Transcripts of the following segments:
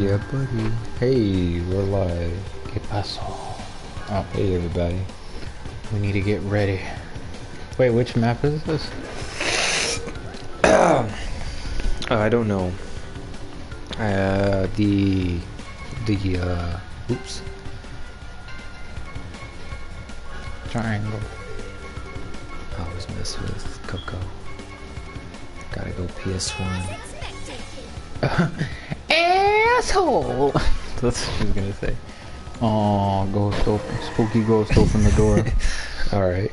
Yeah, buddy. Hey, we're live. ¿Qué pasó? Oh, hey, everybody. We need to get ready. Wait, which map is this? I don't know. Oops. Triangle. I always mess with Coco. Gotta go PS1. Asshole! That's what she was gonna say. Oh, ghost open. Spooky ghost open the door. Alright.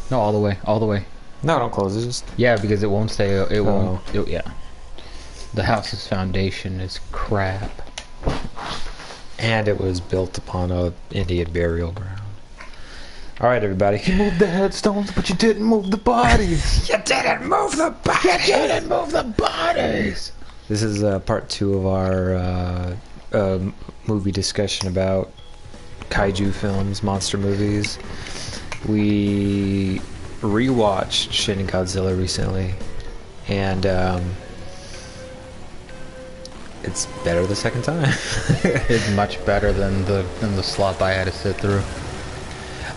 No, all the way. All the way. No, don't close it. Just... Yeah, because it won't stay. It won't. Yeah. The house's foundation is crap. And it was built upon a Indian burial ground. Alright, everybody. You moved the headstones, but you didn't move the bodies. You didn't move the bodies! You didn't move the bodies! This is part 2 of our movie discussion about kaiju films, monster movies. We rewatched Shin and Godzilla recently, and it's better the second time. It's much better than the slop I had to sit through.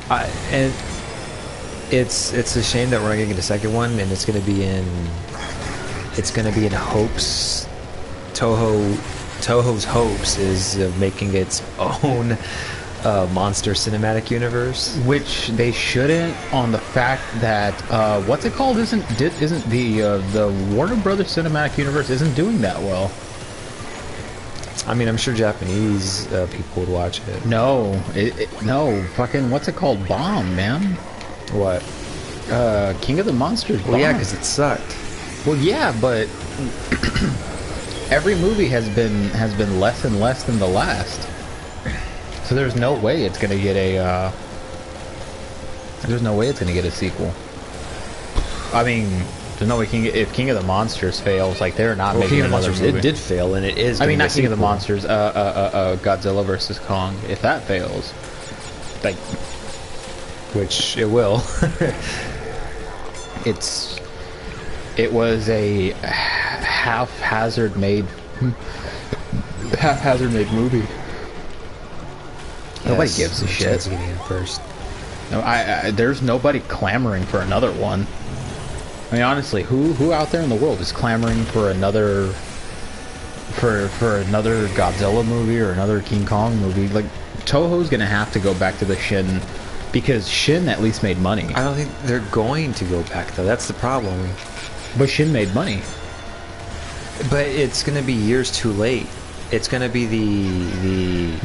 And it's a shame that we're not gonna get a second one, and it's gonna be in hopes. Toho's hopes is making its own monster cinematic universe, Which they shouldn't, on the fact that what's it called? Isn't the Warner Brothers cinematic universe isn't doing that well? I mean, I'm sure Japanese people would watch it. No, no, fucking what's it called? Bomb, man. What? King of the Monsters. Well, yeah, because it sucked. Well, yeah, but every movie has been less and less than the last. So there's no way it's gonna get a. There's no way it's gonna get a sequel. I mean, there's no way if King of the Monsters fails, like they're not making King of the another Monsters, movie. it did fail, and it is. I mean, not King of the sequel. Monsters. Godzilla versus Kong. If that fails, like, Which it will. it was a haphazard made movie. Nobody gives a shit. Getting in first. No, there's nobody clamoring for another one. I mean, honestly, who out there in the world is clamoring for another for another Godzilla movie or another King Kong movie? Like, Toho's gonna have to go back to the Shin, because Shin at least made money. I don't think they're going to go back though. That's the problem. But Shin made money. But it's going to be years too late. It's going to be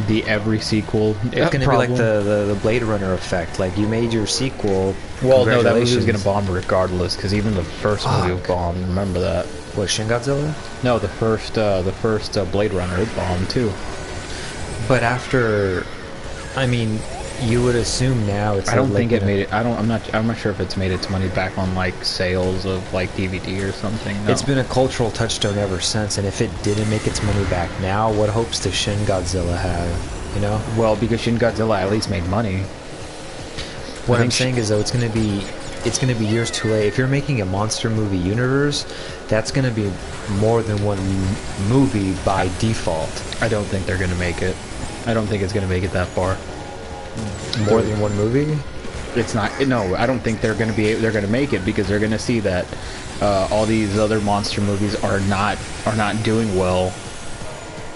The every sequel. It's going to be like the Blade Runner effect. Like, you made your sequel. Well, no, that movie was Congratulations. gonna bomb regardless, because even the first movie bombed. Remember that? What, Shin Godzilla? No, the first Blade Runner, it bombed too. But after, I mean, you would assume now it's. I don't like think it made it. I'm not sure if it's made its money back on like sales of like DVD or something. No. It's been a cultural touchstone ever since, and if it didn't make its money back now, what hopes does Shin Godzilla have? You know? Well, because Shin Godzilla at least made money. What I'm saying is, though, it's gonna be years too late. If you're making a monster movie universe, that's gonna be more than one movie by default. I don't think they're gonna make it. I don't think it's gonna make it that far. More than one movie? It's not. No, I don't think they're gonna be. They're gonna make it because they're gonna see that all these other monster movies are not doing well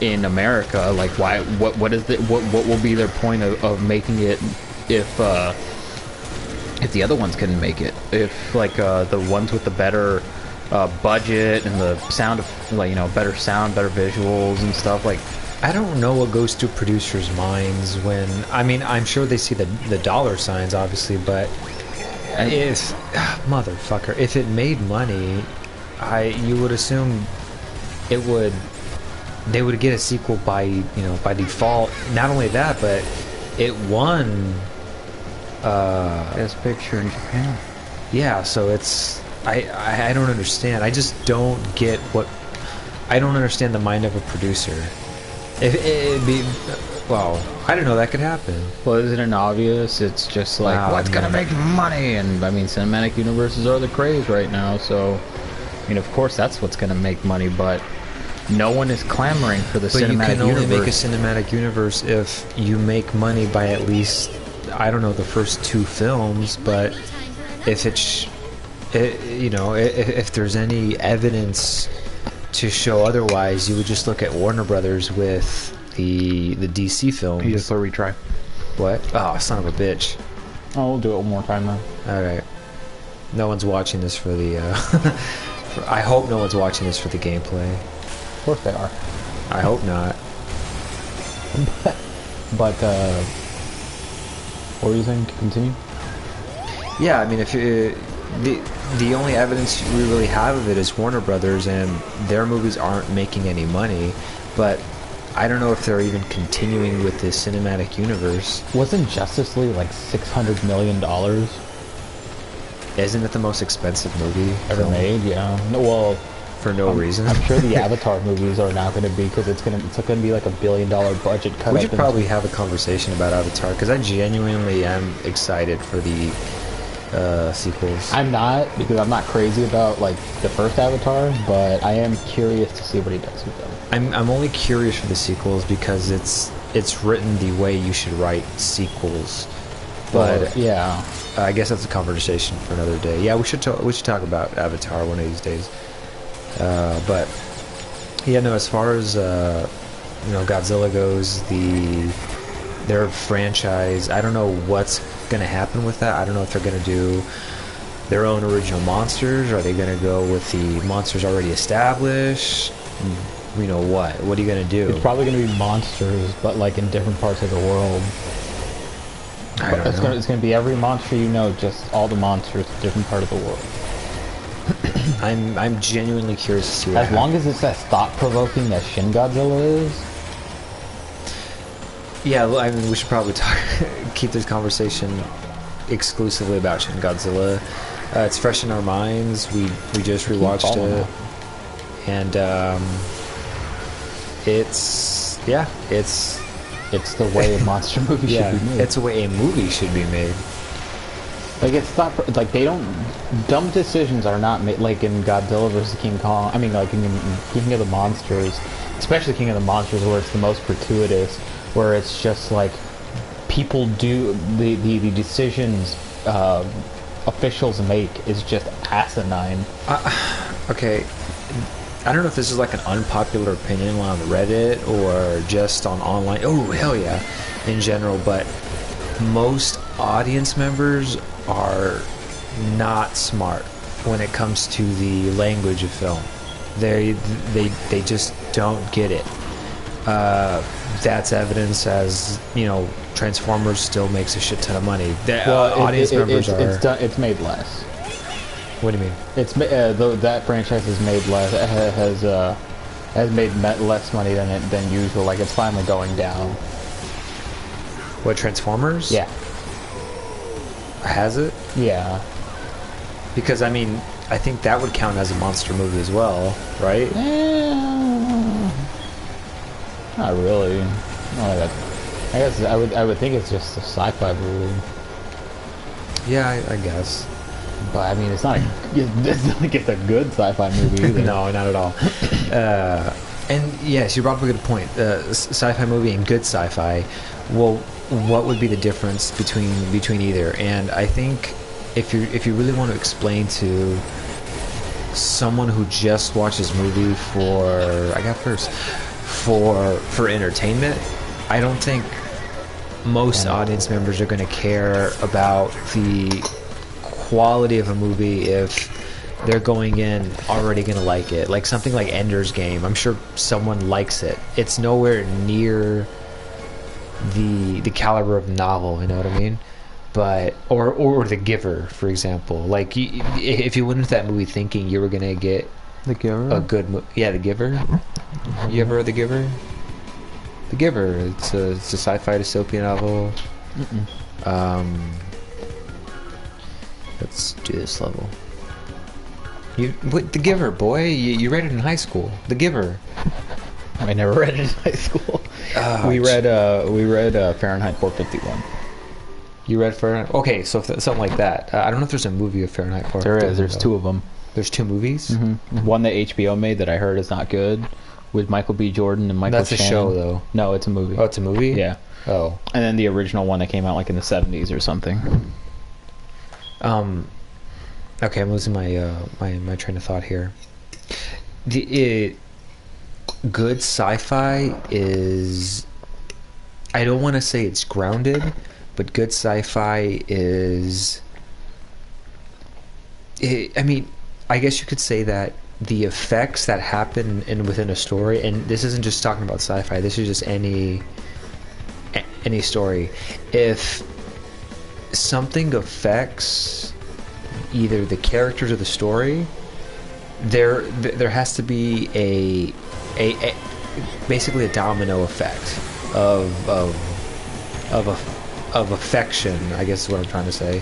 in America. Like, why? What will be their point of making it if the other ones couldn't make it? If like the ones with the better budget and the sound of, like, you know, better sound, better visuals and stuff, like. I don't know what goes through producers' minds when, I mean, I'm sure they see the dollar signs, obviously, but if, motherfucker, if it made money, you would assume they would get a sequel by default. Not only that, but it won Best Picture in Japan. Yeah, so it's, I don't understand. I just don't get I don't understand the mind of a producer. It'd be, well, I don't know, that could happen. Well, isn't it obvious? It's just like, what's gonna make money? And I mean, cinematic universes are the craze right now, so I mean, of course, that's what's going to make money, but no one is clamoring for the But you cinematic can only universe. make a cinematic universe if you make money by at least, I don't know, the first 2 films, but if if there's any evidence to show otherwise, you would just look at Warner Brothers with the DC films. You just a retry. What? Oh, son of a bitch. Oh, we'll do it one more time then. Alright. No one's watching this for the, I hope no one's watching this for the gameplay. Of course they are. I hope not. But, what were you saying? To continue? Yeah, I mean, if the only evidence we really have of it is Warner Brothers, and their movies aren't making any money, but I don't know if they're even continuing with this cinematic universe. Wasn't Justice League like $600 million Isn't it the most expensive movie ever made? Yeah. No, well, for no reason? I'm sure the Avatar movies are now going to be, because it's going to be like $1 billion budget cut. We should probably have a conversation about Avatar, because I genuinely am excited for the sequels. I'm not, because I'm not crazy about like the first Avatar, but I am curious to see what he does with them. I'm only curious for the sequels because it's written the way you should write sequels. But yeah, I guess that's a conversation for another day. Yeah, we should talk about Avatar one of these days. But yeah, no. As far as Godzilla goes, their franchise, I don't know what's gonna happen with that. I don't know if they're gonna do their own original monsters, or are they gonna go with the monsters already established? You know what? What are you gonna do? it's probably going to be monsters, but like in different parts of the world. I don't know. It's going to be every monster just all the monsters, different part of the world. I'm genuinely curious to see what As long as it's as thought-provoking as Shin Godzilla is. Yeah, I mean, we should probably keep this conversation exclusively about Shin Godzilla. It's fresh in our minds. We just rewatched it, and it's the way a monster movie should be made. It's the way a movie should be made. Like, it's thought, like, they don't, dumb decisions are not made, like in Godzilla vs. King Kong, I mean, like in King of the Monsters, especially King of the Monsters, where it's the most gratuitous, where it's just like, people do, the decisions officials make is just asinine. Okay, I don't know if this is like an unpopular opinion on Reddit or just on online. Oh, hell yeah, in general, but most audience members are not smart when it comes to the language of film. They just don't get it. That's evidence, as Transformers still makes a shit ton of money. Audience members it's made less. What do you mean? It's that franchise has made less, has made less money than usual. Like, it's finally going down. What, Transformers? Yeah. Has it? Yeah. Because I mean, I think that would count as a monster movie as well, right? Not really. Not like that. I guess I would think it's just a sci-fi movie. Yeah, I guess. But I mean, it's not like it's a good sci-fi movie either. No, not at all. And yes, you brought up a good point. Sci-fi movie and good sci-fi. Well, what would be the difference between either? And I think if you really want to explain to someone who just watches movie for entertainment, I don't think most audience members are going to care about the quality of a movie if they're going in already going to like it. Like something like Ender's Game, I'm sure someone likes it. It's nowhere near the caliber of novel, you know what I mean? But or The Giver, for example. Like if you went into that movie thinking you were going to get The Giver, a good The Giver. You ever read The Giver? The Giver. It's a sci-fi dystopian novel. Let's do this level. The Giver, boy. You read it in high school. The Giver. I never read it in high school. We read Fahrenheit 451. You read Fahrenheit? Okay, so something like that. I don't know if there's a movie of Fahrenheit 451. There is. There's two of them. There's 2 movies. One that HBO made that I heard is not good, with Michael B. Jordan and Michael. That's Shannon. a show, though. No, it's a movie. Oh, it's a movie. Yeah. Oh. And then the original one that came out like in the 70s or something. Okay, I'm losing my my train of thought here. Good sci-fi is, I don't want to say it's grounded, but good sci-fi is, I mean, I guess you could say that the effects that happen within a story, and this isn't just talking about sci-fi, this is just any story. If something affects either the characters or the story, there has to be a basically a domino effect of affection, I guess is what I'm trying to say.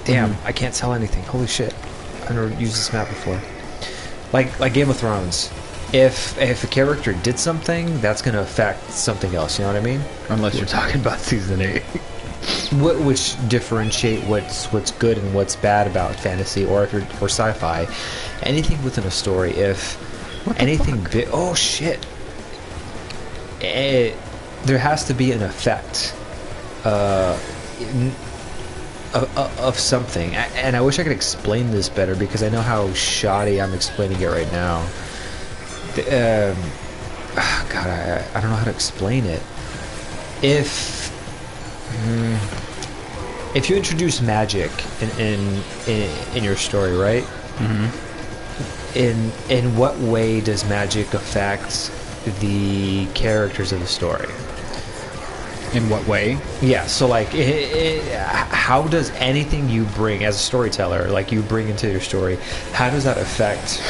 Damn, I can't tell anything. Holy shit. I've never used this map before. Like Game of Thrones. If a character did something, that's going to affect something else, you know what I mean? Unless you're talking about season 8. Which differentiate what's good and what's bad about fantasy or sci-fi. Anything within a story, if anything oh shit, there has to be an effect of something. And I wish I could explain this better, because I know how shoddy I'm explaining it right now. God, I don't know how to explain it. If you introduce magic in your story, right? In what way does magic affect the characters of the story? In what way? Yeah, so like, how does anything you bring as a storyteller, like you bring into your story, how does that affect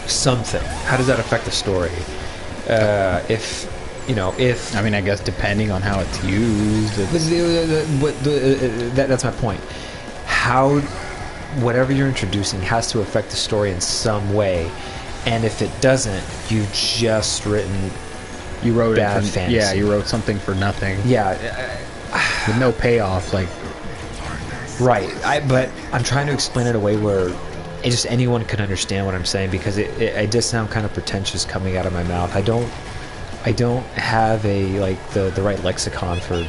something? How does that affect the story? If I mean, I guess depending on how it's used, that's my point. How whatever you're introducing has to affect the story in some way, and if it doesn't, you wrote bad fantasy. Yeah, you wrote something for nothing. Yeah, with no payoff. Like, right. But I'm trying to explain it a way where just anyone could understand what I'm saying, because it does sound kind of pretentious coming out of my mouth. I don't have the right lexicon for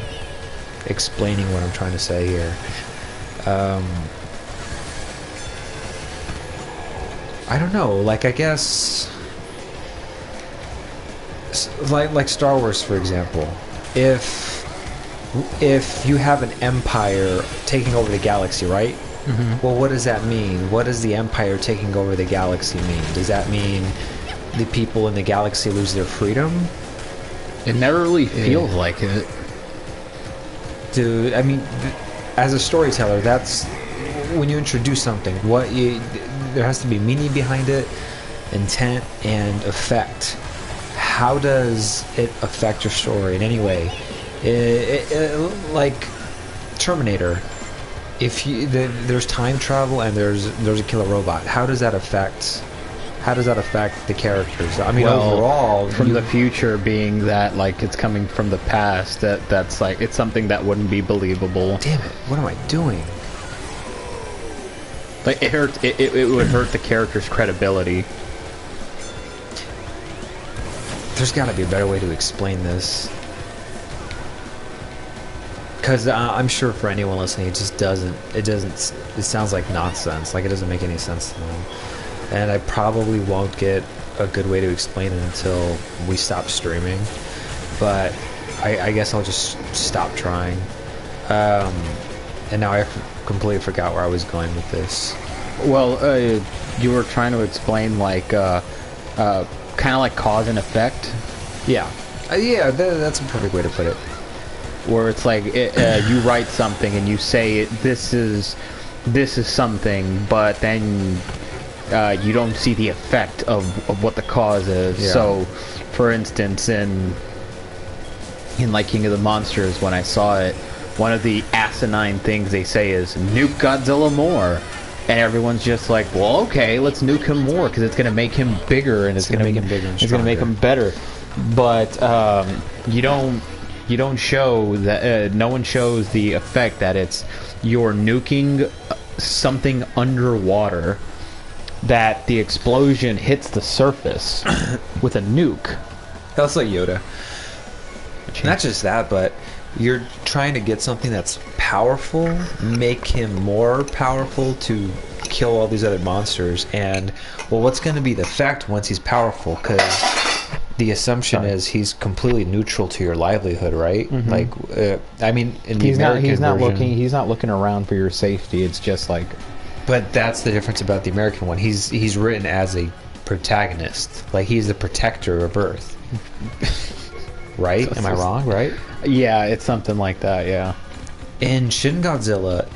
explaining what I'm trying to say here. I don't know. Like, I guess, like Star Wars, for example. If you have an empire taking over the galaxy, right? Well, what does that mean? What does the empire taking over the galaxy mean? Does that mean the people in the galaxy lose their freedom? It never really feels like it. Dude, I mean, as a storyteller, that's when you introduce something. There has to be meaning behind it, intent, and effect. How does it affect your story in any way? Like Terminator. If there's time travel and there's a killer robot, how does that affect the characters? I mean, overall, from the future being that, like, it's coming from the past, that's like, it's something that wouldn't be believable. Damn it, what am I doing? Like, it would hurt the character's credibility. There's got to be a better way to explain this, because I'm sure for anyone listening, it sounds like nonsense. Like, it doesn't make any sense to them. And I probably won't get a good way to explain it until we stop streaming. But I guess I'll just stop trying. And now I completely forgot where I was going with this. Well, you were trying to explain, like, kind of like cause and effect. Yeah. That's a perfect way to put it. Where it's like, you write something and you say this is something, but then you don't see the effect of what the cause is. Yeah. So, for instance, in like King of the Monsters, when I saw it, one of the asinine things they say is nuke Godzilla more, and everyone's just like, well, okay, let's nuke him more because it's going to make him bigger and it's going to make him bigger and stronger. It's going to make him better. But you don't show that. No one shows the effect that you're nuking something underwater that the explosion hits the surface with a nuke. That's like Yoda. Not just that, but you're trying to get something that's powerful, make him more powerful to kill all these other monsters. And, well, what's going to be the effect once he's powerful? Because the assumption is he's completely neutral to your livelihood, right? Mm-hmm. Like, I mean, in the He's American not version, looking. He's not looking around for your safety. It's just like. But that's the difference about the American one. He's written as a protagonist, like he's the protector of Earth. Right? Am I wrong? Right? Yeah, it's something like that. Yeah. In Shin Godzilla,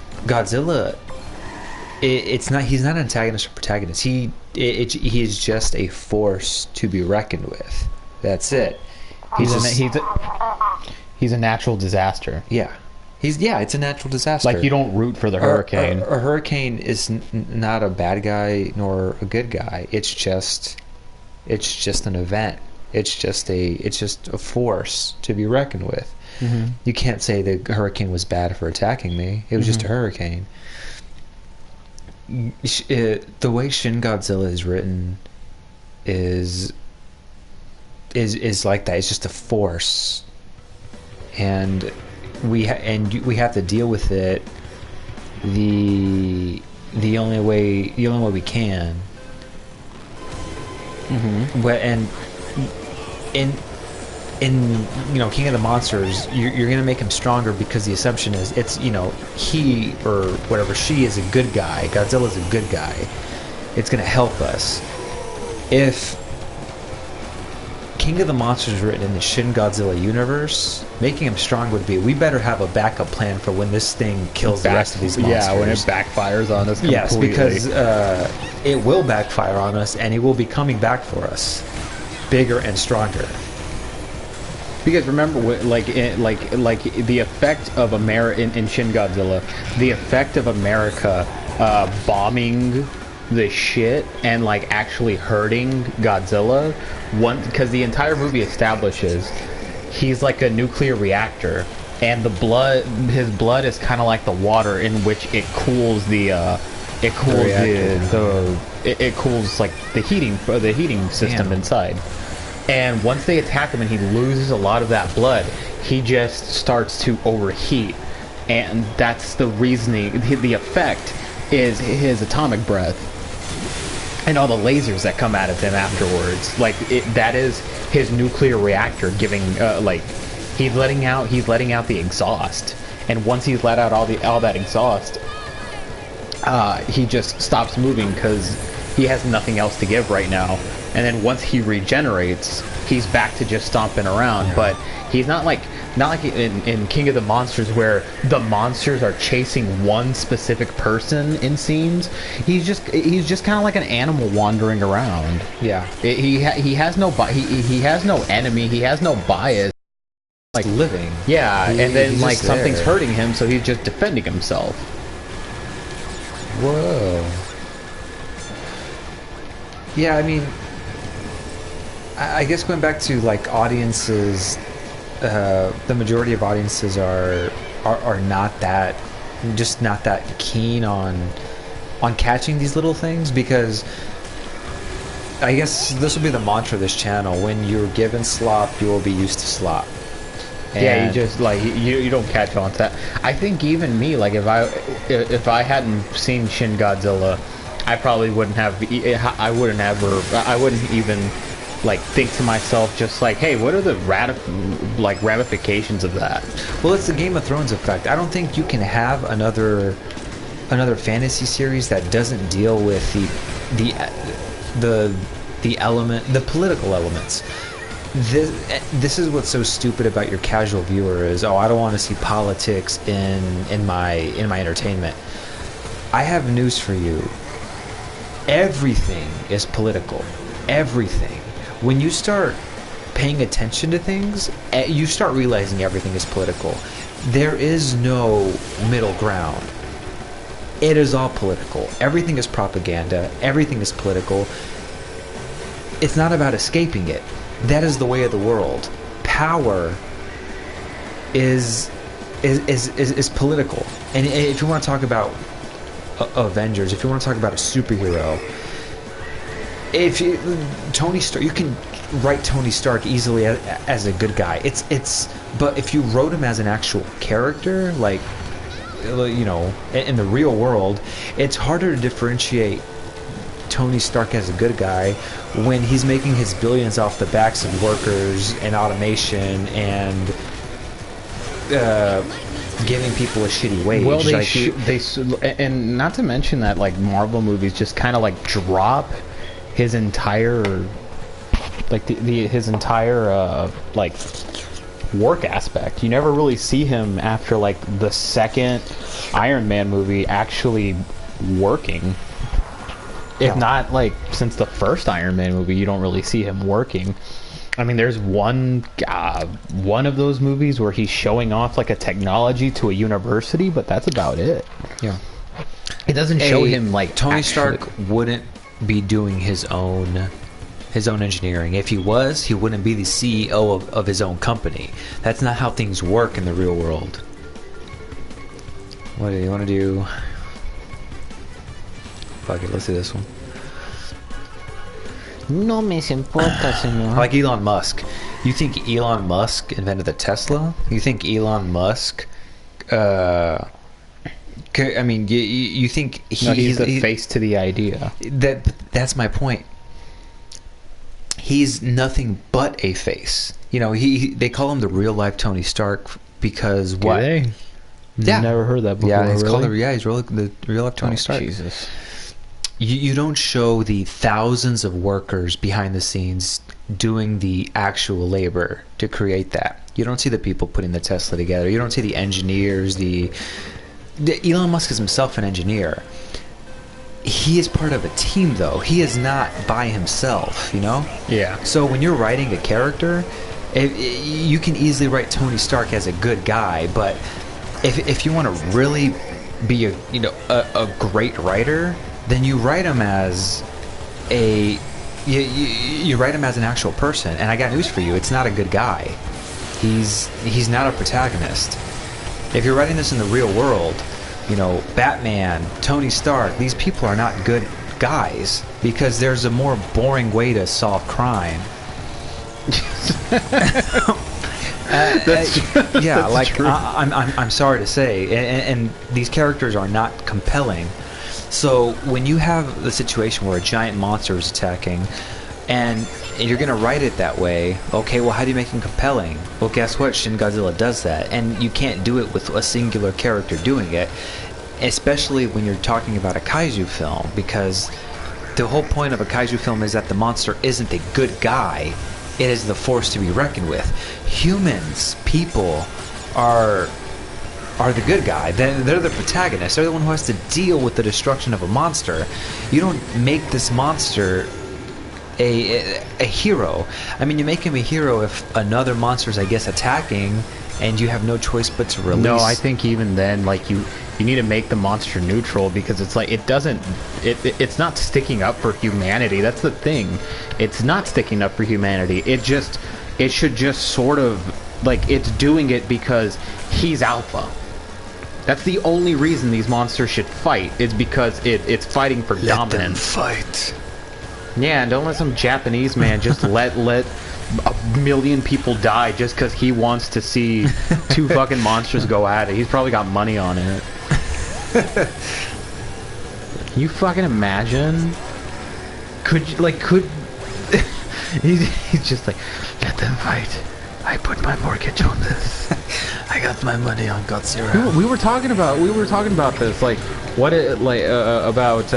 it's not. He's not an antagonist or protagonist. He is just a force to be reckoned with. That's it. He's a natural disaster. Yeah. It's a natural disaster. Like, you don't root for the hurricane. A hurricane is not a bad guy nor a good guy. It's just an event. It's just a force to be reckoned with. Mm-hmm. You can't say the hurricane was bad for attacking me. It was just a hurricane. The way Shin Godzilla is written is like that. It's just a force, and we have to deal with it the only way we can. Mm-hmm. But and in King of the Monsters, you're gonna make him stronger because the assumption is it's he or whatever, she is a good guy. Godzilla's a good guy. It's gonna help us. If King of the Monsters is written in the Shin Godzilla universe, making him strong would be, we better have a backup plan for when this thing kills the rest of these monsters. Yeah, when it backfires on us completely. Yes, because it will backfire on us, and it will be coming back for us, bigger and stronger. Because remember, like the effect of America in Shin Godzilla, the effect of America bombing the shit and like actually hurting Godzilla, because the entire movie establishes he's like a nuclear reactor, and his blood is kind of like the water in which it cools it cools like the heating system inside. And once they attack him and he loses a lot of that blood, he just starts to overheat. And that's the reasoning. The effect is his atomic breath and all the lasers that come out of him afterwards. That is his nuclear reactor giving, he's letting out the exhaust. And once he's let out all that exhaust, he just stops moving because he has nothing else to give right now. And then once he regenerates, he's back to just stomping around. Yeah. But he's not like in King of the Monsters, where the monsters are chasing one specific person in scenes. He's just kind of like an animal wandering around. Yeah. He has no enemy. He has no bias. Like living. Yeah, and then like something's hurting him, so he's just defending himself. Whoa. Yeah, I mean, I guess going back to like audiences, the majority of audiences are not that keen on catching these little things, because I guess this will be the mantra of this channel: when you're given slop, you will be used to slop. And yeah, you just like you don't catch on to that. I think even me, like if I hadn't seen Shin Godzilla, I probably wouldn't even like think to myself, just like, hey, what are the ramifications of that? Well, it's the Game of Thrones effect. I don't think you can have another fantasy series that doesn't deal with the political elements. This is what's so stupid about your casual viewer is, I don't want to see politics in my entertainment. I have news for you. Everything is political. Everything. When you start paying attention to things, you start realizing everything is political. There is no middle ground. It is all political. Everything is propaganda. Everything is political. It's not about escaping it. That is the way of the world. Power is political. And if you want to talk about Avengers, if you want to talk about a superhero, if you, Tony Stark, you can write Tony Stark easily as a good guy. But if you wrote him as an actual character, like, you know, in the real world, it's harder to differentiate Tony Stark as a good guy when he's making his billions off the backs of workers and automation and giving people a shitty wage. Well, and not to mention that, like, Marvel movies just kind of like drop his entire, like, his entire like work aspect. You never really see him after like the second Iron Man movie actually working. If not, like, since the first Iron Man movie, you don't really see him working. I mean, there's one of those movies where he's showing off like a technology to a university, but that's about it. Yeah, it doesn't show him like Tony Stark wouldn't be doing his own engineering. If he was, he wouldn't be the CEO of his own company. That's not how things work in the real world. What do you want to do? Fuck it, let's do this one. No me importa, señor. Like Elon Musk. You think Elon Musk invented the Tesla? You think Elon Musk... I mean, you think he's the face to the idea. That's my point. He's nothing but a face. You know, they call him the real life Tony Stark because what? Do they? Yeah, never heard that before. Yeah, he's really? called the real life Tony Stark. Jesus. You don't show the thousands of workers behind the scenes doing the actual labor to create that. You don't see the people putting the Tesla together. You don't see the engineers. Elon Musk is himself an engineer. He is part of a team, though. He is not by himself, you know? Yeah. So when you're writing a character, you can easily write Tony Stark as a good guy, but if you want to really be a great writer, then you write him as you write him as an actual person. And I got news for you: it's not a good guy. He's not a protagonist. If you're writing this in the real world, you know, Batman, Tony Stark, these people are not good guys because there's a more boring way to solve crime. Yeah, like true. I'm sorry to say, and these characters are not compelling. So when you have the situation where a giant monster is attacking, and you're going to write it that way, okay, well, how do you make him compelling? Well, guess what? Shin Godzilla does that, and you can't do it with a singular character doing it, especially when you're talking about a kaiju film, because the whole point of a kaiju film is that the monster isn't the good guy. It is the force to be reckoned with. Humans, people, are the good guy. They're the protagonist. They're the one who has to deal with the destruction of a monster. You don't make this monster a hero. I mean, you make him a hero if another monster is, I guess, attacking, and you have no choice but to release. No, I think even then, like, you need to make the monster neutral, because it's like it's not sticking up for humanity. That's the thing. It's not sticking up for humanity. It should just sort of, like, it's doing it because he's alpha. That's the only reason these monsters should fight, is because it's fighting for dominance. Let them fight. Yeah, and don't let some Japanese man just let a million people die just because he wants to see two fucking monsters go at it. He's probably got money on it. Can you fucking imagine? He's just like, let them fight. I put my mortgage on this. I got my money on Godzilla. We were talking about this, like, about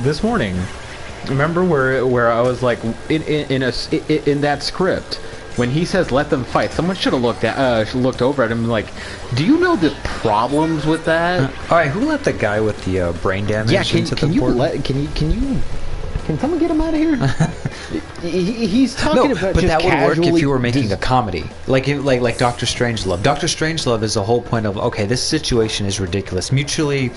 this morning. Remember where I was like, in that script, when he says let them fight, someone should have looked over at him and like, do you know the problems with that? All right, who let the guy with the brain damage? Yeah, can someone get him out of here? He's talking about. But just that would work if you were making a just comedy, like Doctor Strangelove. Doctor Strangelove is the whole point of, okay, this situation is ridiculous, mutually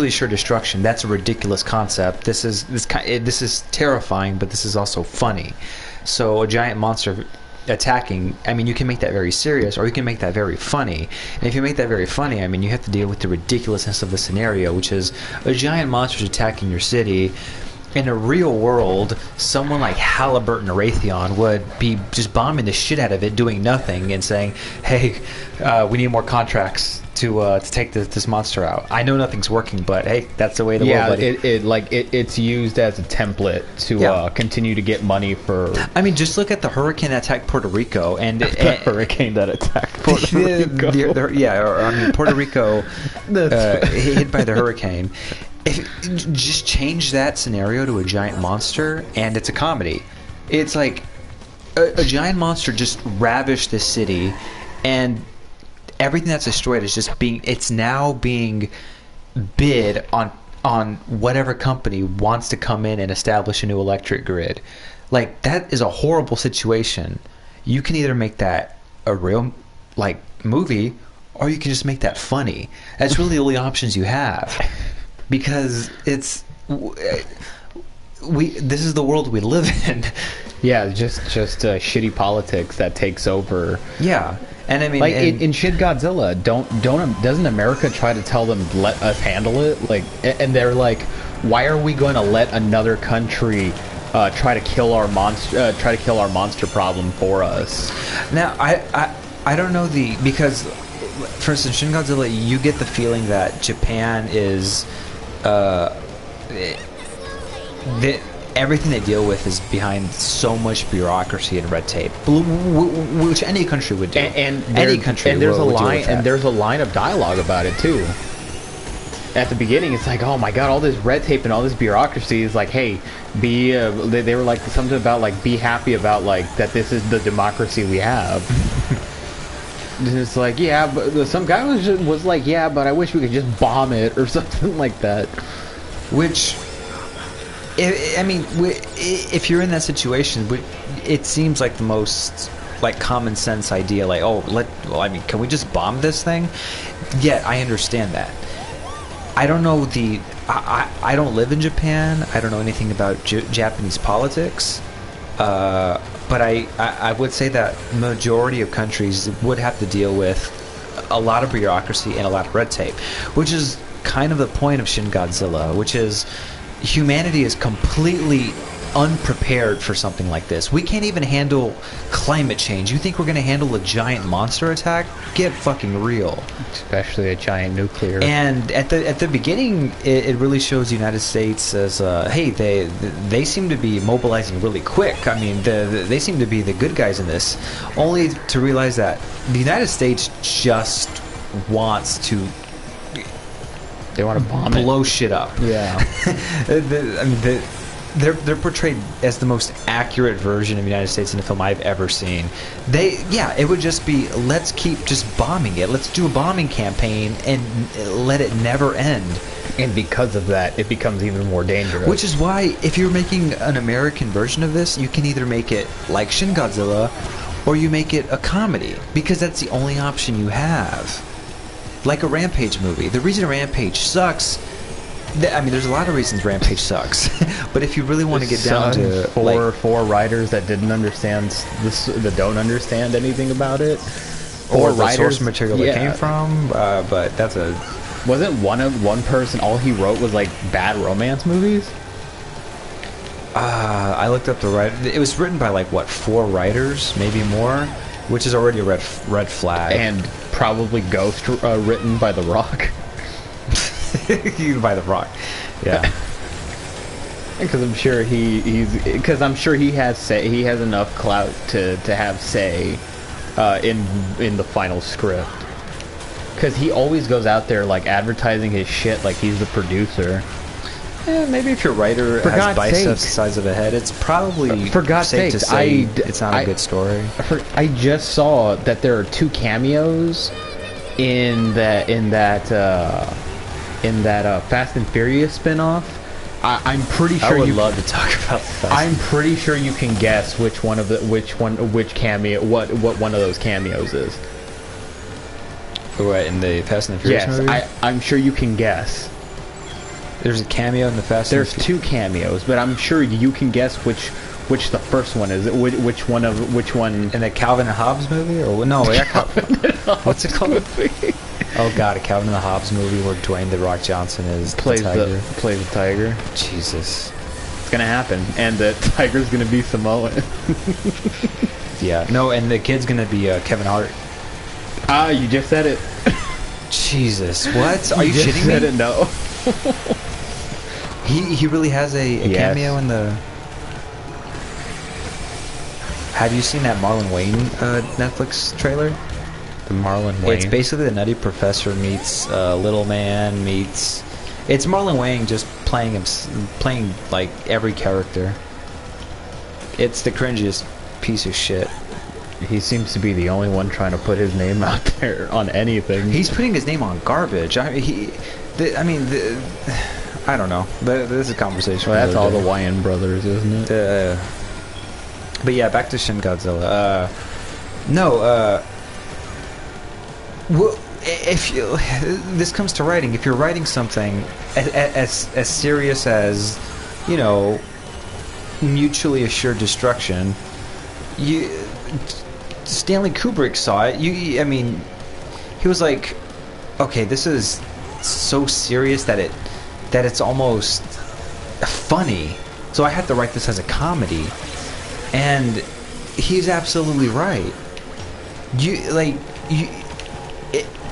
assured destruction. That's a ridiculous concept. This is terrifying, but this is also funny. So a giant monster attacking, I mean, you can make that very serious, or you can make that very funny. And if you make that very funny, I mean, you have to deal with the ridiculousness of the scenario, which is a giant monster attacking your city. In a real world, someone like Halliburton or Raytheon would be just bombing the shit out of it, doing nothing, and saying, "Hey, we need more contracts to take this monster out." I know nothing's working, but hey, that's the way of the world, buddy. It's used as a template to continue to get money for. I mean, just look at the hurricane that attacked Puerto Rico, and the hurricane that attacked Puerto Rico. Puerto Rico hit by the hurricane. If just change that scenario to a giant monster, and it's a comedy. It's like a giant monster just ravished this city, and everything that's destroyed is just it's now being bid on whatever company wants to come in and establish a new electric grid. Like, that is a horrible situation. You can either make that a real movie, or you can just make that funny. That's really the only options you have. Because this is the world we live in. Yeah, just shitty politics that takes over. Yeah, and I mean, in Shin Godzilla, doesn't America try to tell them, let us handle it? And they're like, why are we going to let another country try to kill our monster problem for us? Now, I don't know because, for instance, Shin Godzilla, you get the feeling that Japan is. Everything they deal with is behind so much bureaucracy and red tape, which any country would do. And there's a line of dialogue about it too. At the beginning, it's like, oh my god, all this red tape and all this bureaucracy is like, hey, they were like something about like, be happy about like that this is the democracy we have. And it's like, yeah, but some guy was like, yeah, but I wish we could just bomb it or something like that. Which, I mean, if you're in that situation, it seems like the most common sense idea. Like, can we just bomb this thing? Yet I understand that. I don't know I don't live in Japan. I don't know anything about Japanese politics. But I would say that majority of countries would have to deal with a lot of bureaucracy and a lot of red tape, which is kind of the point of Shin Godzilla, which is humanity is completely unprepared for something like this. We can't even handle climate change. You think we're going to handle a giant monster attack? Get fucking real. Especially a giant nuclear. And at the beginning, it really shows the United States as, hey, they seem to be mobilizing really quick. I mean, they seem to be the good guys in this. Only to realize that the United States just wants to... They want to blow shit up. Yeah. They're portrayed as the most accurate version of the United States in a film I've ever seen. It would just be, let's keep just bombing it. Let's do a bombing campaign and let it never end. And because of that, it becomes even more dangerous. Which is why, if you're making an American version of this, you can either make it like Shin Godzilla, or you make it a comedy, because that's the only option you have. Like a Rampage movie. The reason Rampage sucks... I mean, there's a lot of reasons Rampage sucks, but if you really want to get down to four writers that didn't understand this, that don't understand anything about it, or the source material that came from, but that's wasn't one person all he wrote was like bad romance movies. I looked up the writer. It was written by 4 writers, maybe more, which is already a red flag. And probably ghost written by The Rock. By The Rock, yeah. Because I'm sure he has enough clout to have say in the final script. Because he always goes out there advertising his shit like he's the producer. Yeah, maybe if your writer has biceps the size of a head, it's probably for God's safe sakes, to say it's not a good story. I just saw that there are 2 cameos in that Fast and Furious spinoff. I'm pretty sure I would love to talk about that. I'm pretty sure you can guess which cameo, what one of those cameos is. What, in the Fast and the Furious movie? I'm sure you can guess. There's a cameo in the Fast. There's two cameos, but I'm sure you can guess which the first one is. Which one in the Calvin and Hobbes movie, or no? What's it called? Oh God, a Calvin and the Hobbes movie where Dwayne the Rock Johnson plays the tiger. Jesus, it's gonna happen, and the tiger's gonna be Samoan. Yeah, no, and the kid's gonna be Kevin Hart. Ah, you just said it. Jesus, what? Are you shitting me? Said it, no. He really has a cameo in the. Have you seen that Marlon Wayne Netflix trailer? The Marlon Wayne. It's basically the Nutty Professor meets Little Man meets. It's Marlon Wayne just playing like every character. It's the cringiest piece of shit. He seems to be the only one trying to put his name out there on anything. He's putting his name on garbage. I don't know. This is a conversation. Well, that's all the Wayans brothers, isn't it? But yeah, back to Shin Godzilla. Well, if you, this comes to writing, if you're writing something as serious as, mutually assured destruction, Stanley Kubrick saw it. He was like, okay, this is so serious that it's almost funny. So I had to write this as a comedy, and he's absolutely right.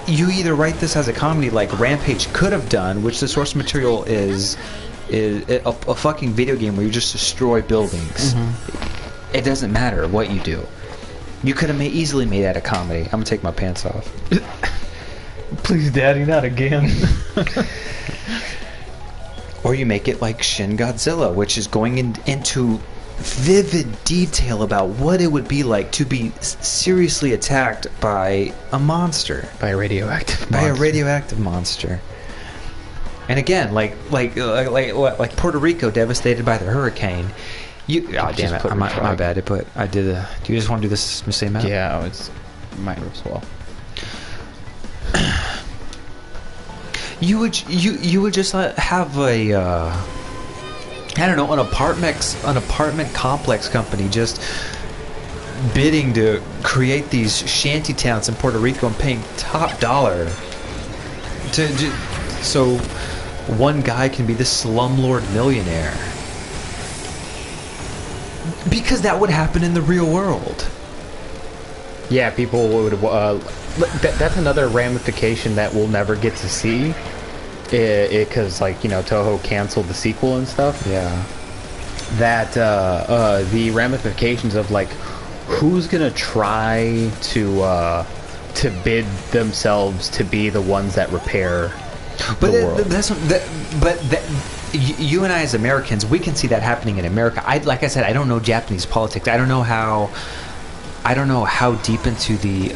You either write this as a comedy like Rampage could have done, which the source material is a fucking video game where you just destroy buildings. Mm-hmm. It doesn't matter what you do. You could have easily made that a comedy. I'm gonna take my pants off. Please, Daddy, not again. Or you make it like Shin Godzilla, which is going into vivid detail about what it would be like to be seriously attacked by a monster, by a radioactive monster. And again, like Puerto Rico devastated by the hurricane. Damn it! My bad. Do you just want to do this the same amount? Yeah, it's might as well. You would just have an apartment complex company just bidding to create these shanty towns in Puerto Rico and paying top dollar so one guy can be the slumlord millionaire. Because that would happen in the real world. Yeah, people would. That's another ramification that we'll never get to see. Because, Toho canceled the sequel and stuff. Yeah. That the ramifications of who's gonna try to bid themselves to be the ones that repair the world. You and I as Americans, we can see that happening in America. Like I said, I don't know Japanese politics. I don't know how deep into the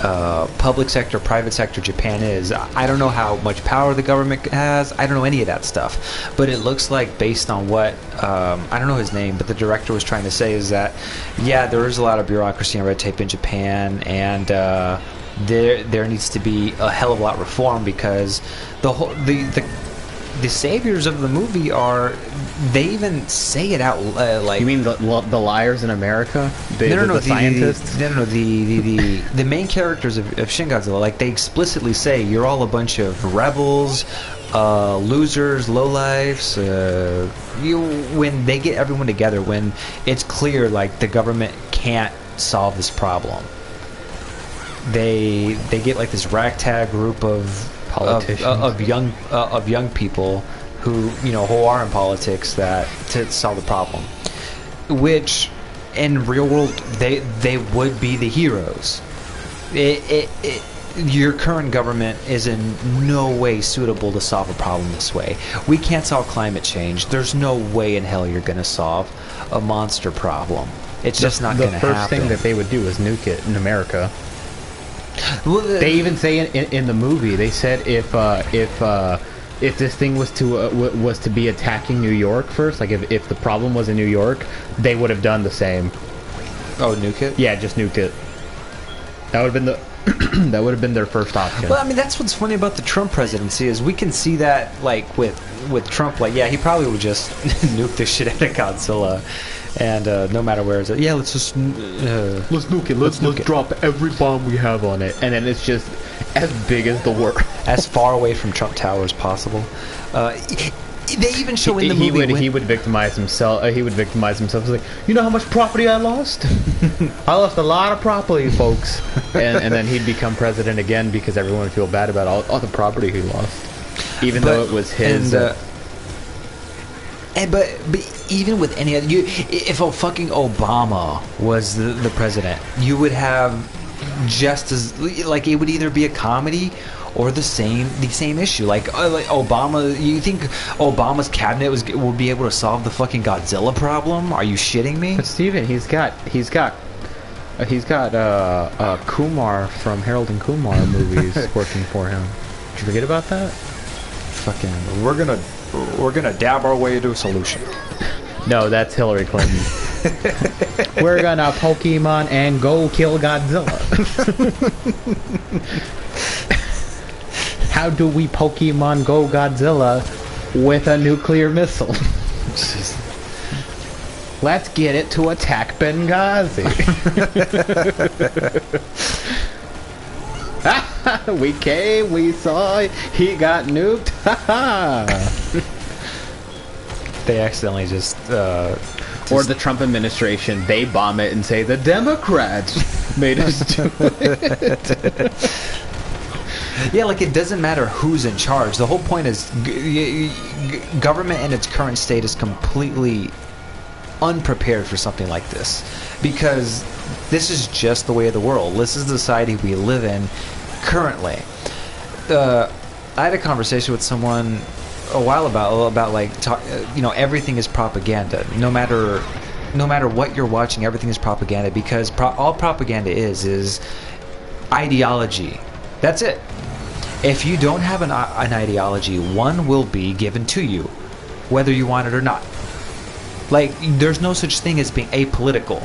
public sector, private sector Japan is. I don't know how much power the government has. I don't know any of that stuff. But it looks like, based on what I don't know his name, but the director was trying to say is that, yeah, there is a lot of bureaucracy and red tape in Japan, and there needs to be a hell of a lot of reform, because the saviors of the movie they even say it out like... You mean the liars in America? The scientists? The main characters of Shin Godzilla, they explicitly say, you're all a bunch of rebels, losers, lowlifes. When they get everyone together, when it's clear the government can't solve this problem, they get this ragtag group of politicians, of young people who are in politics to solve the problem, which in real world they would be the heroes. Your current government is in no way suitable to solve a problem this way. We can't solve climate change. There's no way in hell you're going to solve a monster problem. It's just not going to happen. The first thing that they would do is nuke it in America. Well, they even say in the movie, they said if this thing was to be attacking New York first, if the problem was in New York, they would have done the same. Oh, nuke it? Yeah, just nuke it. That would have been That would have been their first option. Well, I mean, that's what's funny about the Trump presidency is we can see that, like, with Trump, like, yeah, he probably would just nuke the shit out of Godzilla, and no matter where it's at, yeah, let's just let's nuke it. Let's drop every bomb we have on it, and then it's just as big as the world, as far away from Trump Tower as possible. They even show in the movie he would victimize himself. He would victimize himself. He's like, you know how much property I lost? I lost a lot of property, folks. and then he'd become president again because everyone would feel bad about all the property he lost, even though it was his. But even with any other, if a fucking Obama was the president, you would have just as, like, it would either be a comedy or the same issue. Like Obama, you think Obama's cabinet would be able to solve the fucking Godzilla problem? Are you shitting me? But Steven, he's got Kumar from Harold and Kumar movies working for him. Did you forget about that? Fucking, we're gonna dab our way to a solution. No, that's Hillary Clinton. We're gonna Pokemon and go kill Godzilla. How do we Pokemon go Godzilla with a nuclear missile? Let's get it to attack Benghazi. We came, we saw, he got nuked. They accidentally just or the Trump administration, they bomb it and say the Democrats made us do it. Yeah, like, it doesn't matter who's in charge. The whole point is government in its current state is completely unprepared for something like this, because this is just the way of the world. This is the society we live in currently. I had a conversation with someone a while about like everything is propaganda. No matter what you're watching, everything is propaganda, because all propaganda is ideology. That's it. If you don't have an ideology, one will be given to you, whether you want it or not. Like, there's no such thing as being apolitical,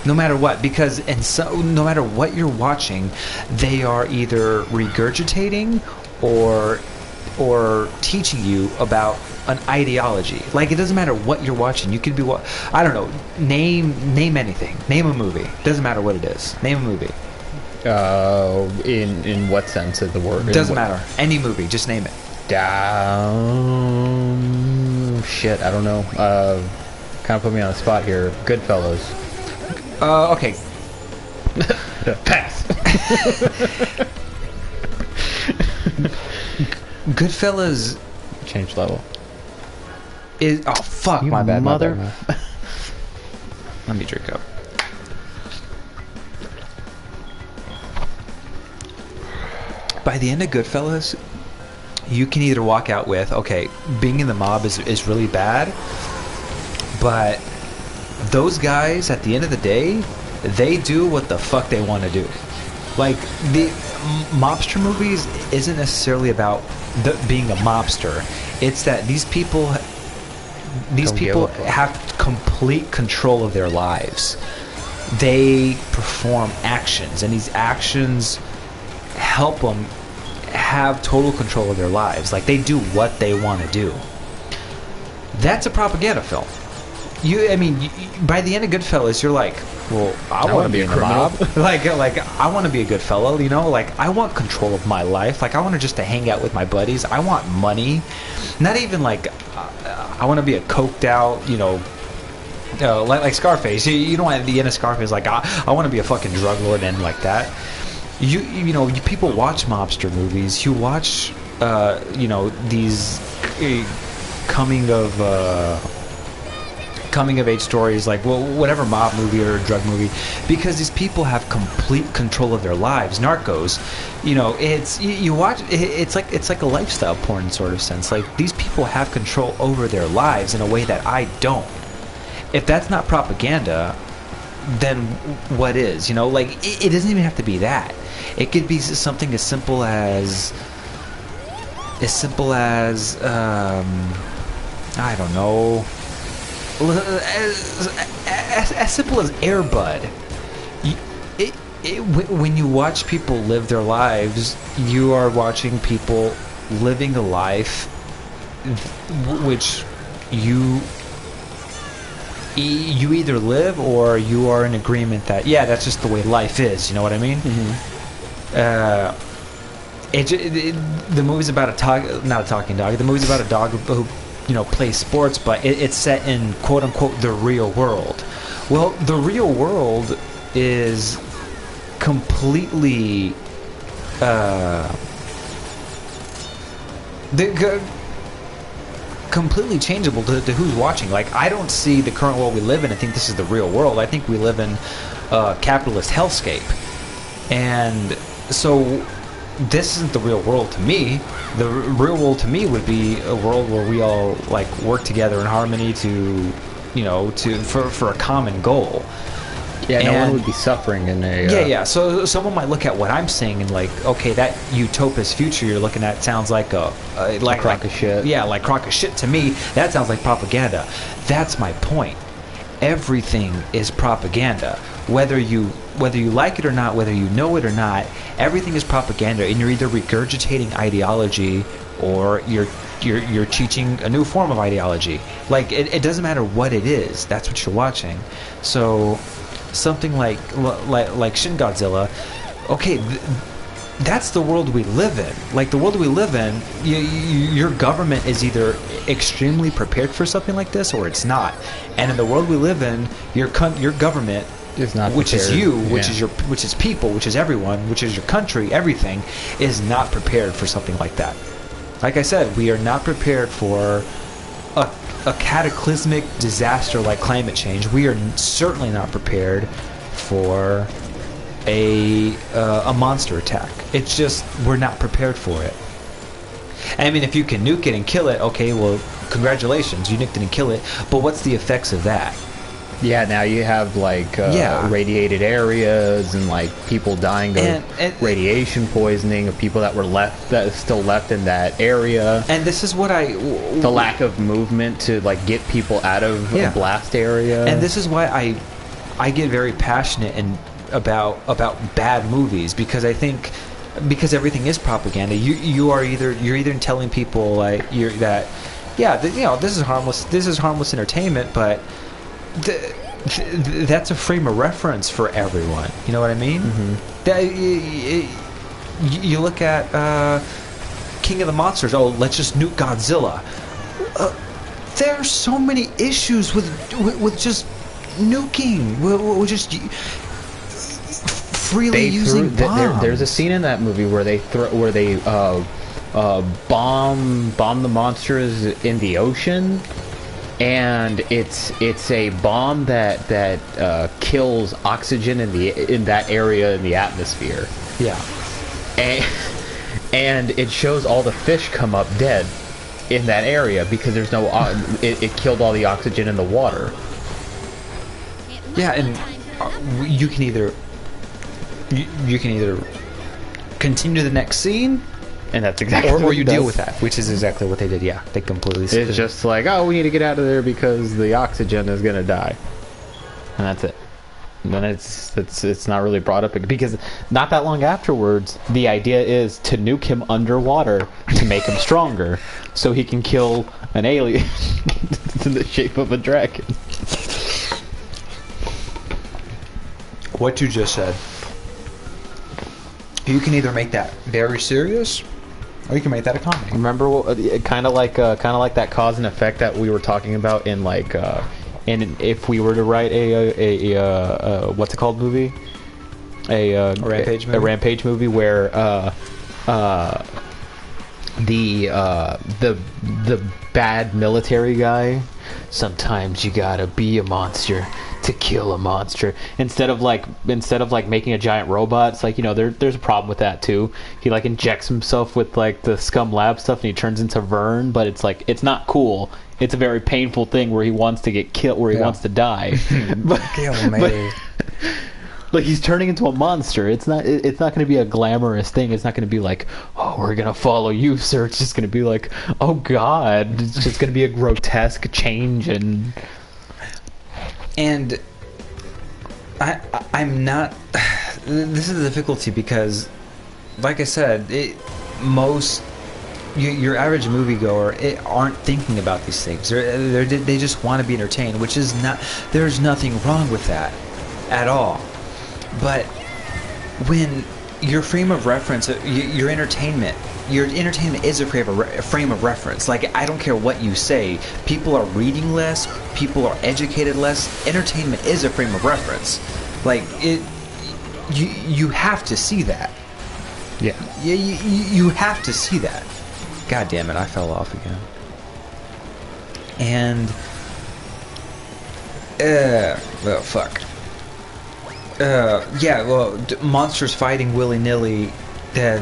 no matter what, because no matter what you're watching, they are either regurgitating or teaching you about an ideology. Like, it doesn't matter what you're watching. You could be I don't know. Name anything. Name a movie. Doesn't matter what it is. Name a movie. In what sense of the word? Doesn't matter. Any movie, just name it. Shit, I don't know. Kind of put me on the spot here. Goodfellas. Okay. Pass. Goodfellas. Change level. Is fuck, you my bad. Mother. My bad. Let me drink up. By the end of Goodfellas, you can either walk out with, okay, being in the mob is really bad, but those guys, at the end of the day, they do what the fuck they want to do. Like, the mobster movies isn't necessarily about being a mobster. It's that these people have complete control of their lives. They perform actions, and these actions help them have total control of their lives. Like, they do what they want to do. That's a propaganda film. By the end of Goodfellas, you're like, well, I want to be a criminal. like I want to be a good fellow, like, I want control of my life. Like, I want to hang out with my buddies. I want money. Not even like I want to be a coked out, like Scarface. You don't want to be in a Scarface like I want to be a fucking drug lord and like that. You people watch mobster movies. You watch these coming of age stories, like, well, whatever mob movie or drug movie, because these people have complete control of their lives. Narcos, you watch, it's like a lifestyle porn sort of sense. Like, these people have control over their lives in a way that I don't. If that's not propaganda, then what is? Like, it doesn't even have to be that. It could be something as simple as I don't know, as simple as Air Bud. when you watch people live their lives, you are watching people living a life which you either live or you are in agreement that that's just the way life is. You know what I mean? The movie's about not a talking dog. The movie's about a dog who plays sports, but it's set in quote unquote the real world. Well, the real world is completely completely changeable to who's watching. Like, I don't see the current world we live in and think this is the real world. I think we live in a capitalist hellscape, and so this isn't the real world to me. The real world to me would be a world where we all like work together in harmony for a common goal. Yeah, no one would be suffering in a... So someone might look at what I'm saying and like, okay, that utopist future you're looking at sounds like a crock of shit. Yeah, like crock of shit to me. That sounds like propaganda. That's my point. Everything is propaganda. Whether you like it or not, whether you know it or not, everything is propaganda, and you're either regurgitating ideology or you're teaching a new form of ideology. Like, it doesn't matter what it is. That's what you're watching. So something like Shin Godzilla, okay, that's the world we live in. Like, the world we live in, your government is either extremely prepared for something like this or it's not. And in the world we live in, your government is not which prepared. Is you, which is people, which is everyone, which is your country, everything is not prepared for something like that. Like I said, we are not prepared for a cataclysmic disaster like climate change. We are certainly not prepared for a monster attack. It's just, we're not prepared for it. I mean, if you can nuke it and kill it, okay, well, congratulations, you nuked it and kill it, but what's the effects of that? Yeah, now you have like radiated areas and like people dying of radiation poisoning, of people that are still left in that area. And this is what the lack of movement to like get people out of a blast area. And this is why I get very passionate about bad movies, because I think everything is propaganda. You're either telling people like this is harmless entertainment, but that's a frame of reference for everyone. You know what I mean? You look at King of the Monsters. Oh, let's just nuke Godzilla. There are so many issues with just nuking. With just freely using bombs. There's a scene in that movie where they bomb the monsters in the ocean. And it's a bomb that kills oxygen in that area in the atmosphere. Yeah, and it shows all the fish come up dead in that area because there's no it killed all the oxygen in the water. Yeah, and you can either continue the next scene. And that's exactly or you deal with that, which is exactly what they did. Yeah, they completely. It's just like, oh, we need to get out of there because the oxygen is gonna die, and that's it. And then it's not really brought up because not that long afterwards, the idea is to nuke him underwater to make him stronger, so he can kill an alien in the shape of a dragon. What you just said. You can either make that very serious, or you can make that a comedy. Remember, kind of like that cause and effect that we were talking about in like, and if we were to write a what's it called movie, a rampage movie where the bad military guy, sometimes you gotta be a monster to kill a monster, instead of like making a giant robot. It's like, there's a problem with that too. He like injects himself with like the scum lab stuff and he turns into Vern, but it's like, it's not cool. It's a very painful thing where he wants to get killed, where he wants to die. but like, he's turning into a monster. It's not going to be a glamorous thing. It's not going to be like, oh, we're going to follow you, sir. It's just going to be like, oh god, it's just going to be a grotesque change. And I'm not. this is the difficulty because, like I said, your average moviegoer aren't thinking about these things. They just want to be entertained, which is not. There's nothing wrong with that at all. But when your frame of reference, your entertainment is a frame of reference. Like, I don't care what you say. People are reading less. People are educated less. Entertainment is a frame of reference. Like, you have to see that. Yeah. You have to see that. God damn it, I fell off again. And well, fuck. Yeah, well, monsters fighting willy-nilly, there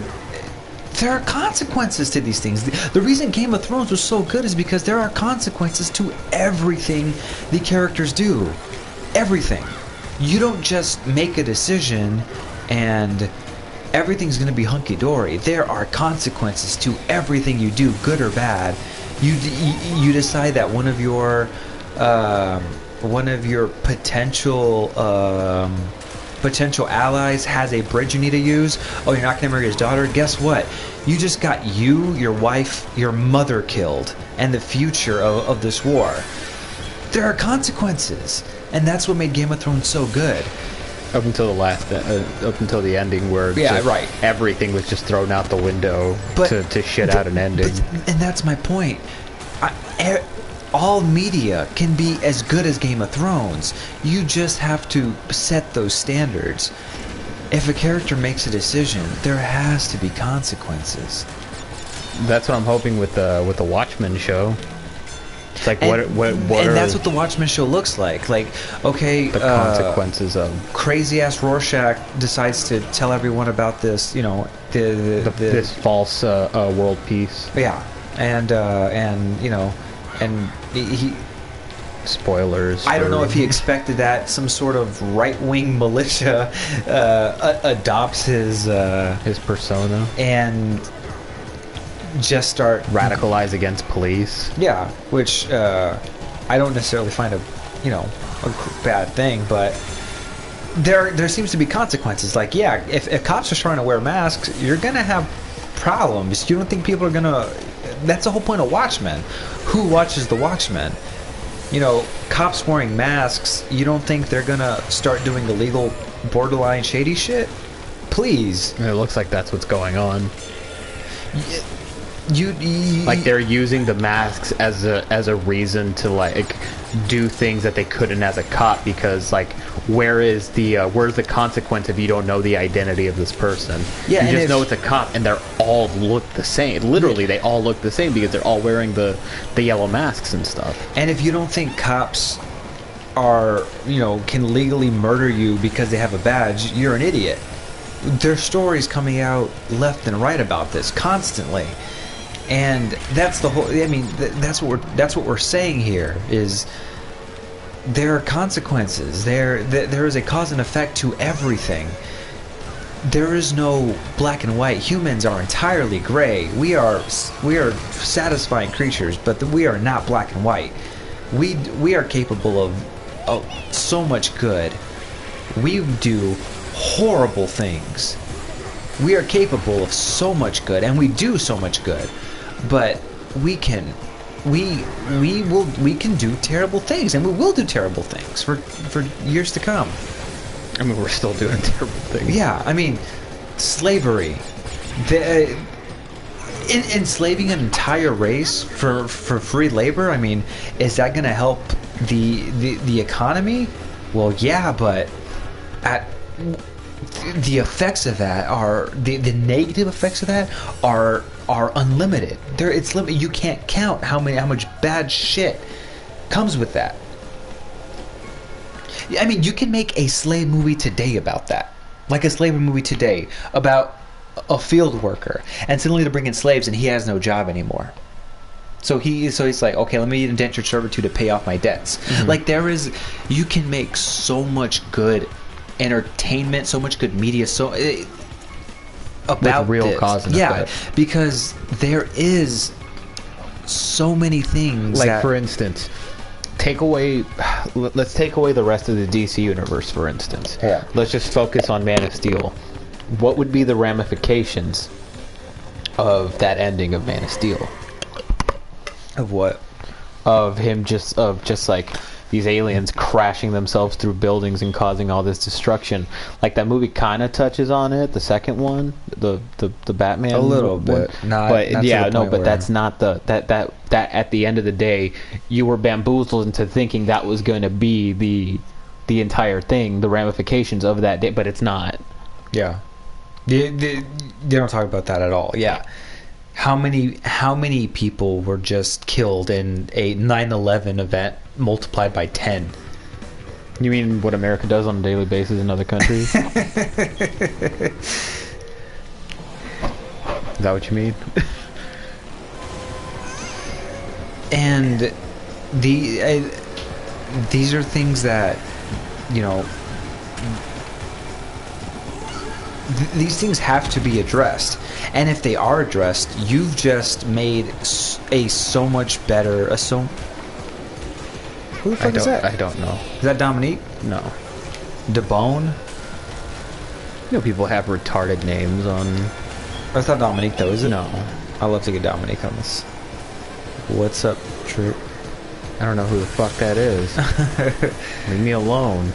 are consequences to these things. The reason Game of Thrones was so good is because there are consequences to everything the characters do. Everything. You don't just make a decision and everything's going to be hunky-dory. There are consequences to everything you do, good or bad. You decide that one of your potential allies has a bridge you need to use. Oh, you're not going to marry his daughter? Guess what? You just got your wife, your mother killed, and the future of this war. There are consequences, and that's what made Game of Thrones so good. Up until the ending, where right, everything was just thrown out the window to shit out an ending. And that's my point. All media can be as good as Game of Thrones. You just have to set those standards. If a character makes a decision, there has to be consequences. That's what I'm hoping with the Watchmen show. It's like what and that's what the Watchmen show looks like. Like, okay, the consequences of crazy ass Rorschach decides to tell everyone about this. You know, this false world peace. Yeah, and you know. And he spoilers. I don't know if he expected that some sort of right-wing militia adopts his persona and just start radicalize against police. Yeah, which I don't necessarily find a bad thing, but there seems to be consequences. Like, yeah, if cops are trying to wear masks, you're gonna have problems. You don't think people are gonna? That's the whole point of Watchmen. Who watches the Watchmen? You know, cops wearing masks, you don't think they're gonna start doing illegal, borderline shady shit? Please. It looks like that's what's going on. Like, they're using the masks as a reason to, like, do things that they couldn't as a cop, because, like, where's the consequence if you don't know the identity of this person? Yeah, you just know it's a cop, and they're all look the same. Literally, they all look the same because they're all wearing the yellow masks and stuff. And if you don't think cops are, can legally murder you because they have a badge, you're an idiot. There's stories coming out left and right about this constantly. And that's the whole. I mean, that's what we're saying here is there are consequences. There is a cause and effect to everything. There is no black and white. Humans are entirely gray. We are satisfying creatures, but we are not black and white. We are capable of so much good. We do horrible things. We are capable of so much good, and we do so much good. But we can do terrible things, and we will do terrible things for years to come. I mean, we're still doing terrible things. Yeah, I mean, slavery, enslaving an entire race for free labor. I mean, is that going to help the economy? Well, yeah, but the effects of that are the negative effects of that are unlimited. It's limited. You can't count how much bad shit comes with that. I mean, you can make a slave movie today about that, like a slavery movie today about a field worker, and suddenly they're bringing slaves, and he has no job anymore. So he's like, okay, let me eat indentured servitude to pay off my debts. Mm-hmm. Like you can make so much good entertainment, so much good media, about with real this. Cause and effect. Because there is so many things. Like, for instance, take away. Let's take away the rest of the DC universe, for instance. Yeah. Let's just focus on Man of Steel. What would be the ramifications of that ending of Man of Steel? Of what? Of just like these aliens crashing themselves through buildings and causing all this destruction. Like that movie kind of touches on it. The second one, the Batman, A little one. bit. Not But to yeah, the no, point but where- that's not that at the end of the day, you were bamboozled into thinking that was going to be the entire thing, the ramifications of that day, but it's not. Yeah. They don't talk about that at all. Yeah. How many people were just killed in a 9/11 event multiplied by 10? You mean what America does on a daily basis in other countries? Is that what you mean? And these are things that, you know, these things have to be addressed. And if they are addressed, you've just made a so much better... Who the fuck is that? I don't know. Is that Dominique? No. DeBone? You know, people have retarded names on... That's not Dominique, though, is it? No. I'll love to get Dominique on this. What's up, True? I don't know who the fuck that is. Leave me alone.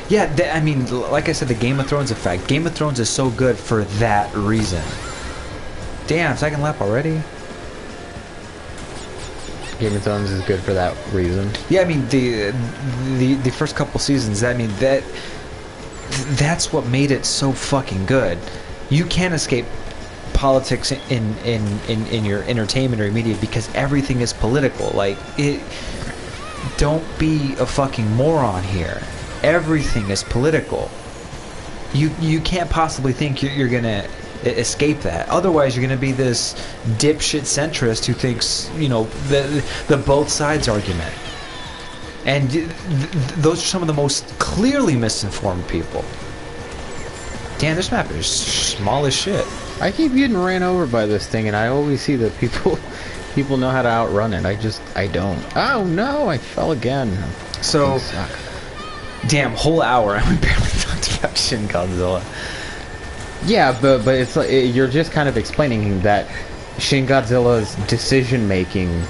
Yeah, I mean, like I said, the Game of Thrones effect. Game of Thrones is so good for that reason. Damn, second lap already? Game of Thrones is good for that reason. Yeah, I mean, the first couple seasons, I mean, that's what made it so fucking good. You can't escape politics in your entertainment or media because everything is political. Like, don't be a fucking moron here. Everything is political. You can't possibly think you're gonna escape that. Otherwise, you're gonna be this dipshit centrist who thinks, you know, the both sides argument. And those are some of the most clearly misinformed people. Damn, this map is small as shit. I keep getting ran over by this thing, and I always see that people know how to outrun it. I don't. Oh no, I fell again. So, damn, whole hour and we barely talked about Shin Godzilla. Yeah, but it's like you're just kind of explaining that Shin Godzilla's decision making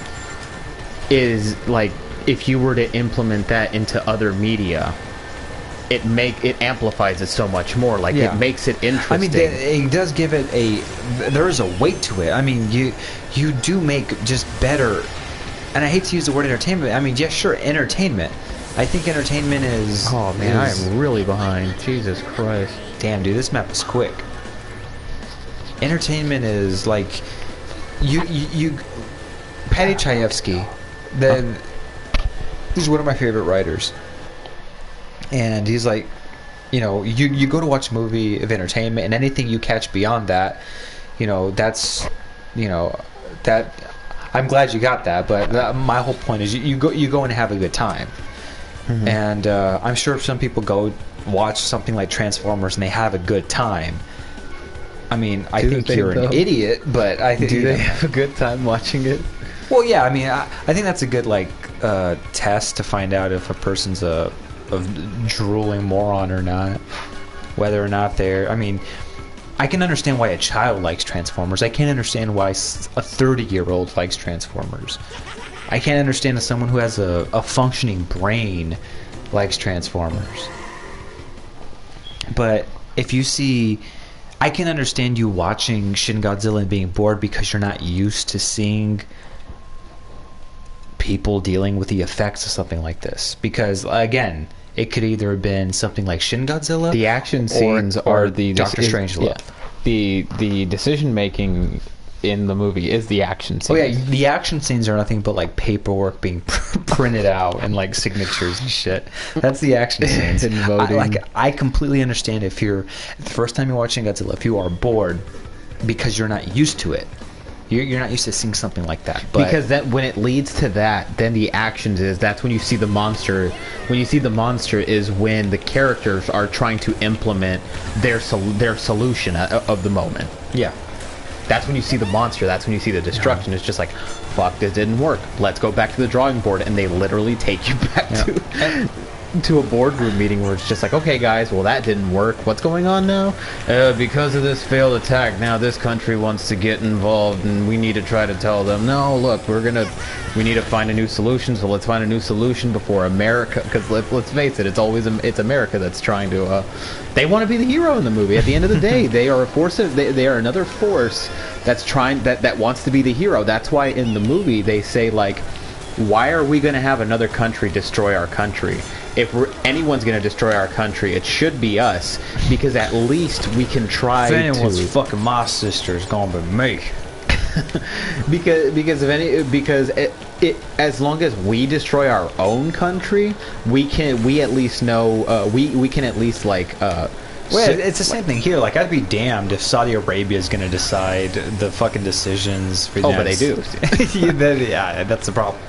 is like, if you were to implement that into other media, it amplifies it so much more. Like, Yeah. it makes it interesting. I mean, it does give it there is a weight to it. I mean, you do make just better, and I hate to use the word entertainment. I mean, yeah, sure, entertainment. I think entertainment is... Oh man, I am really behind. Jesus Christ. Damn, dude, this map is quick. Entertainment is like... You Patty Chayefsky, then... He's one of my favorite writers. And he's like, you know, you go to watch a movie of entertainment, and anything you catch beyond that, you know, that's... You know, that... I'm glad you got that, but my whole point is you go and have a good time. Mm-hmm. And I'm sure if some people go watch something like Transformers and they have a good time, I mean, I think you're an idiot, but I think... Do they have a good time watching it? Well, yeah, I mean, I think that's a good, like, test to find out if a person's a drooling moron or not. Whether or not they're... I mean, I can understand why a child likes Transformers. I can't understand why a 30-year-old likes Transformers. I can't understand if someone who has a functioning brain likes Transformers. But if you see... I can understand you watching Shin Godzilla and being bored because you're not used to seeing people dealing with the effects of something like this. Because, again, it could either have been something like Shin Godzilla... The action scenes are the... Doctor Strangelove. Yeah. The decision-making in the movie is the action scenes. Oh yeah, the action scenes are nothing but like paperwork being printed out and like signatures and shit. That's the action scenes. And voting. I completely understand if you're the first time you're watching Godzilla, if you are bored because you're not used to it. You're not used to seeing something like that. But because that when it leads to that, then the actions that's when you see the monster. When you see the monster is when the characters are trying to implement their solution of the moment. Yeah. That's when you see the monster. That's when you see the destruction. It's just like, fuck, this didn't work. Let's go back to the drawing board. And they literally take you back to a boardroom meeting where it's just like, okay, guys, well, that didn't work. What's going on now? Because of this failed attack, now this country wants to get involved, and we need to try to tell them, no, look, we need to find a new solution, so let's find a new solution before America, because let's face it, it's America that's trying to, they want to be the hero in the movie. At the end of the day, they are a force, they are another force that's trying, that wants to be the hero. That's why in the movie they say, like, why are we going to have another country destroy our country? If anyone's going to destroy our country, it should be us, because at least we can try if anyone's to... fucking my sister, it's gonna be me. because as long as we destroy our own country, we at least know we can at least like well, it's the same thing here. Like, I'd be damned if Saudi Arabia is going to decide the fucking decisions for the but they do. Yeah, that's the problem.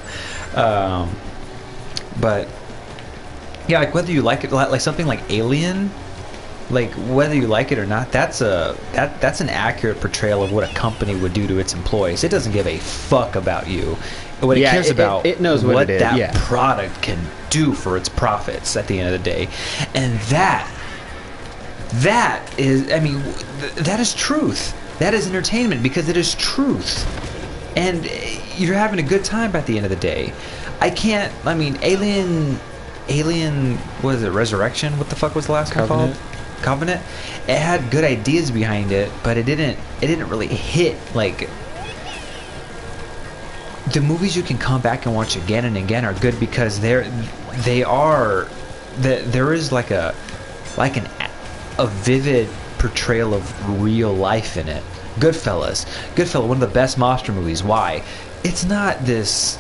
But yeah, like, whether you like it, like something like Alien, like, whether you like it or not, that's an accurate portrayal of what a company would do to its employees. It doesn't give a fuck about you. What it cares about, it knows what it is. that product can do for its profits at the end of the day. And that is, I mean, that is truth. That is entertainment, because it is truth. And you're having a good time at the end of the day. I mean, Alien, what is it, Resurrection? What the fuck was the last one called? Covenant. It had good ideas behind it, but it didn't really hit. Like, the movies you can come back and watch again and again are good because there is like a vivid portrayal of real life in it. Goodfellas, one of the best monster movies. Why? It's not this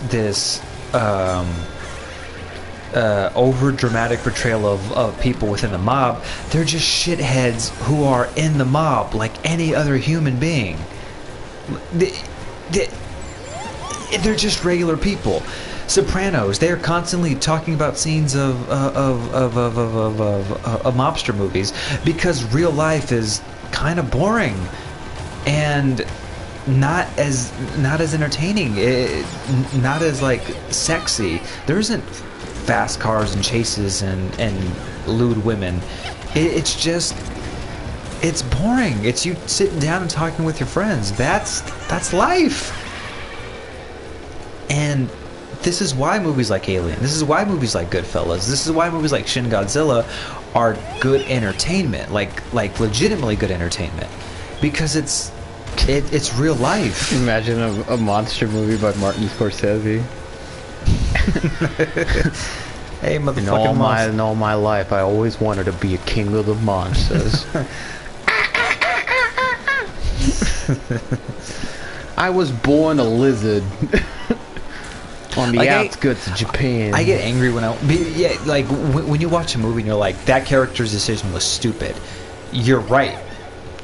over dramatic portrayal of people within the mob. They're just shitheads who are in the mob like any other human being. They're just regular people. Sopranos, they're constantly talking about scenes of mobster movies because real life is kind of boring and not as entertaining, not as like sexy. There isn't fast cars and chases and lewd women. It's boring. It's you sitting down and talking with your friends. That's life. And this is why movies like Alien, this is why movies like Goodfellas, this is why movies like Shin Godzilla are good entertainment, like legitimately good entertainment, because it's real life. Imagine a monster movie by Martin Scorsese. Hey, motherfucking in all my life, I always wanted to be a king of the monsters. I was born a lizard on the outskirts of Japan. I get angry when when you watch a movie and you're like, that character's decision was stupid. You're right.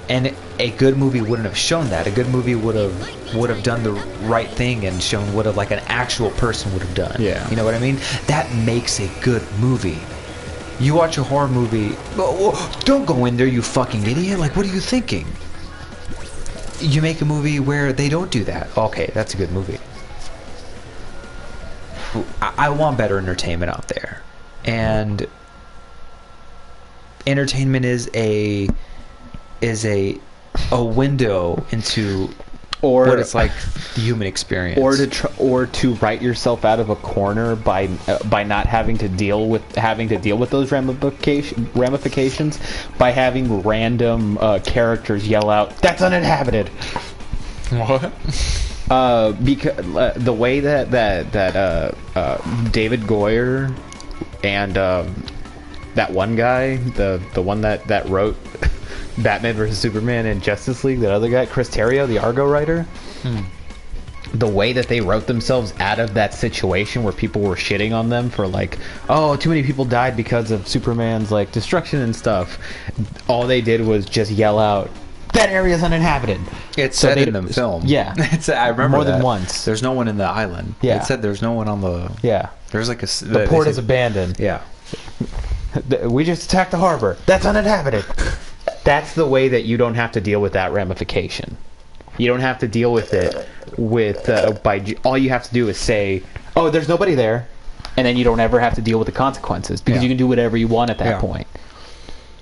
And a good movie wouldn't have shown that. A good movie would have done the right thing and shown what like an actual person would have done. Yeah. You know what I mean? That makes a good movie. You watch a horror movie, don't go in there, you fucking idiot. Like, what are you thinking? You make a movie where they don't do that. Okay, that's a good movie. I want better entertainment out there. And entertainment is a window into what it's like the human experience, or to write yourself out of a corner by not having to deal with those ramifications by having random characters yell out, "That's uninhabited." What? Because the way that David Goyer and that one guy, the one that wrote Batman vs Superman and Justice League, that other guy, Chris Terrio, the Argo writer, the way that they wrote themselves out of that situation where people were shitting on them for like, oh, too many people died because of Superman's like destruction and stuff, all they did was just yell out, "That area is uninhabited." It's said in the film. Yeah. I remember more that. than once. There's no one in the island. Yeah. It said there's no one on the... Yeah. There's like the port is abandoned. Yeah. We just attacked the harbor. That's uninhabited. That's the way that you don't have to deal with that ramification. You don't have to deal with it all you have to do is say, oh, there's nobody there, and then you don't ever have to deal with the consequences because you can do whatever you want at that point.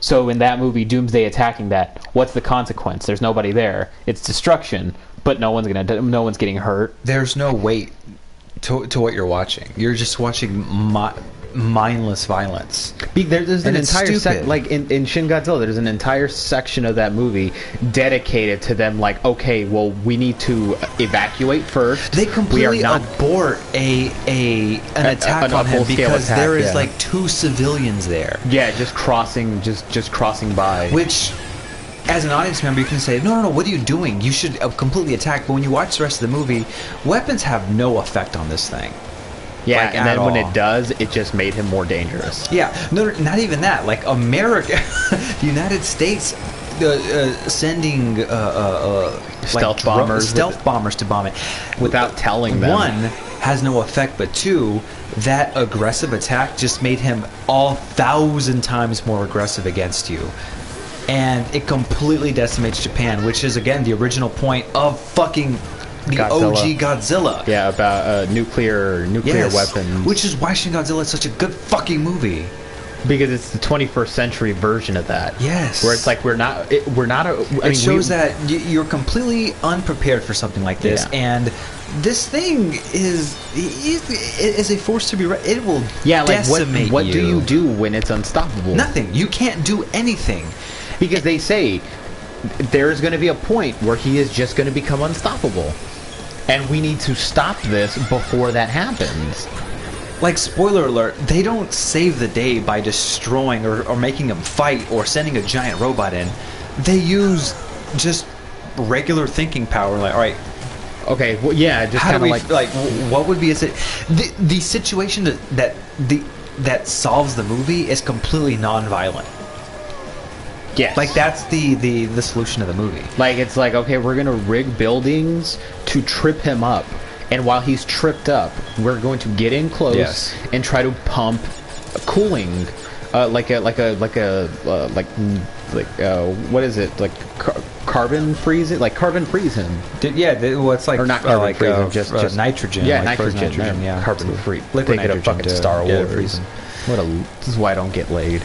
So in that movie, Doomsday attacking that, what's the consequence? There's nobody there. It's destruction, but no one's getting hurt. There's no weight to what you're watching. You're just watching mindless violence. There's an entire like in Shin Godzilla, there's an entire section of that movie dedicated to them. Like, okay, well, we need to evacuate first. They completely abort an attack on him because there is like 2 civilians there. Yeah, just crossing by. Which, as an audience member, you can say, no, what are you doing? You should completely attack. But when you watch the rest of the movie, weapons have no effect on this thing. Yeah, like, and then when it does, it just made him more dangerous. Yeah, no, not even that. Like America, the United States, sending stealth bombers to bomb it without telling them. 1 has no effect, but 2, that aggressive attack just made him 1,000 times more aggressive against you. And it completely decimates Japan, which is, again, the original point of fucking the Godzilla. OG Godzilla. Yeah, about nuclear weapons. Which is why Shin Godzilla is such a good fucking movie. Because it's the 21st century version of that. Yes. Where it's like it shows that you're completely unprepared for something like this, and this thing is a force to be it will decimate you. What do you do when it's unstoppable? Nothing. You can't do anything. Because they say there's going to be a point where he is just going to become unstoppable. And we need to stop this before that happens. Like, spoiler alert, they don't save the day by destroying or making him fight or sending a giant robot in. They use just regular thinking power. Like, all right, okay, well, yeah, just kind of like what would be the situation that solves the movie is completely non-violent. Yes. Like, that's the solution of the movie. Like, it's like, okay, we're going to rig buildings to trip him up. And while he's tripped up, we're going to get in close and try to pump cooling, what is it? Like carbon freeze it? Like carbon freeze him. It's like, or not carbon freeze him, just nitrogen. Yeah, like nitrogen. Yeah, carbon freeze. Liquid Take it nitrogen up fucking Star Wars. This is why I don't get laid.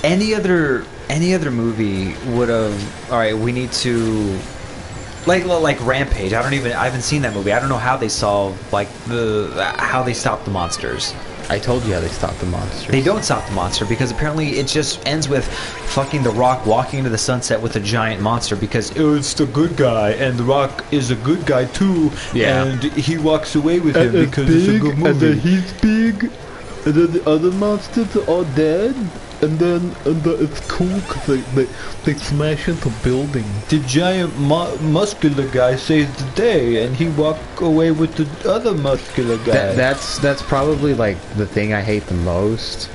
Any other movie would have. All right, we need to like Rampage. I haven't seen that movie. I don't know how they solve how they stop the monsters. I told you how they stop the monsters. They don't stop the monster because apparently it just ends with fucking The Rock walking into the sunset with a giant monster because it's the good guy and The Rock is a good guy too. Yeah. And he walks away with him because it's a good movie. And then he's big, and then the other monsters are all dead. And then it's cool because they smash into buildings. The giant muscular guy saves the day, and he walk away with the other muscular guy. That's probably like the thing I hate the most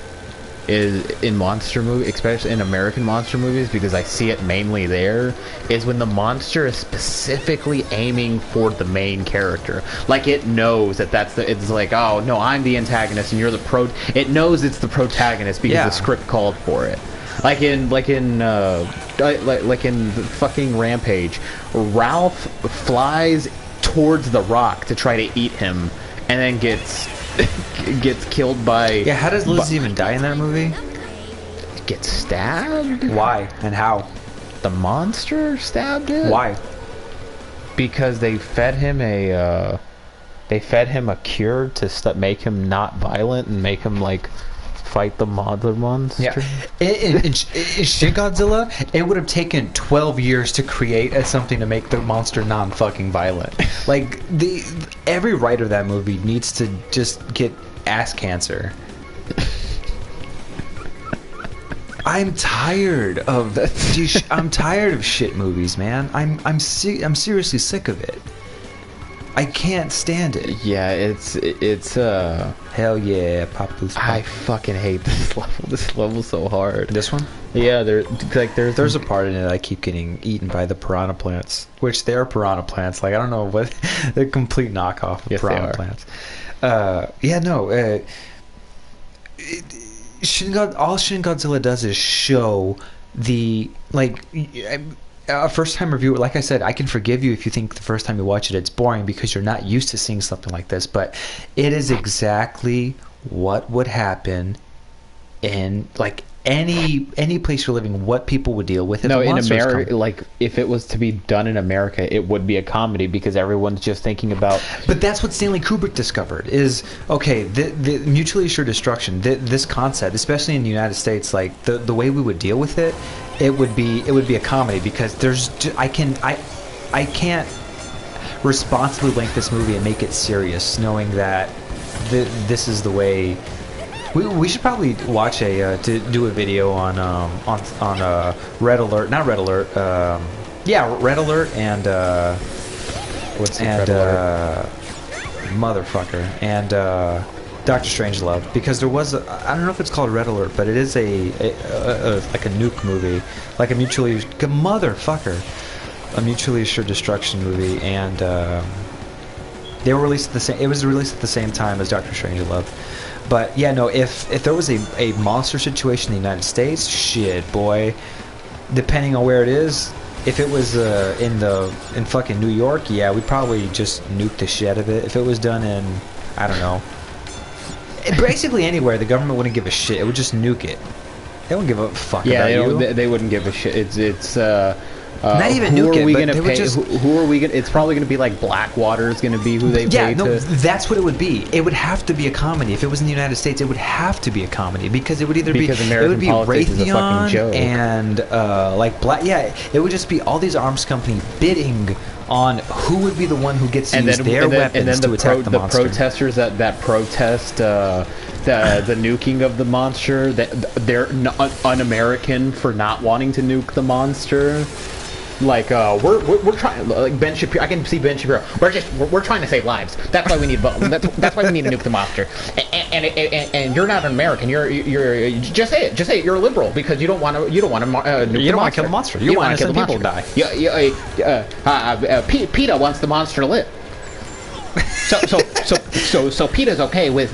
is in monster movies, especially in American monster movies, because I see it mainly there, is when the monster is specifically aiming for the main character. Like, it knows it's like, oh no, I'm the antagonist and you're the it knows it's the protagonist because the script called for it. Like in the fucking Rampage, Ralph flies towards the Rock to try to eat him and then gets killed by... Yeah, how does Liz even die in that movie? Gets stabbed? Why? And how? The monster stabbed it? Why? Because they fed him a cure to make him not violent and make him like fight the mother monster. Yeah. In Shin Godzilla, it would have taken 12 years to create something to make the monster non-fucking violent. Like, every writer of that movie needs to just get ass cancer. I'm tired of I'm tired of shit movies, man. I'm seriously sick of it. I can't stand it. Yeah, it's hell yeah, Pop Goose. I fucking hate this level. This level's so hard. This one? Yeah, there's a part in it I keep getting eaten by the piranha plants, which they are piranha plants. Like, I don't know what they're a complete knockoff of piranha plants. all Shin Godzilla does is show the like. A first-time reviewer, like I said, I can forgive you if you think the first time you watch it it's boring because you're not used to seeing something like this. But it is exactly what would happen in like any place you're living. What people would deal with. No, in America, like if it was to be done in America, it would be a comedy because everyone's just thinking about. But that's what Stanley Kubrick discovered is okay. The mutually assured destruction. This concept, especially in the United States, like the way we would deal with it. It would be a comedy because I can't responsibly link this movie and make it serious, knowing that this is the way. We should probably watch do a video on Red Alert, not Red Alert, Red Alert and What's and motherfucker and Doctor Strangelove, because there was I don't know if it's called Red Alert, but it is a like a nuke movie, like a mutually assured destruction movie, and they were released at the same. It was released at the same time as Doctor Strangelove. But yeah, no. If there was a monster situation in the United States, shit, boy. Depending on where it is, if it was in fucking New York, yeah, we'd probably just nuke the shit out of it. If it was done in, I don't know, basically anywhere, the government wouldn't give a shit. It would just nuke it. They wouldn't give a fuck about you. They wouldn't give a shit. It's not even who nuke are it, we but gonna they would pay? just. Who are we gonna? It's probably gonna be like Blackwater is gonna be who they pay. Yeah, no, to... that's what it would be. It would have to be a comedy. If it was in the United States, it would have to be a comedy because it would either American it would be politics is a fucking Raytheon joke. and like black. Yeah, it would just be all these arms company bidding on who would be the one who gets to use their weapons to attack the monster. The protesters that protest the nuking of the monster, that they're un-American for not wanting to nuke the monster. Like we're trying, like Ben Shapiro. I can see Ben Shapiro. We're trying to save lives. That's why we need that's why we need to nuke the monster. And you're not an American. You're just say it. Just say it. You're a liberal because you don't want to nuke the monster. You don't want to kill the monster. You want to kill the people die. PETA wants the monster to live. So PETA's okay with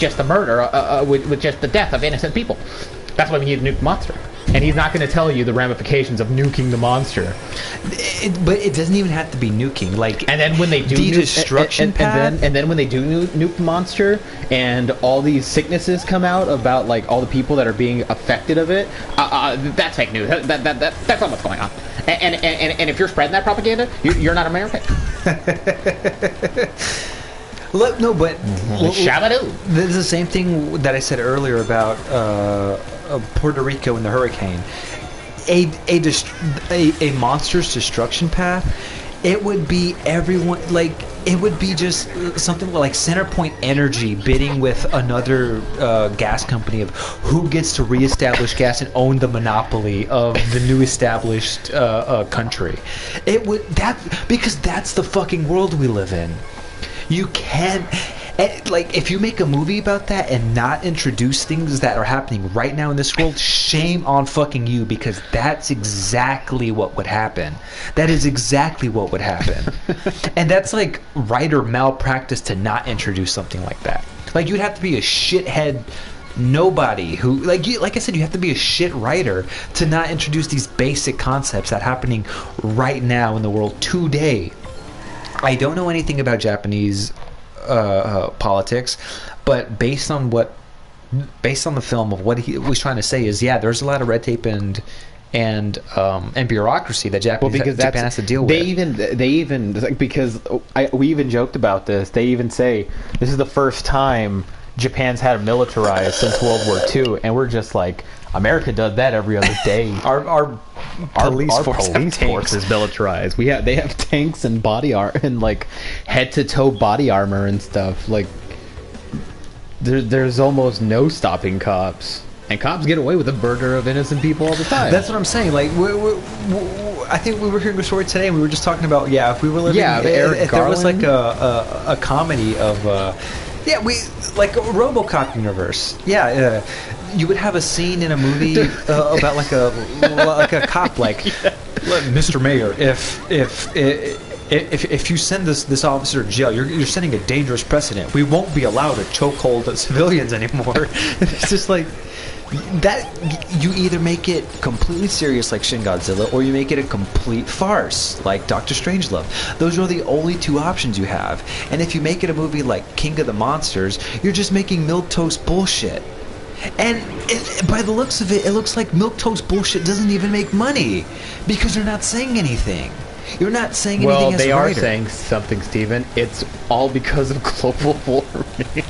just the murder, with just the death of innocent people. That's why we need to nuke the monster. And he's not going to tell you the ramifications of nuking the monster. But it doesn't even have to be nuking. Like, and then when they do destruction path, and then when they do nuke the monster, and all these sicknesses come out about like all the people that are being affected of it, that's fake news. That's not what's going on. And if you're spreading that propaganda, you're not American. Look, no, but Shabadoo. This is the same thing that I said earlier about Puerto Rico and the hurricane. A monster's destruction path. It would be everyone, like it would be just something like Centerpoint Energy bidding with another gas company of who gets to reestablish gas and own the monopoly of the new established country. It would because that's the fucking world we live in. You can't, like, if you make a movie about that and not introduce things that are happening right now in this world, shame on fucking you, because that's exactly what would happen. That is exactly what would happen. And that's like writer malpractice to not introduce something like that. Like, you'd have to be a shithead nobody who, like I said, you have to be a shit writer to not introduce these basic concepts that are happening right now in the world today. I don't know anything about Japanese politics, but based on the film of what he was trying to say is, yeah, there's a lot of red tape and bureaucracy that Japan has to deal with. They even because we even joked about this. They even say this is the first time Japan's had a militarized since World War II, and we're just like, America does that every other day. Our police force is militarized. They have tanks and body armor and like head to toe body armor and stuff. Like there's almost no stopping cops, and cops get away with the murder of innocent people all the time. That's what I'm saying. Like I think we were hearing a story today, and we were just talking about if we were living, if there was like a comedy of. We like a RoboCop universe. You would have a scene in a movie about like a cop, like, Mr. Mayor, if if you send this officer to jail, you're setting a dangerous precedent. We won't be allowed to chokehold civilians anymore. It's just like that. You either make it completely serious like Shin Godzilla, or you make it a complete farce like Doctor Strangelove. Those are the only two options you have. And if you make it a movie like King of the Monsters, you're just making milquetoast bullshit. And by the looks of it, it looks like milquetoast bullshit doesn't even make money because they're not saying anything. You're not saying anything as a writer. Well, they are saying something, Steven. It's all because of global warming.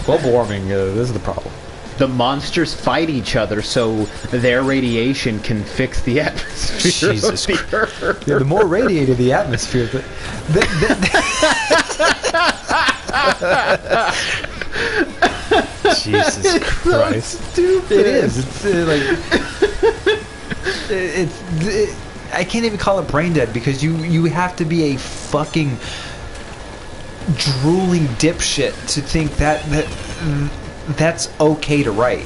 Global warming, this is the problem. The monsters fight each other so their radiation can fix the atmosphere. Jesus Christ. Yeah, the more radiated the atmosphere, Jesus Christ. So stupid. It is. It's I can't even call it brain dead because you have to be a fucking drooling dipshit to think that's okay to write.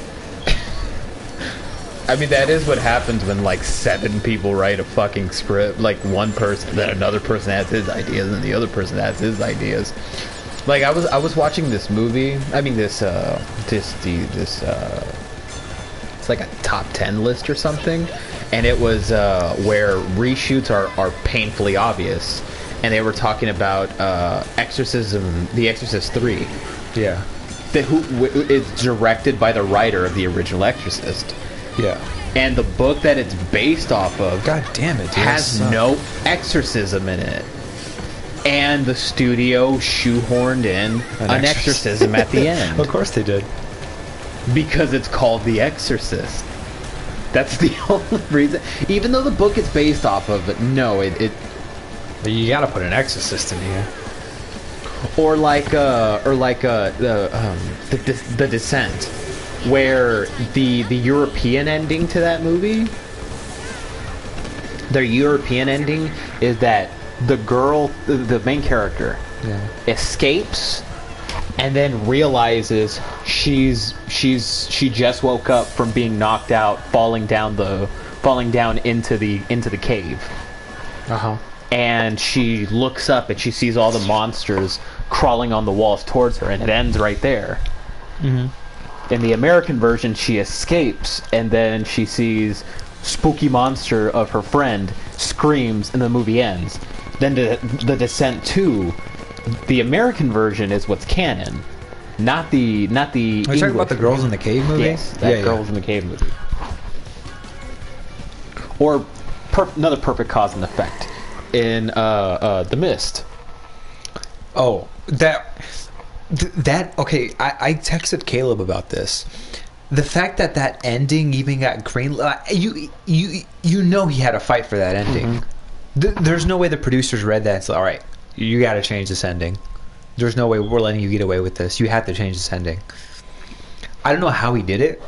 I mean, that is what happens when like 7 people write a fucking script. Like one person, then another person has his ideas, and the other person has his ideas. Like I was watching this movie. I mean, it's like a top 10 list or something, and it was where reshoots are painfully obvious, and they were talking about The Exorcist 3. Yeah. It's directed by the writer of the original Exorcist. Yeah. And the book that it's based off of, God damn it, dude, has no exorcism in it. And the studio shoehorned in an exorcism at the end. Of course they did. Because it's called The Exorcist. That's the only reason. Even though the book is based off of it, no, it you gotta put an exorcist in here. or the Descent, where the European ending to that movie, their European ending is that the girl, the main character, escapes and then realizes she just woke up from being knocked out, falling down into the cave. Uh-huh. And she looks up and she sees all the monsters crawling on the walls towards her, and it ends right there. Mm-hmm. In the American version, she escapes, and then she sees spooky monster of her friend, screams, and the movie ends. Then the Descent 2, the American version is what's canon, not the Are you talking about the Girls in the Cave movie? Yes, that Girls in the Cave movie. Or another perfect cause and effect in The Mist. Oh, that okay. I texted Caleb about this. The fact that ending even got green, you know he had a fight for that ending. Mm-hmm. There's no way the producers read that and said, all right, you got to change this ending. There's no way we're letting you get away with this. You have to change this ending. I don't know how he did it,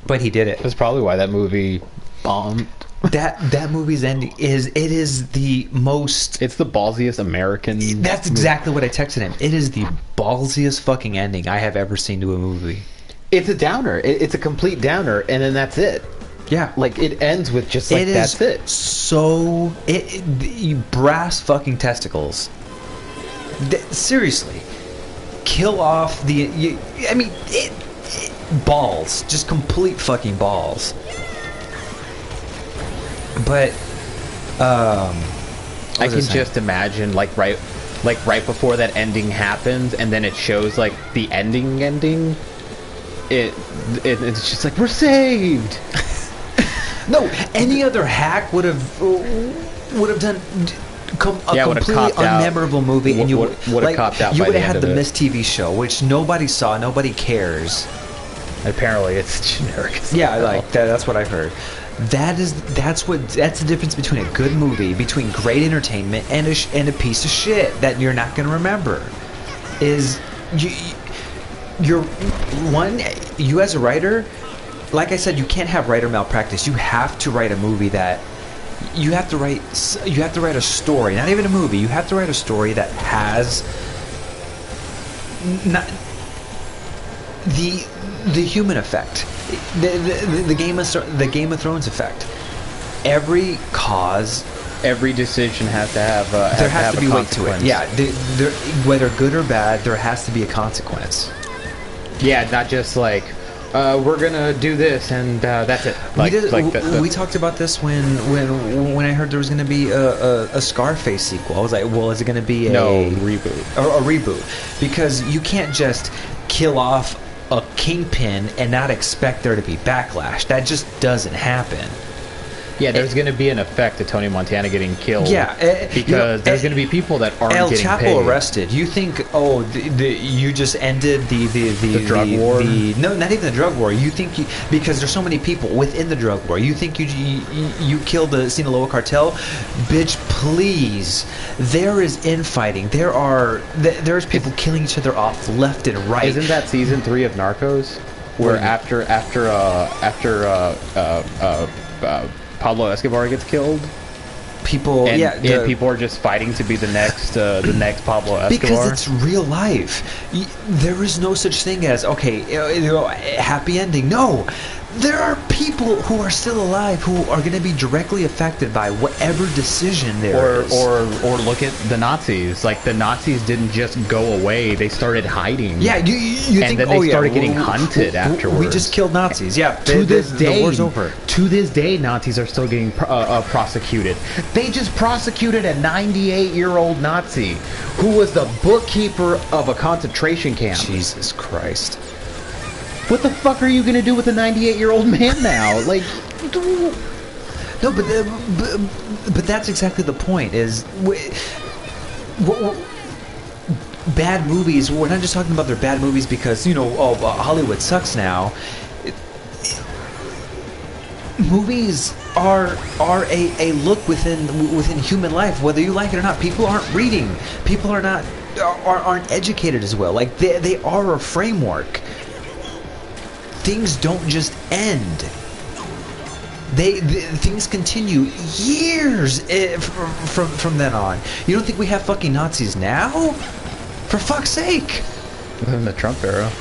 but he did it. That's probably why that movie bombed. That movie's ending is the most... It's the ballsiest American... That's exactly what I texted him. It is the ballsiest fucking ending I have ever seen to a movie. It's a downer. It's a complete downer, and then that's it. Yeah. Like, it ends with just like, that's it. So... brass fucking testicles. Seriously. Kill off the... balls. Just complete fucking balls. But I can just imagine right before that ending happens, and then it shows like the ending. It's just like, we're saved. No, any other hack would have done a completely unmemorable movie, and you would have copped out. You would have had the Mist TV show, which nobody saw, nobody cares. Apparently, it's generic. Yeah, like that's what I've heard. That's the difference between a good movie, between great entertainment and a piece of shit that you're not going to remember. Is you as a writer, like I said, you can't have writer malpractice. You have to write a movie that you have to write a story, not even a movie. You have to write a story that has not the human effect, the Game of Thrones effect. Every cause every decision has to have there has to be a weight to it. consequence. Yeah, whether good or bad, there has to be a consequence. Yeah, not just like we're gonna do this and that's it. Like, we talked about this when I heard there was going to be a Scarface sequel. I was like, well, is it going to be a reboot? A reboot, because you can't just kill off a kingpin and not expect there to be backlash. That just doesn't happen. Yeah, there's going to be an effect to Tony Montana getting killed. Yeah, because there's going to be people that aren't El getting Chapo paid. arrested. You think, you just ended the drug war? No, not even the drug war. You think because there's so many people within the drug war. You think you killed the Sinaloa cartel? Bitch, please. There is infighting. There's people killing each other off left and right. Isn't that season 3 of Narcos, where after Pablo Escobar gets killed, people, and people are just fighting to be the next Pablo Escobar. Because it's real life. There is no such thing as happy ending. No, there are people who are still alive who are going to be directly affected by whatever decision there is. Or look at the Nazis. Like, the Nazis didn't just go away; they started hiding. Yeah, you think? Then they started getting hunted afterwards. We just killed Nazis. Yeah, to this day, the war's over. To this day, Nazis are still getting prosecuted. They just prosecuted a 98-year-old Nazi who was the bookkeeper of a concentration camp. Jesus Christ. What the fuck are you gonna do with a 98-year-old man now? Like, no, but that's exactly the point. Is bad movies. We're not just talking about their bad movies because Hollywood sucks now. Movies are a look within human life, whether you like it or not. People aren't reading. People aren't educated as well. Like they are a framework. Things don't just end. Things continue years from then on. You don't think we have fucking Nazis now? For fuck's sake! in the Trump era.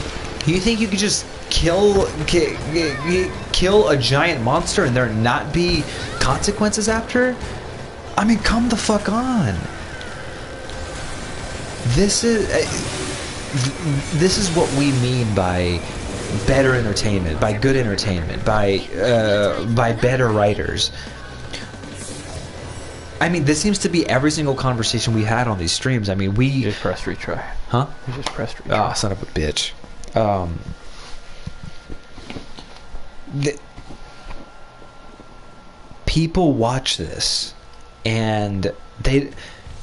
You think you could just kill a giant monster and there not be consequences after? I mean, come the fuck on. This is what we mean by better entertainment, by good entertainment, by better writers. I mean, this seems to be every single conversation we had on these streams. I mean, You just pressed retry. Huh? You just pressed retry. Oh, son of a bitch. People watch this, and they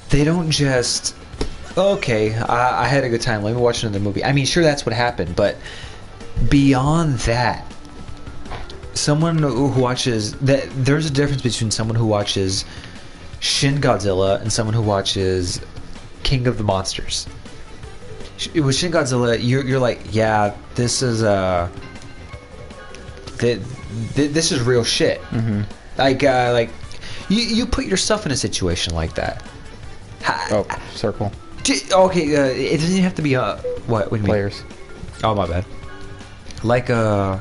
don't just, okay, I had a good time, let me watch another movie. I mean, sure, that's what happened, but beyond that, someone who watches that, there's a difference between someone who watches Shin Godzilla and someone who watches King of the Monsters. With Shin Godzilla, you're like, yeah, this is this is real shit. Mm-hmm. Like you put yourself in a situation like that. Oh, circle. Okay, it doesn't even have to be what do you Players. mean? Oh, my bad. Like I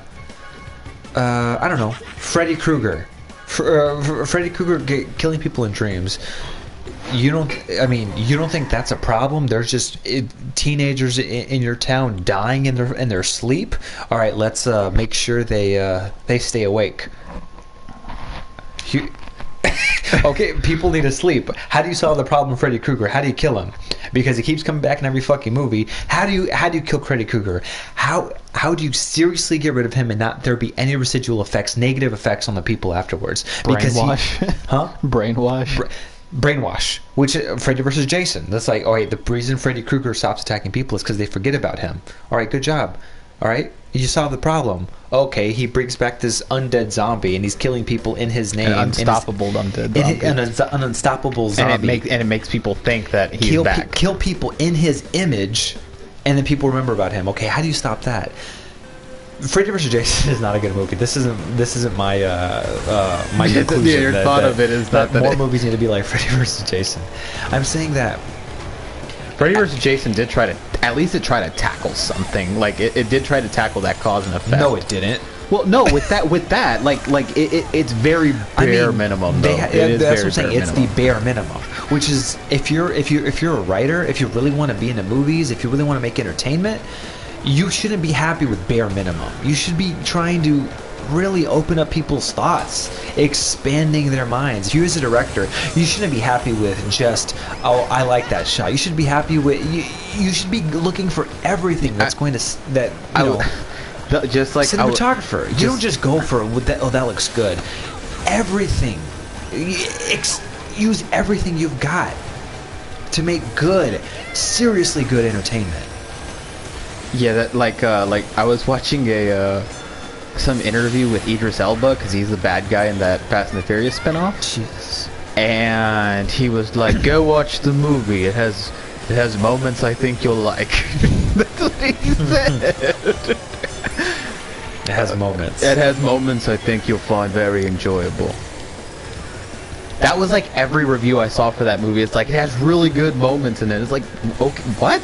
don't know, Freddy Krueger. Freddy Krueger killing people in dreams. You don't think that's a problem? There's just teenagers in your town dying in their sleep. All right, let's make sure they stay awake. Okay, people need to sleep. How do you solve the problem with Freddy Krueger? How do you kill him? Because he keeps coming back in every fucking movie. How do you kill Freddy Krueger? How do you seriously get rid of him and not there be any residual effects, negative effects on the people afterwards? Brainwash. Brainwash. Brainwash, which Freddy versus Jason. That's like, all right, the reason Freddy Krueger stops attacking people is because they forget about him. All right, good job. All right, you solve the problem. Okay, he brings back this undead zombie and he's killing people in his name. An unstoppable undead zombie. An unstoppable zombie. And it makes people think that he's back. Kill people in his image, and then people remember about him. Okay, how do you stop that? Freddy vs. Jason is not a good movie. This isn't my my conclusion. Your thought of it is that more movies need to be like Freddy vs. Jason. I'm saying that Freddy vs. Jason did try to, at least it tried to tackle something. Like it did try to tackle that cause and effect. No, it didn't. Well, no, with that, it's very bare minimum. Though. That's what I'm saying. It's the bare minimum, which is if you're a writer, if you really want to be in the movies, if you really want to make entertainment, you shouldn't be happy with bare minimum. You should be trying to really open up people's thoughts, expanding their minds. If you as a director, you shouldn't be happy with just, oh, I like that shot. You should be happy with, you should be looking for everything that's just like cinematographer. You don't just go for that looks good. Everything. Use everything you've got to make good, seriously good entertainment. Yeah, that like I was watching some interview with Idris Elba because he's the bad guy in that Fast and the Furious spinoff. Jesus. And he was like, "Go watch the movie. It has moments I think you'll like." That's what he said. It has moments. It has moments I think you'll find very enjoyable. That was like every review I saw for that movie. It's like, it has really good moments in it. It's like, okay, what?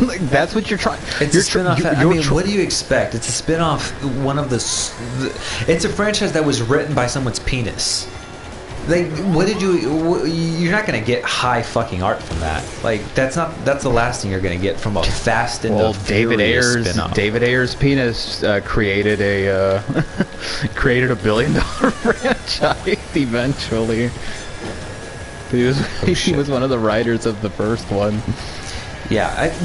Like, that's what you're trying. It's a spin-off. What do you expect? It's a spin-off. It's a franchise that was written by someone's penis. Like, you're not going to get high fucking art from that. Like, that's the last thing you're going to get from a Fast and the Furious spin-off. David Ayer's penis created a $1 billion franchise eventually. He was one of the writers of the first one. Yeah,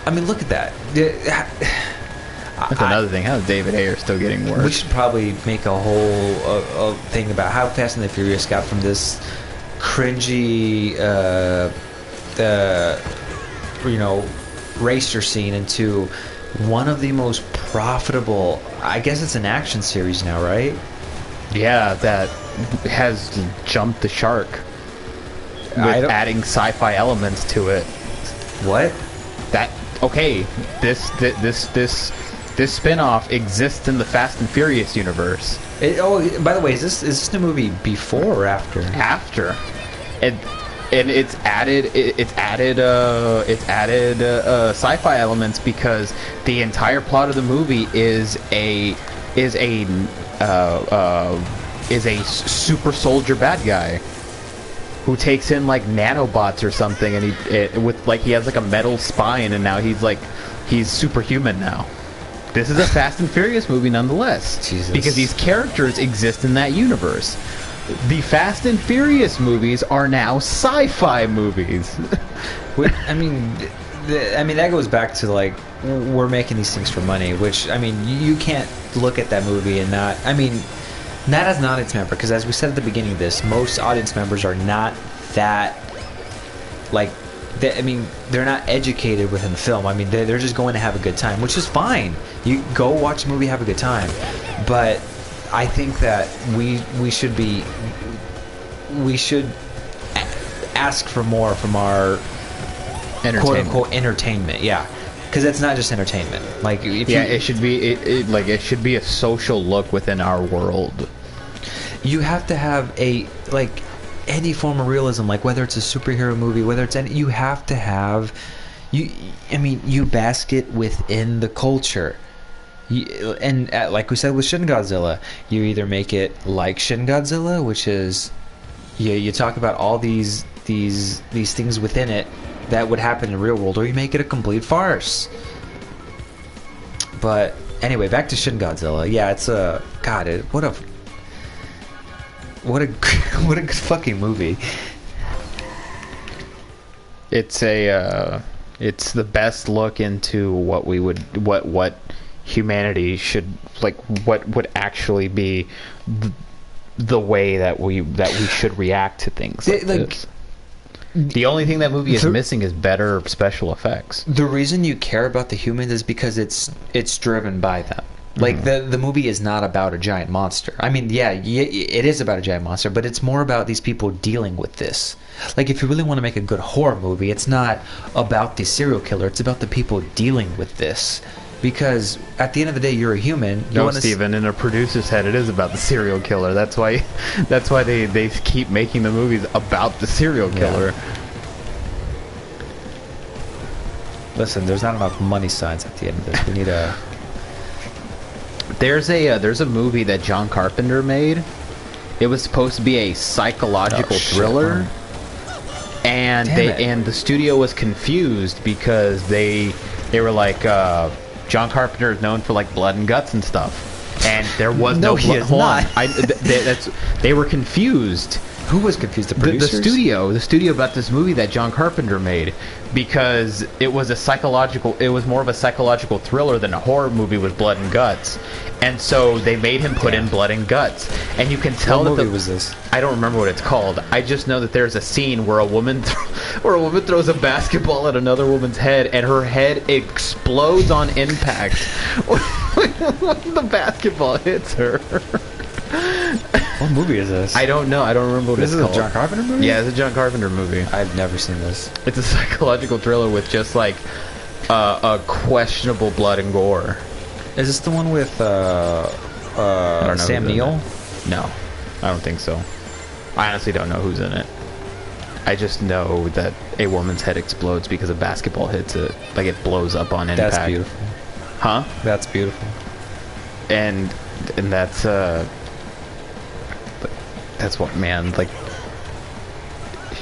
I mean, look at that. That's another thing. How's David Ayer still getting work? We should probably make a whole thing about how Fast and the Furious got from this cringy, racer scene into one of the most profitable. I guess it's an action series now, right? Yeah, that has jumped the shark with adding sci-fi elements to it. What? This spin-off exists in the Fast and Furious universe. By the way, is this the movie before or after? After, and it's added sci-fi elements because the entire plot of the movie is a super soldier bad guy who takes in like nanobots or something, and he has like a metal spine, and now he's superhuman now. This is a Fast and Furious movie nonetheless. Jesus. Because these characters exist in that universe. The Fast and Furious movies are now sci-fi movies. I mean, that goes back to like, we're making these things for money, which, I mean, you can't look at that movie and not as an audience member, because as we said at the beginning of this, most audience members are not that, like, they're not educated within the film. I mean, they're just going to have a good time, which is fine. You go watch a movie, have a good time. But I think that we should ask for more from our quote unquote entertainment. Yeah, because it's not just entertainment. Like, it should be it should be a social look within our world. You have to have any form of realism, like whether it's a superhero movie, whether it's you have to have you basket within the culture. Like we said with Shin Godzilla, you either make it like Shin Godzilla, which is you talk about all these things within it that would happen in the real world, or you make it a complete farce. But anyway, back to Shin Godzilla. Yeah, it's what a good fucking movie. It's it's the best look into what humanity should, like, what would actually be the way that we should react to things like this. The only thing that movie is missing is better special effects. The reason you care about the humans is because it's driven by them. Like, the movie is not about a giant monster. I mean, yeah, it is about a giant monster, but it's more about these people dealing with this. Like, if you really want to make a good horror movie, it's not about the serial killer. It's about the people dealing with this. Because at the end of the day, you're a human. No, Steven, in a producer's head, it is about the serial killer. That's why they keep making the movies about the serial killer. Yeah. Listen, there's not enough money signs at the end of this. We need a There's a movie that John Carpenter made. It was supposed to be a psychological thriller, and the studio was confused because they were like, John Carpenter is known for like blood and guts and stuff, and there was no he blood. is Hold not. on, they were confused. Who was confused? The The producers? studio about this movie that John Carpenter made, because it was more of a psychological thriller than a horror movie with blood and guts, and so they made him put in blood and guts, and you can tell What that movie was this? I don't remember what it's called. I just know that there's a scene where a woman throws a basketball at another woman's head, and her head explodes on impact when the basketball hits her. What movie is this? I don't know. I don't remember what This it's is called. a John Carpenter movie? Yeah, it's a John Carpenter movie. I've never seen this. It's a psychological thriller with just like a questionable blood and gore. Is this the one with I don't know Sam who's in Neill? it. No, I don't think so. I honestly don't know who's in it. I just know that a woman's head explodes because a basketball hits it. Like it blows up on impact. That's beautiful. Huh? That's beautiful. And that's what, man, like,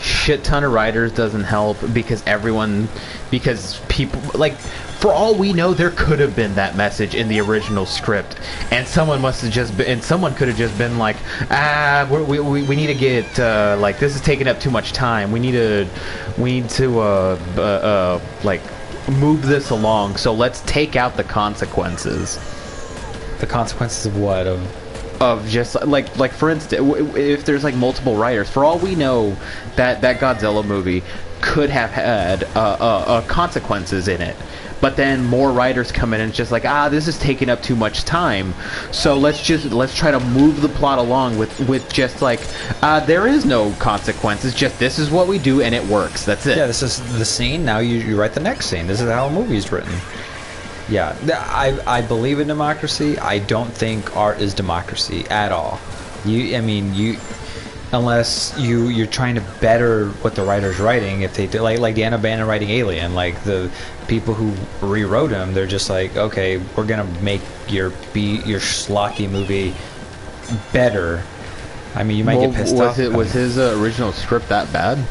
shit ton of writers doesn't help because people, like, for all we know, there could have been that message in the original script, and someone could have just been like, we need to get, like, this is taking up too much time. We need to like, move this along, so let's take out the consequences. The consequences of what? Of just like for instance, if there's like multiple writers, for all we know, that Godzilla movie could have had consequences in it, but then more writers come in and it's just like, this is taking up too much time, so let's try to move the plot along with just like, there is no consequences, just this is what we do and it works, that's it. Yeah, this is the scene, now you write the next scene. This is how a movie is written. Yeah, I believe in democracy. I don't think art is democracy at all. Unless you're trying to better what the writer's writing. If they do, like Dan O'Bannon writing Alien, like the people who rewrote him, they're just like, okay, we're gonna make your schlocky movie better. I mean, you might get pissed off. Was his original script that bad?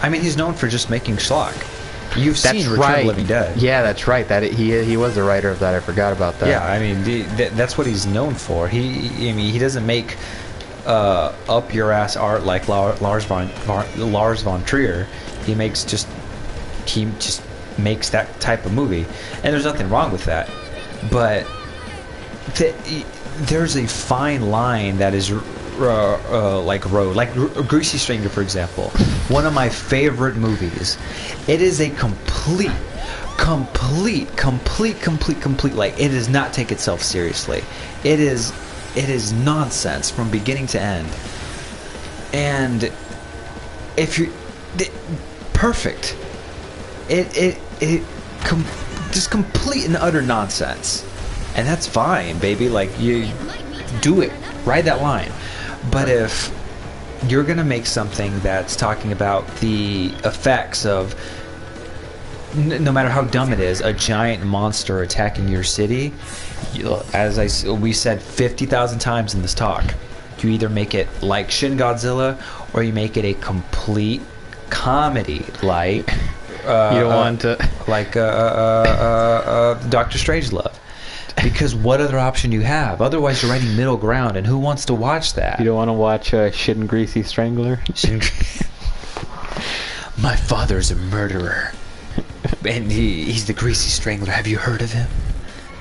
I mean, he's known for just making schlock. You've seen Return of the Living Dead. Yeah, that's right. That he was the writer of that. I forgot about that. Yeah, I mean, that's what he's known for. He doesn't make up your ass art like Lars von Trier. He just makes that type of movie, and there's nothing wrong with that. But there's a fine line that is like Greasy Stranger, for example, one of my favorite movies. It is a complete like, it does not take itself seriously. It is nonsense from beginning to end, and if you perfect, just complete and utter nonsense, and that's fine, baby. Like, you do it, ride that line. But if you're gonna make something that's talking about the effects of, no matter how dumb it is, a giant monster attacking your city, as we said 50,000 times in this talk, you either make it like Shin Godzilla, or you make it a complete comedy, like you don't want to like Doctor Strangelove. Because what other option you have? Otherwise, you're writing middle ground, and who wants to watch that? You don't want to watch Shin Greasy Strangler? My father's a murderer, and he's the Greasy Strangler. Have you heard of him?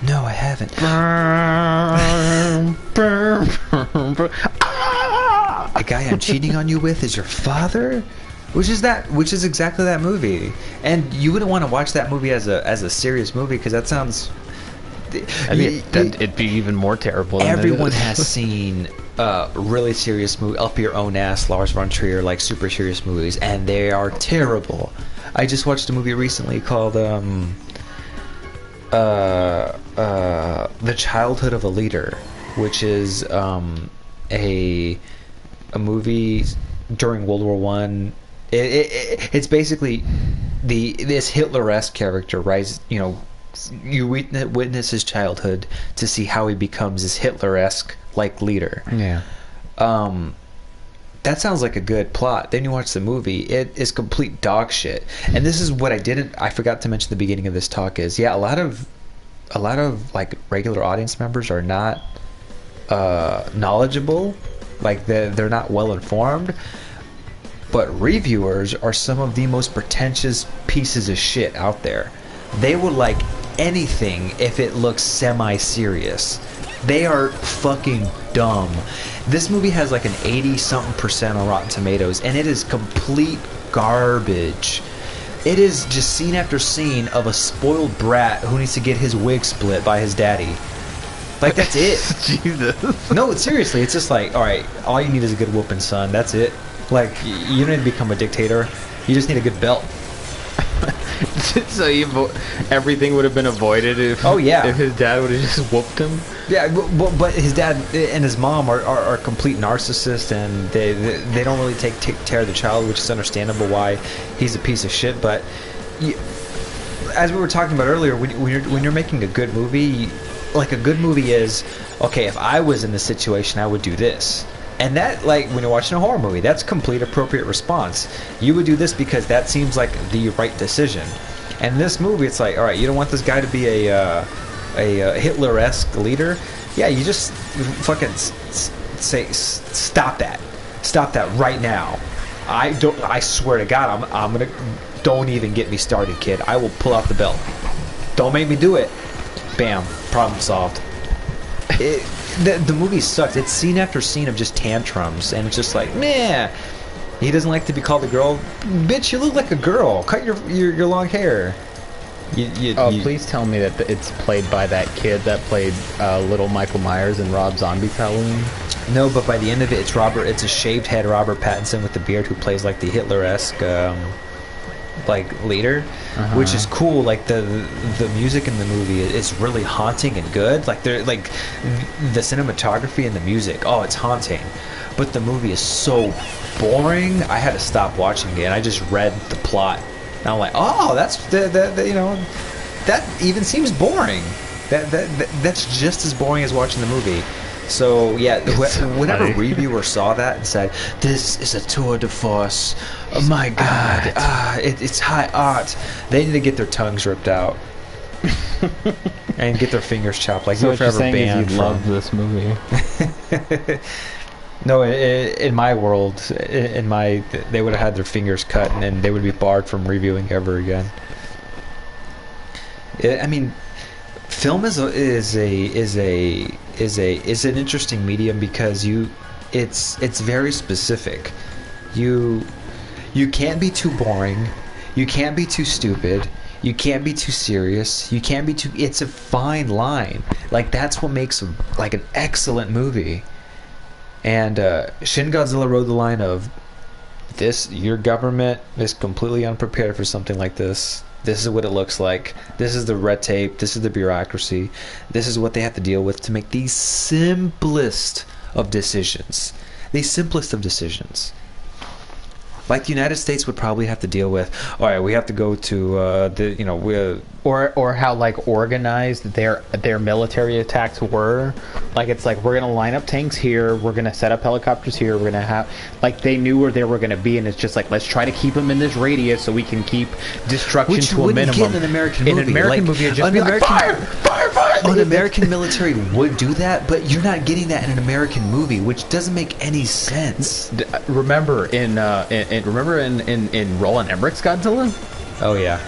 No, I haven't. The guy I'm cheating on you with is your father? Which is exactly that movie. And you wouldn't want to watch that movie as a serious movie, because that sounds... I mean, it'd be even more terrible than everyone has seen really serious movie, up your own ass Lars von Trier, like super serious movies, and they are terrible. I just watched a movie recently called The Childhood of a Leader, which is a movie during World War One. It's basically this Hitler-esque character you witness his childhood to see how he becomes this Hitler-esque like leader. Yeah. That sounds like a good plot. Then you watch the movie, it is complete dog shit. And this is what I forgot to mention at the beginning of this talk is, yeah, a lot of like regular audience members are not knowledgeable, like they're not well informed. But reviewers are some of the most pretentious pieces of shit out there. They would like anything if it looks semi-serious. They are fucking dumb. This movie has like an 80-something% on Rotten Tomatoes, and it is complete garbage. It is just scene after scene of a spoiled brat who needs to get his wig split by his daddy. Like, that's it. Jesus. No, seriously, it's just like, alright, all you need is a good whooping, son. That's it. Like, you don't need to become a dictator. You just need a good belt. So everything would have been avoided if if his dad would have just whooped him. Yeah, but his dad and his mom are complete narcissists, and they don't really take care of the child, which is understandable why he's a piece of shit. But as we were talking about earlier, when you're making a good movie, like a good movie is, okay, if I was in this situation, I would do this. And that, like, when you're watching a horror movie, that's complete appropriate response. You would do this because that seems like the right decision. And in this movie, it's like, all right, you don't want this guy to be a Hitler-esque leader. Yeah, you just fucking say, stop that right now. I swear to God, I'm gonna. Don't even get me started, kid. I will pull out the belt. Don't make me do it. Bam, problem solved. The movie sucks. It's scene after scene of just tantrums, and it's just like, meh. He doesn't like to be called a girl. Bitch, you look like a girl. Cut your long hair. Please tell me that it's played by that kid that played little Michael Myers in Rob Zombie's Halloween. No, but by the end of it, it's a shaved head Robert Pattinson with the beard who plays like the Hitler-esque like leader, which is cool. Like the music in the movie is really haunting and good. Like they're like the cinematography and the music. Oh, it's haunting. But the movie is so boring. I had to stop watching it, and I just read the plot. And I'm like, oh, that's that even seems boring. That's just as boring as watching the movie. So yeah, whenever reviewer saw that and said, "This is a tour de force," oh my God, it's high art. They need to get their tongues ripped out and get their fingers chopped. Like, so you're forever banned. You love this movie. No, in my world, they would have had their fingers cut, and they would be barred from reviewing ever again. I mean, film is an interesting medium because it's very specific. You can't be too boring, you can't be too stupid, you can't be too serious, you can't be too. It's a fine line. Like, that's what makes like an excellent movie. And Shin Godzilla rode the line of your government is completely unprepared for something like this. This is what it looks like. This is the red tape. This is the bureaucracy. This is what they have to deal with to make the simplest of decisions. The simplest of decisions. Like the United States would probably have to deal with. All right, we have to go to or how like organized their military attacks were. Like, it's like, we're gonna line up tanks here, we're gonna set up helicopters here, we're gonna have, like, they knew where they were gonna be, and it's just like, let's try to keep them in this radius so we can keep destruction to a minimum. Get in an American movie. In an American movie, it'd just be like, fire. An American military would do that, but you're not getting that in an American movie, which doesn't make any sense. Remember in Roland Emmerich's Godzilla? Oh yeah.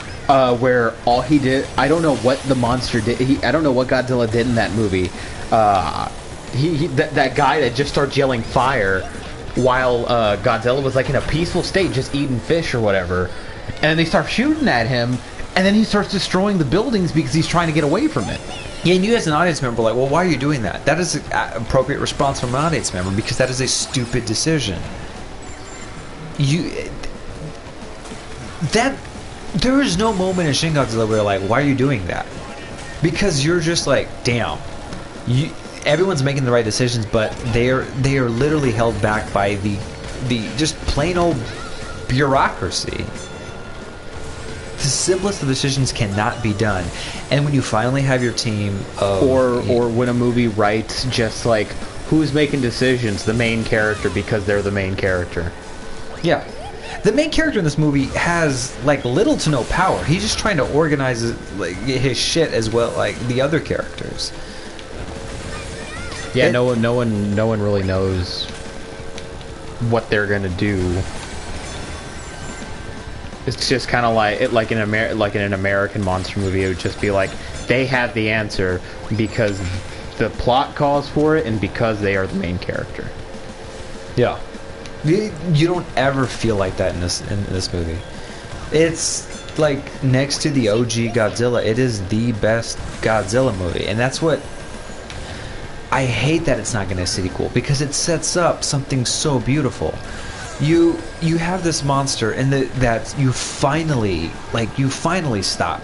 Where all he did, I don't know what the monster did. I don't know what Godzilla did in that movie. That guy that just starts yelling fire while Godzilla was like in a peaceful state, just eating fish or whatever, and they start shooting at him, and then he starts destroying the buildings because he's trying to get away from it. Yeah, and you as an audience member are like, well, why are you doing that? That is an appropriate response from an audience member, because that is a stupid decision. There is no moment in Shin Godzilla where you're like, why are you doing that? Because you're just like, damn. Everyone's making the right decisions, but they are literally held back by the just plain old bureaucracy. the simplest of decisions cannot be done. And when you finally have your team of... Or when a movie writes just like, who's making decisions? The main character, because they're the main character. Yeah. The main character in this movie has like little to no power. He's just trying to organize like his shit as well, like the other characters. Yeah, no one really knows what they're gonna do. It's just kind of like in an American monster movie, it would just be like they have the answer because the plot calls for it and because they are the main character. Yeah. You don't ever feel like that in this movie. It's like next to the OG Godzilla, it is the best Godzilla movie, and that's what I hate, that it's not going to sequel, because it sets up something so beautiful. You have this monster, and that you finally stop.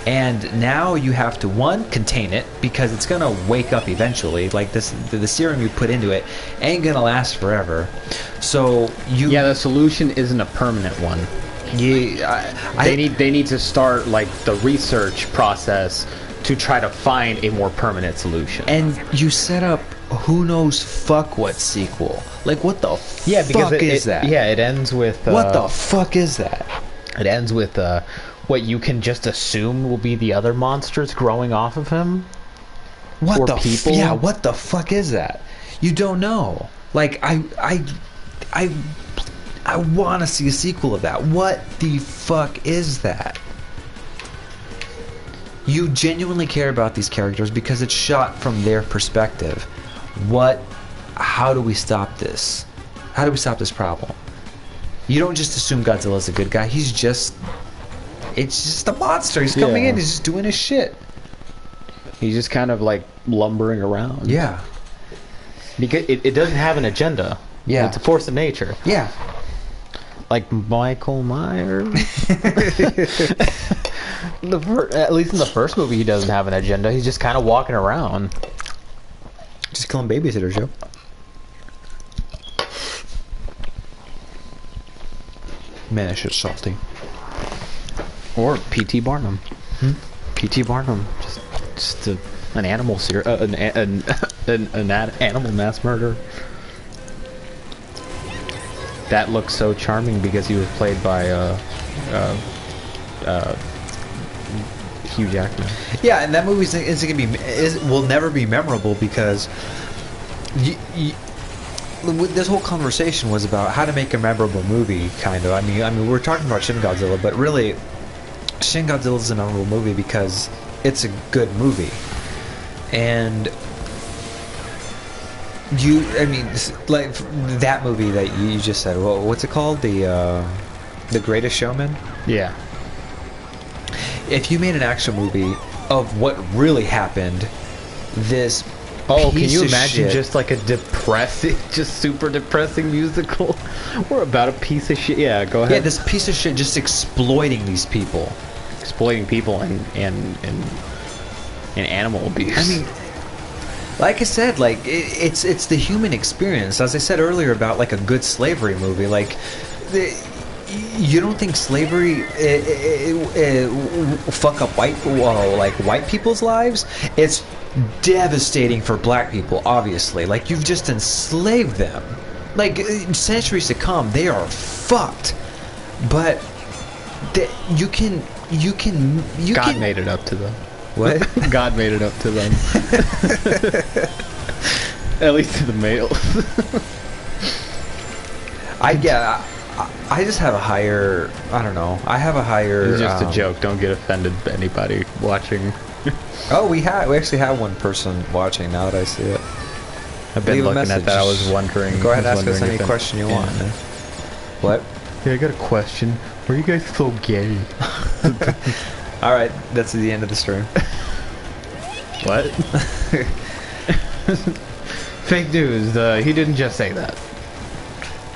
And now you have to, one, contain it, because it's going to wake up eventually. Like the serum you put into it ain't going to last forever. So you... Yeah, the solution isn't a permanent one. Yeah, They need to start, like, the research process to try to find a more permanent solution. And you set up who knows fuck what sequel. Like, what the fuck is that? Yeah, it ends with... what the fuck is that? It ends with... what you can just assume will be the other monsters growing off of him. What or the people. Yeah, what the fuck is that? You don't know. Like, I want to see a sequel of that. What the fuck is that? You genuinely care about these characters because it's shot from their perspective. How do we stop this? How do we stop this problem? You don't just assume Godzilla's a good guy. It's just a monster. He's coming in. He's just doing his shit. He's just kind of like lumbering around. Yeah. Because it doesn't have an agenda. Yeah. It's a force of nature. Yeah. Like Michael Myers. At least in the first movie, he doesn't have an agenda. He's just kind of walking around. Just killing babysitters, yo. Man, that shit's salty. Or P.T. Barnum. P.T. Barnum, just an animal an animal mass murder. That looks so charming because he was played by Hugh Jackman. Yeah, and that movie will never be memorable because this whole conversation was about how to make a memorable movie. Kind of. I mean, we're talking about Shin Godzilla, but really, Shin Godzilla is a memorable movie because it's a good movie, and like that movie that you just said. Well, what's it called? The Greatest Showman. Yeah. If you made an action movie of what really happened, this. Oh, can you imagine shit, just like a depressing, just super depressing musical? Or about a piece of shit. Yeah, go ahead. Yeah, this piece of shit just exploiting these people. Exploiting people and animal abuse. I mean, like I said, like it's the human experience. As I said earlier about like a good slavery movie, like you don't think slavery fuck up white people's lives? It's devastating for black people, obviously. Like, you've just enslaved them. Like, centuries to come, they are fucked. But God made it up to them. What? God made it up to them. At least to the males. I just have a higher... I don't know. I have a higher... It's just a joke. Don't get offended by anybody watching. Oh, we actually have one person watching now that I see it. I've been looking at that. I was wondering. Go ahead and ask us any question you want. Man. What? Yeah, I got a question. Why are you guys so gay? Alright, that's the end of the stream. What? Fake news. He didn't just say that.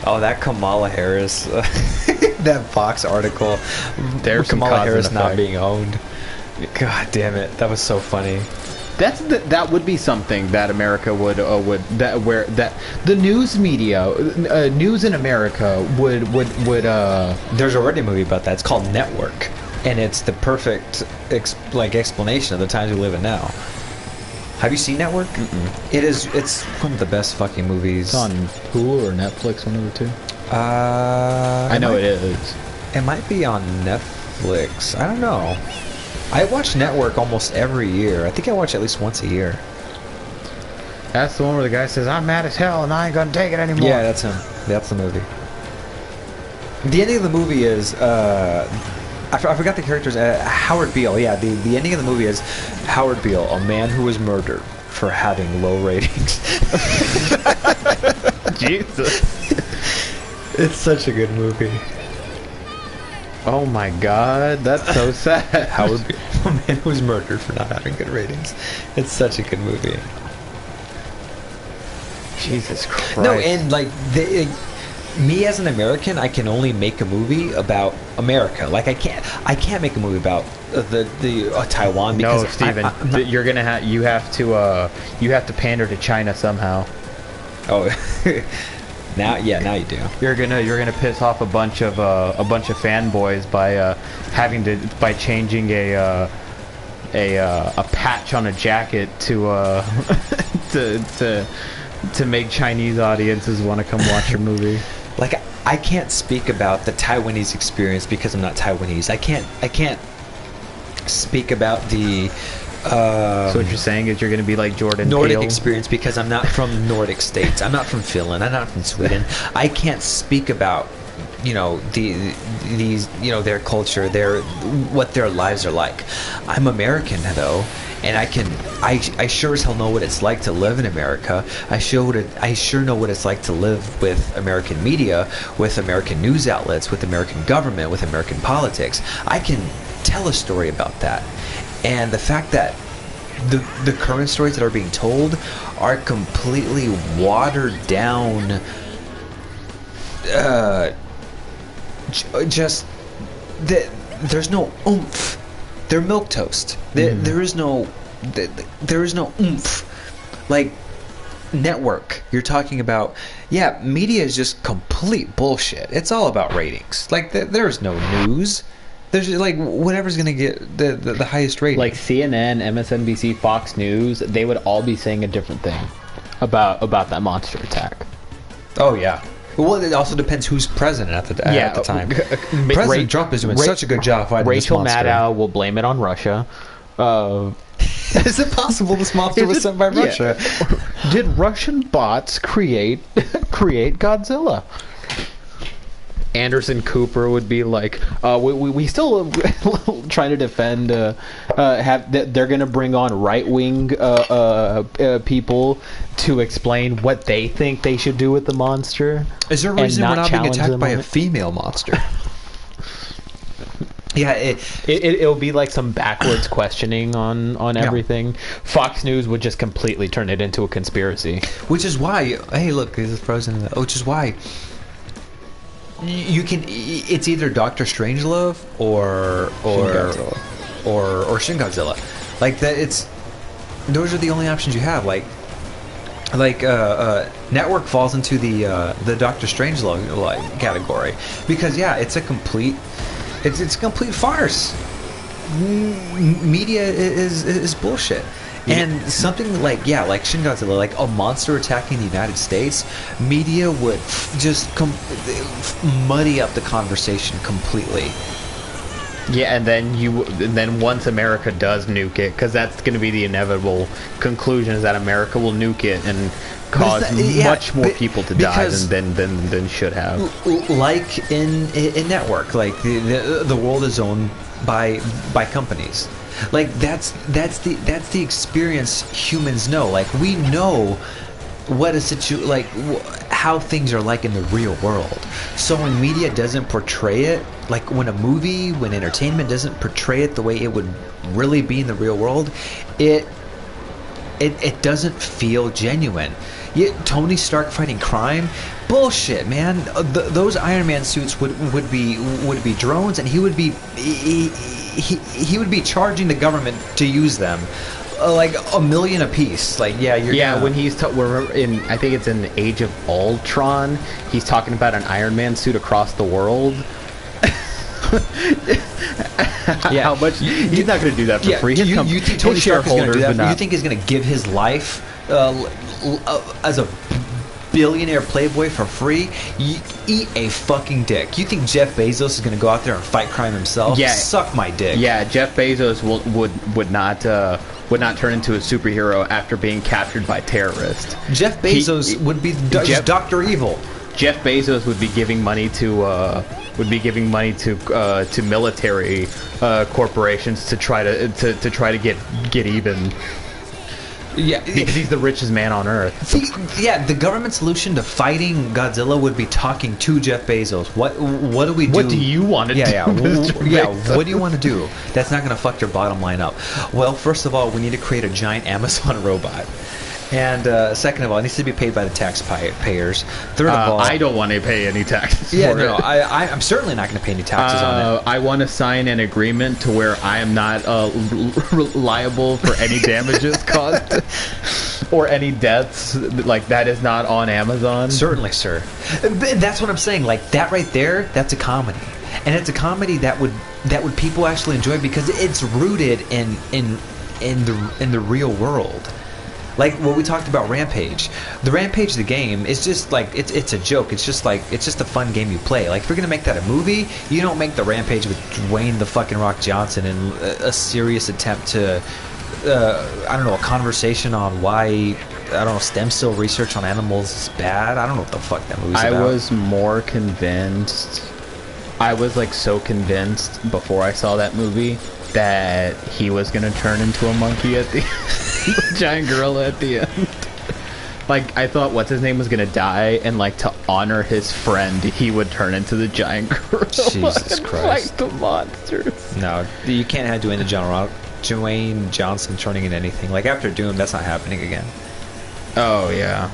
Oh, that Kamala Harris. That Fox article. There's Kamala Harris not being owned. God damn it. That was so funny. That would be something that America would the news media, news in America would. There's already a movie about that. It's called Network, and it's the perfect explanation of the times we live in now. Have you seen Network? Mm-mm. It's one of the best fucking movies. It's on Hulu or Netflix, one of the two. I know it is. It might be on Netflix. I don't know. I watch Network almost every year. I think I watch at least once a year. That's the one where the guy says, "I'm mad as hell and I ain't gonna take it anymore." Yeah, that's him. That's the movie. The ending of the movie is I forgot the characters. Howard Beale. Yeah, the ending of the movie is Howard Beale, a man who was murdered for having low ratings. Jesus. It's such a good movie. Oh my God, that's so sad. Howard Beale, a man who was murdered for not having good ratings. It's such a good movie. Jesus Christ. No, and me as an American, I can only make a movie about America. Like I can't make a movie about the Taiwan because no, Steven, you're gonna you have to pander to China somehow. Oh, now you do. You're gonna piss off a bunch of fanboys by changing a patch on a jacket to make Chinese audiences want to come watch your movie. Like I can't speak about the Taiwanese experience because I'm not Taiwanese. I can't speak about the so what you're saying is you're going to be like Jordan Nordic Peele? Experience because I'm not from Nordic states. I'm not from Finland. I'm not from Sweden. I can't speak about these their culture, what their lives are like. I'm American though, and I sure as hell know what it's like to live in America. I sure know what it's like to live with American media, with American news outlets, with American government, with American politics. I can tell a story about that. And the fact that the current stories that are being told are completely watered down, there's no oomph. They're milquetoast. There is no oomph. Like Network, you're talking about, media is just complete bullshit. It's all about ratings. Like there's no news. There's like whatever's gonna get the highest rating. Like CNN, MSNBC, Fox News, they would all be saying a different thing about that monster attack. Oh yeah. Well, it also depends who's president at the time. President Trump is doing such a good job fighting this monster. Rachel Maddow will blame it on Russia. Is it possible this monster was sent by Russia? Did Russian bots create Godzilla? Anderson Cooper would be like, we still trying to defend. They're going to bring on right-wing people to explain what they think they should do with the monster. Is there a reason we're not being attacked by a female monster? Yeah, it'll be like some backwards questioning on everything. Fox News would just completely turn it into a conspiracy. Which is why, hey, look, this is frozen. Which is why you can. It's either Doctor Strangelove or Shin Godzilla. Like that. Those are the only options you have. Like Network falls into the Doctor Strangelove category because it's a complete. It's a complete farce. Media is bullshit. And something like Shin Godzilla, like a monster attacking the United States, media would just muddy up the conversation completely. Yeah, and then once America does nuke it, because that's going to be the inevitable conclusion, is that America will nuke it and cause much more people to die than should have. Like in Network, like the world is owned by companies. Like that's the experience humans know. Like we know what a how things are like in the real world. So when media doesn't portray it, like when entertainment doesn't portray it the way it would really be in the real world, it doesn't feel genuine. Tony Stark fighting crime, bullshit, man. Those Iron Man suits would be drones, and he would be charging the government to use them. like $1 million a piece. Like, yeah, you're gonna, when he's we're in, I think it's in Age of Ultron. He's talking about an Iron Man suit across the world. Yeah. How much? He's not going to do that for free. You think Tony Stark is going to do that? but You think he's going to give his life as a billionaire playboy for free? You eat a fucking dick. You think Jeff Bezos is going to go out there and fight crime himself? Yeah. Suck my dick. Yeah, Jeff Bezos would not turn into a superhero after being captured by terrorists. Jeff Bezos would be Dr. Evil. Jeff Bezos would be giving money to military corporations to try to get even. Yeah, because he's the richest man on earth. See, yeah, the government solution to fighting Godzilla would be talking to Jeff Bezos. What do we do? What do you want to do? What do you want to do? That's not going to fuck your bottom line up. Well, first of all, we need to create a giant Amazon robot. And second of all, it needs to be paid by the taxpayers. Third of all, I don't want to pay any taxes. Yeah, for no, it. I'm certainly not going to pay any taxes on it. I want to sign an agreement to where I am not liable for any damages caused or any deaths. Like, that is not on Amazon. Certainly, sir. That's what I'm saying. Like, that right there, that's a comedy, and it's a comedy that would people actually enjoy because it's rooted in the real world. Like what we talked about Rampage. The Rampage, the game, is just like it's a joke. It's just a fun game you play. Like if you're gonna make that a movie, you don't make the Rampage with Dwayne the fucking Rock Johnson and a serious attempt to a conversation on why stem cell research on animals is bad. I don't know what the fuck that movie's about. I was more convinced. I was like so convinced before I saw that movie that he was gonna turn into a monkey at the giant gorilla at the end. Like, I thought what's his name was gonna die, and like to honor his friend, he would turn into the giant gorilla. Jesus and Christ! Fight the monsters. No, you can't have Dwayne Johnson turning into anything. Like after Doom, that's not happening again. Oh yeah.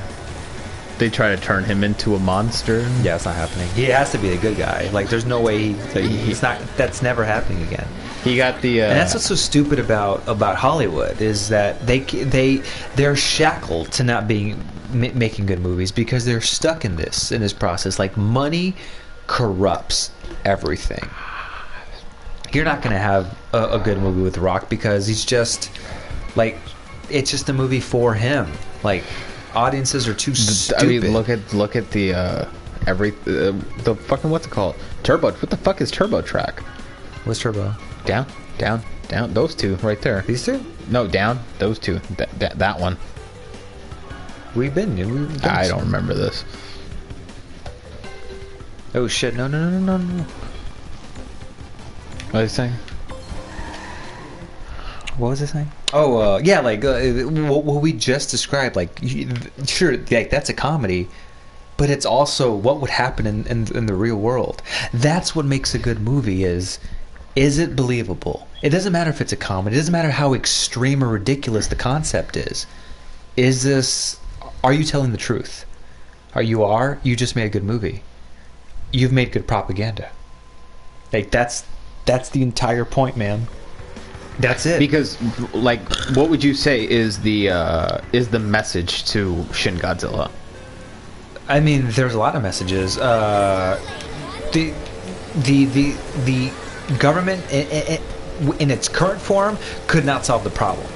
They try to turn him into a monster. Yeah, it's not happening. He has to be a good guy. Like, there's no way he's not. That's never happening again. He got the. And that's what's so stupid about Hollywood is that they're shackled to not being making good movies because they're stuck in this process. Like, money corrupts everything. You're not going to have a good movie with The Rock because he's just like, it's just a movie for him. Like, audiences are too stupid. I mean, look at the the fucking, what's it called? Turbo. What the fuck is Turbo Track? What's Turbo? Down. Those two right there. These two? No, down. Those two. That one. We've been. I don't remember this. Oh shit! No. What are you saying? What was it saying? Oh, yeah, like what we just described. Like, sure, like that's a comedy, but it's also what would happen in the real world. That's what makes a good movie. Is it believable? It doesn't matter if it's a comedy. It doesn't matter how extreme or ridiculous the concept is. Are you telling the truth? You just made a good movie. You've made good propaganda. Like, that's the entire point, man. That's it. Because, like, what would you say is the message to Shin Godzilla? I mean, there's a lot of messages. The government in its current form could not solve the problem.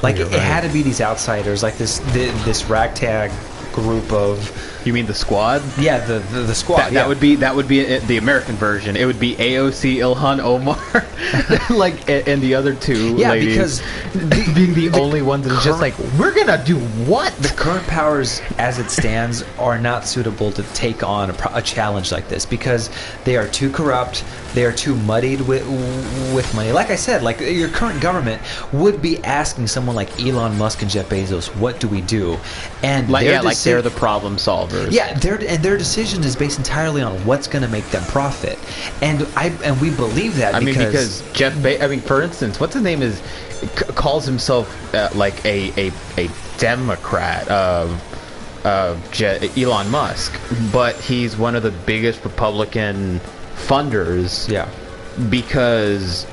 Like, it had to be these outsiders, like this ragtag group of. You mean the Squad? Yeah, the Squad. That would be the American version. It would be AOC Ilhan Omar, like, and the other two ladies, because being the only ones that are just like, we're gonna do what? The current powers, as it stands, are not suitable to take on a challenge like this because they are too corrupt. They are too muddied with money. Like I said, like your current government would be asking someone like Elon Musk and Jeff Bezos, "What do we do?" And like they're the problem solvers. Yeah, their decision is based entirely on what's going to make them profit, and we believe that. Because Jeff for instance, what's his name calls himself like a Democrat Elon Musk, but he's one of the biggest Republican funders. Yeah, because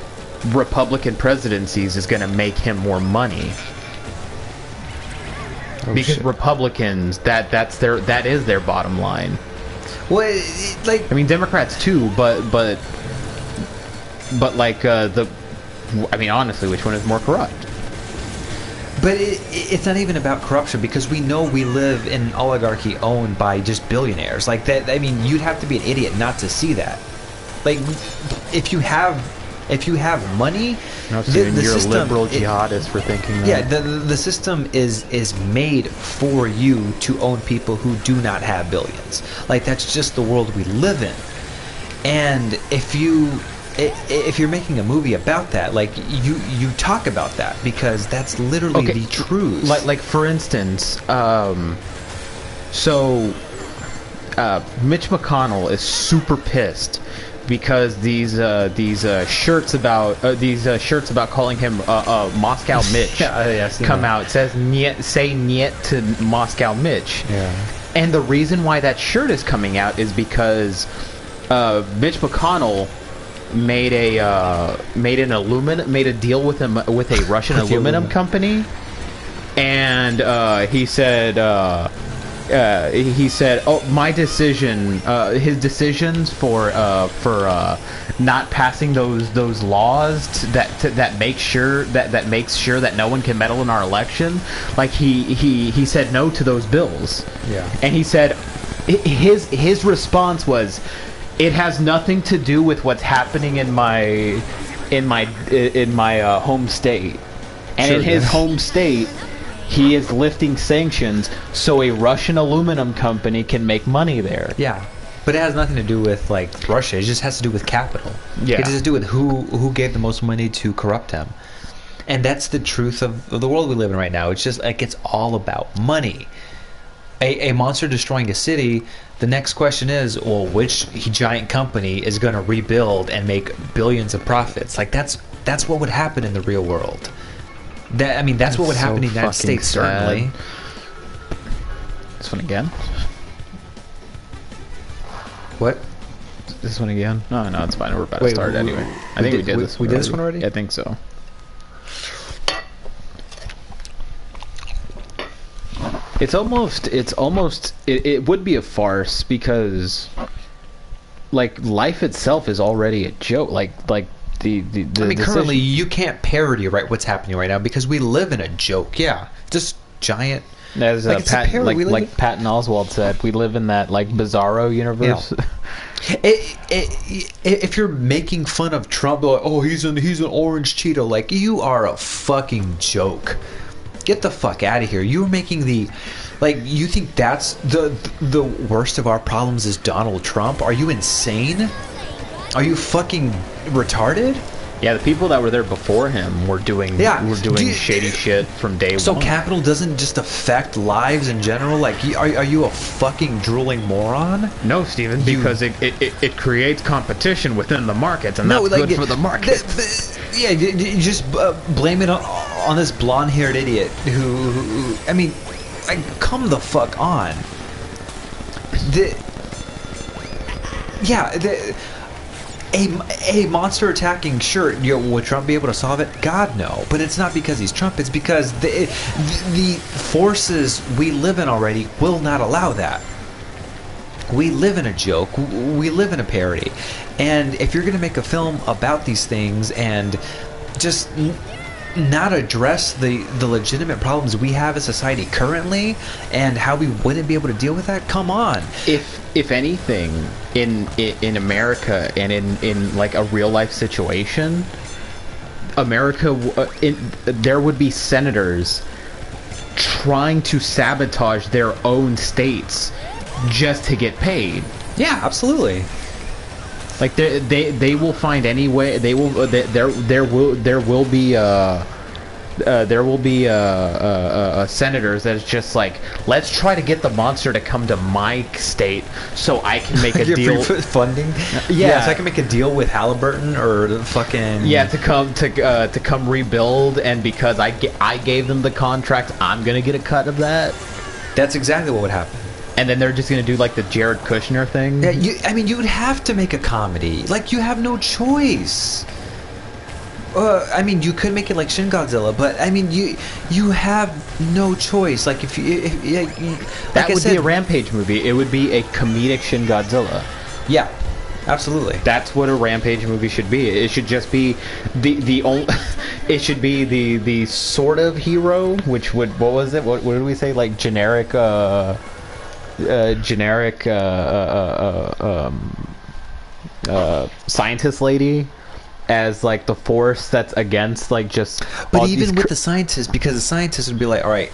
Republican presidencies is going to make him more money. because shit. Republicans that is their bottom line. Well, like, I mean, Democrats too, but like I mean, honestly, which one is more corrupt? but it's not even about corruption, because we know we live in an oligarchy owned by just billionaires. Like that. I mean, you'd have to be an idiot not to see that. Like, if you have money, No, the Steven, you're system, a liberal jihadist for thinking that. yeah, the system is made for you to own people who do not have billions. Like, that's just the world we live in. And if you're making a movie about that, like, you talk about that, because that's literally the truth. Like for instance, so Mitch McConnell is super pissed because these shirts about calling him Moscow Mitch come out. It says say niet to Moscow Mitch. Yeah. And the reason why that shirt is coming out is because Mitch McConnell made a deal with a Russian aluminum company, and he said, "Oh, my decision, his decisions for not passing those laws that makes sure that no one can meddle in our election." Like he said no to those bills. Yeah. And he said his response was, "It has nothing to do with what's happening in my home state." And Sure, in his yeah. home state, he is lifting sanctions so a Russian aluminum company can make money there. Yeah, but it has nothing to do with, like, Russia. It just has to do with capital. Yeah. It has to do with who gave the most money to corrupt him. And that's the truth of the world we live in right now. It's just like, it's all about money. A monster destroying a city, the next question is, well, which giant company is going to rebuild and make billions of profits? Like, that's what would happen in the real world. That's what would happen in the United States, certainly. This one again? What? This one again? No, it's fine. We're about to Wait, start anyway. I think we did this one. We did this one already? Yeah, I think so. It would be a farce, because like life itself is already a joke. Like the currently you can't parody what's happening right now, because we live in a joke. Yeah, just giant. As Like, it's a parody. Patton Oswalt said, we live in that like bizarro universe. Yeah. If you're making fun of Trump, like, oh, he's an orange Cheeto, like, you are a fucking joke. Get the fuck out of here. You're making you think that's the worst of our problems is Donald Trump? Are you insane? Are you fucking retarded? Yeah, the people that were there before him were doing shady shit from day one. So capital doesn't just affect lives in general? Like, are you a fucking drooling moron? No, Steven, because it creates competition within the markets, and that's good for the markets. Yeah, you just blame it on this blonde-haired idiot who I mean, come the fuck on. A monster attacking shirt, would Trump be able to solve it? God, no. But it's not because he's Trump. It's because the forces we live in already will not allow that. We live in a joke. We live in a parody. And if you're going to make a film about these things and just not address the legitimate problems we have as society currently and how we wouldn't be able to deal with that, come on. If anything, in America and in like a real life situation, America, there would be senators trying to sabotage their own states just to get paid. Yeah, absolutely. Like they will find any way. There will be senators that's just like, let's try to get the monster to come to my state so I can make a deal. Funding. Yeah, so I can make a deal with Halliburton or fucking. Yeah, to come rebuild, and because I gave them the contract, I'm gonna get a cut of that. That's exactly what would happen. And then they're just going to do like the Jared Kushner thing. Yeah, you would have to make a comedy. Like, you have no choice. I mean, you could make it like Shin Godzilla, but I mean, you have no choice. Like if you, That would be a Rampage movie. It would be a comedic Shin Godzilla. Yeah, absolutely. That's what a Rampage movie should be. It should just be the only. It should be the sort of hero, which would, what was it? What did we say? Like generic scientist lady, as like the force that's against like just. But even with the scientists, because the scientists would be like, all right,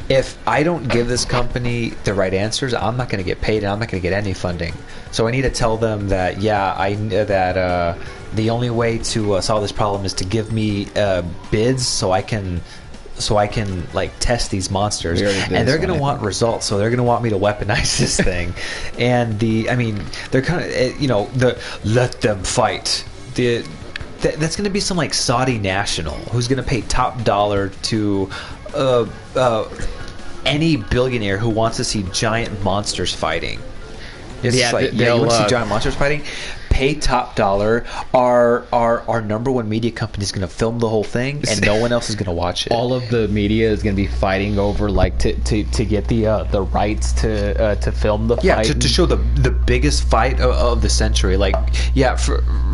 if I don't give this company the right answers, I'm not going to get paid and I'm not going to get any funding. So I need to tell them that the only way to solve this problem is to give me bids so I can like test these monsters, and they're going to want results, so they're going to want me to weaponize this thing. And they're kind of let them fight. That's going to be some like Saudi national who's going to pay top dollar to any billionaire who wants to see giant monsters fighting. It's you want to see giant monsters fighting? Pay top dollar. Our number one media company is going to film the whole thing, and no one else is going to watch it. All of the media is going to be fighting over like to get the rights to film the fight. To show the biggest fight of the century. Like,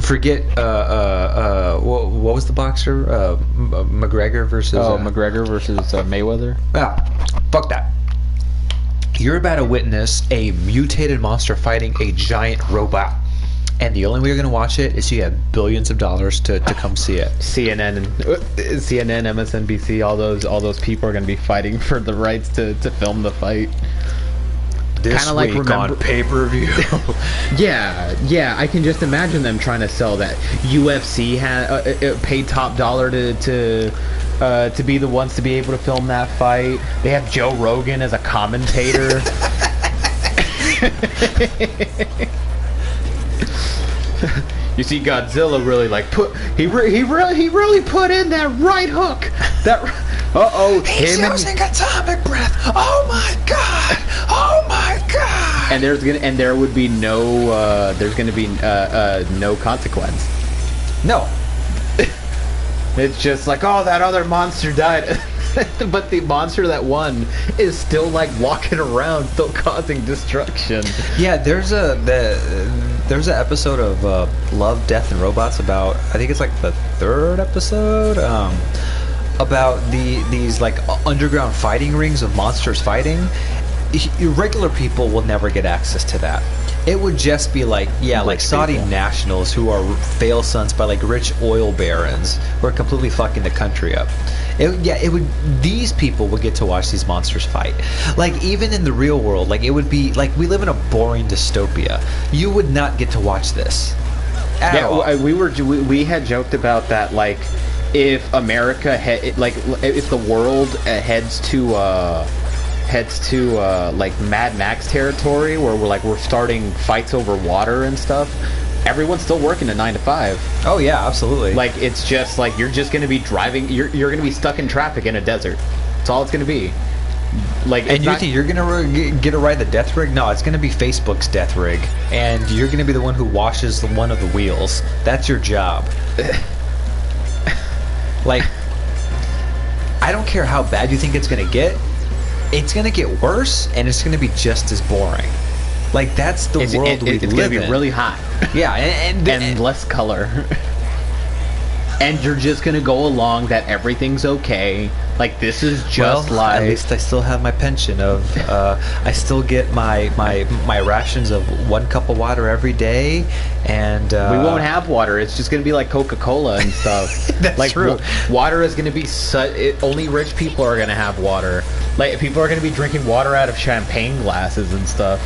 forget what was the boxer? McGregor versus McGregor versus Mayweather. Fuck that. You're about to witness a mutated monster fighting a giant robot. And the only way you're going to watch it is you have billions of dollars to come see it. CNN, MSNBC, all those people are going to be fighting for the rights to film the fight. This Kinda week on pay-per-view. yeah, I can just imagine them trying to sell that. UFC paid top dollar to be the ones to be able to film that fight. They have Joe Rogan as a commentator. You see Godzilla really like he really put in that right hook. He's using atomic breath. Oh my god. And there would be no no consequence. No. It's just like, oh, that other monster died. But the monster that won is still like walking around, still causing destruction. Yeah, there's an episode of Love, Death, and Robots about, I think it's like the third episode, about these like underground fighting rings of monsters fighting. Regular people will never get access to that. It would just be like, like Saudi nationals who are fail sons by like rich oil barons who are completely fucking the country up. These people would get to watch these monsters fight. Like, even in the real world, like, it would be like, we live in a boring dystopia. You would not get to watch this at all. We had joked about that, like, if America if the world heads to like Mad Max territory, where we're starting fights over water and stuff, everyone's still working a 9 to 5. Oh yeah, absolutely. Like, it's just like you're just going to be driving. You're going to be stuck in traffic in a desert. That's all it's going to be. Like, and you think you're going to get to ride the death rig? No, it's going to be Facebook's death rig, and you're going to be the one who washes one of the wheels. That's your job. Like, I don't care how bad you think it's going to get. It's going to get worse, and it's going to be just as boring. Like, that's the world we live in. It's going to be really hot. Yeah, and less color. And you're just going to go along that everything's okay. Like, this is just life. At least I still have my pension of... I still get my rations of 1 cup of water every day, and... we won't have water. It's just going to be like Coca-Cola and stuff. That's like, true. Water is going to be... only rich people are going to have water. Like, people are going to be drinking water out of champagne glasses and stuff.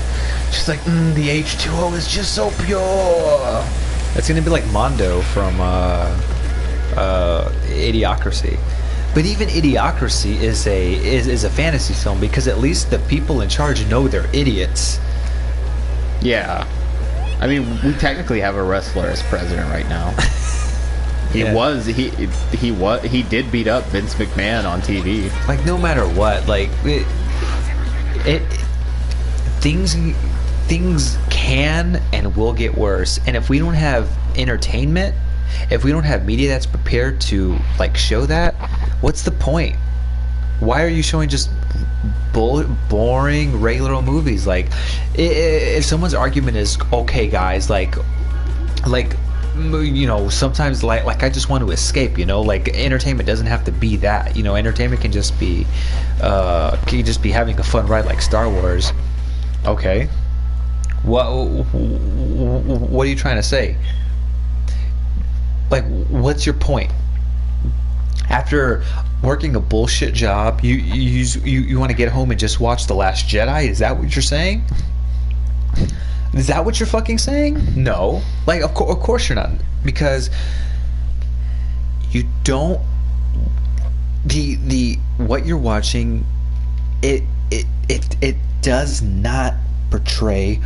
Just like, the H2O is just so pure. It's going to be like Mondo from Idiocracy. But even Idiocracy is a fantasy film, because at least the people in charge know they're idiots. Yeah. I mean, we technically have a wrestler as president right now. He did beat up Vince McMahon on TV. Like, no matter what, like things can and will get worse, and if we don't have entertainment, if we don't have media that's prepared to like show that, what's the point? Why are you showing just boring regular movies? Like, if someone's argument is, okay guys, like you know, sometimes like I just want to escape, you know, like entertainment doesn't have to be that, you know, entertainment can just be having a fun ride like Star Wars. Okay, what are you trying to say? Like, what's your point? After working a bullshit job, you want to get home and just watch The Last Jedi? Is that what you're saying? Is that what you're fucking saying? No. Like, of course you're not. Because you don't... The what you're watching, it does not portray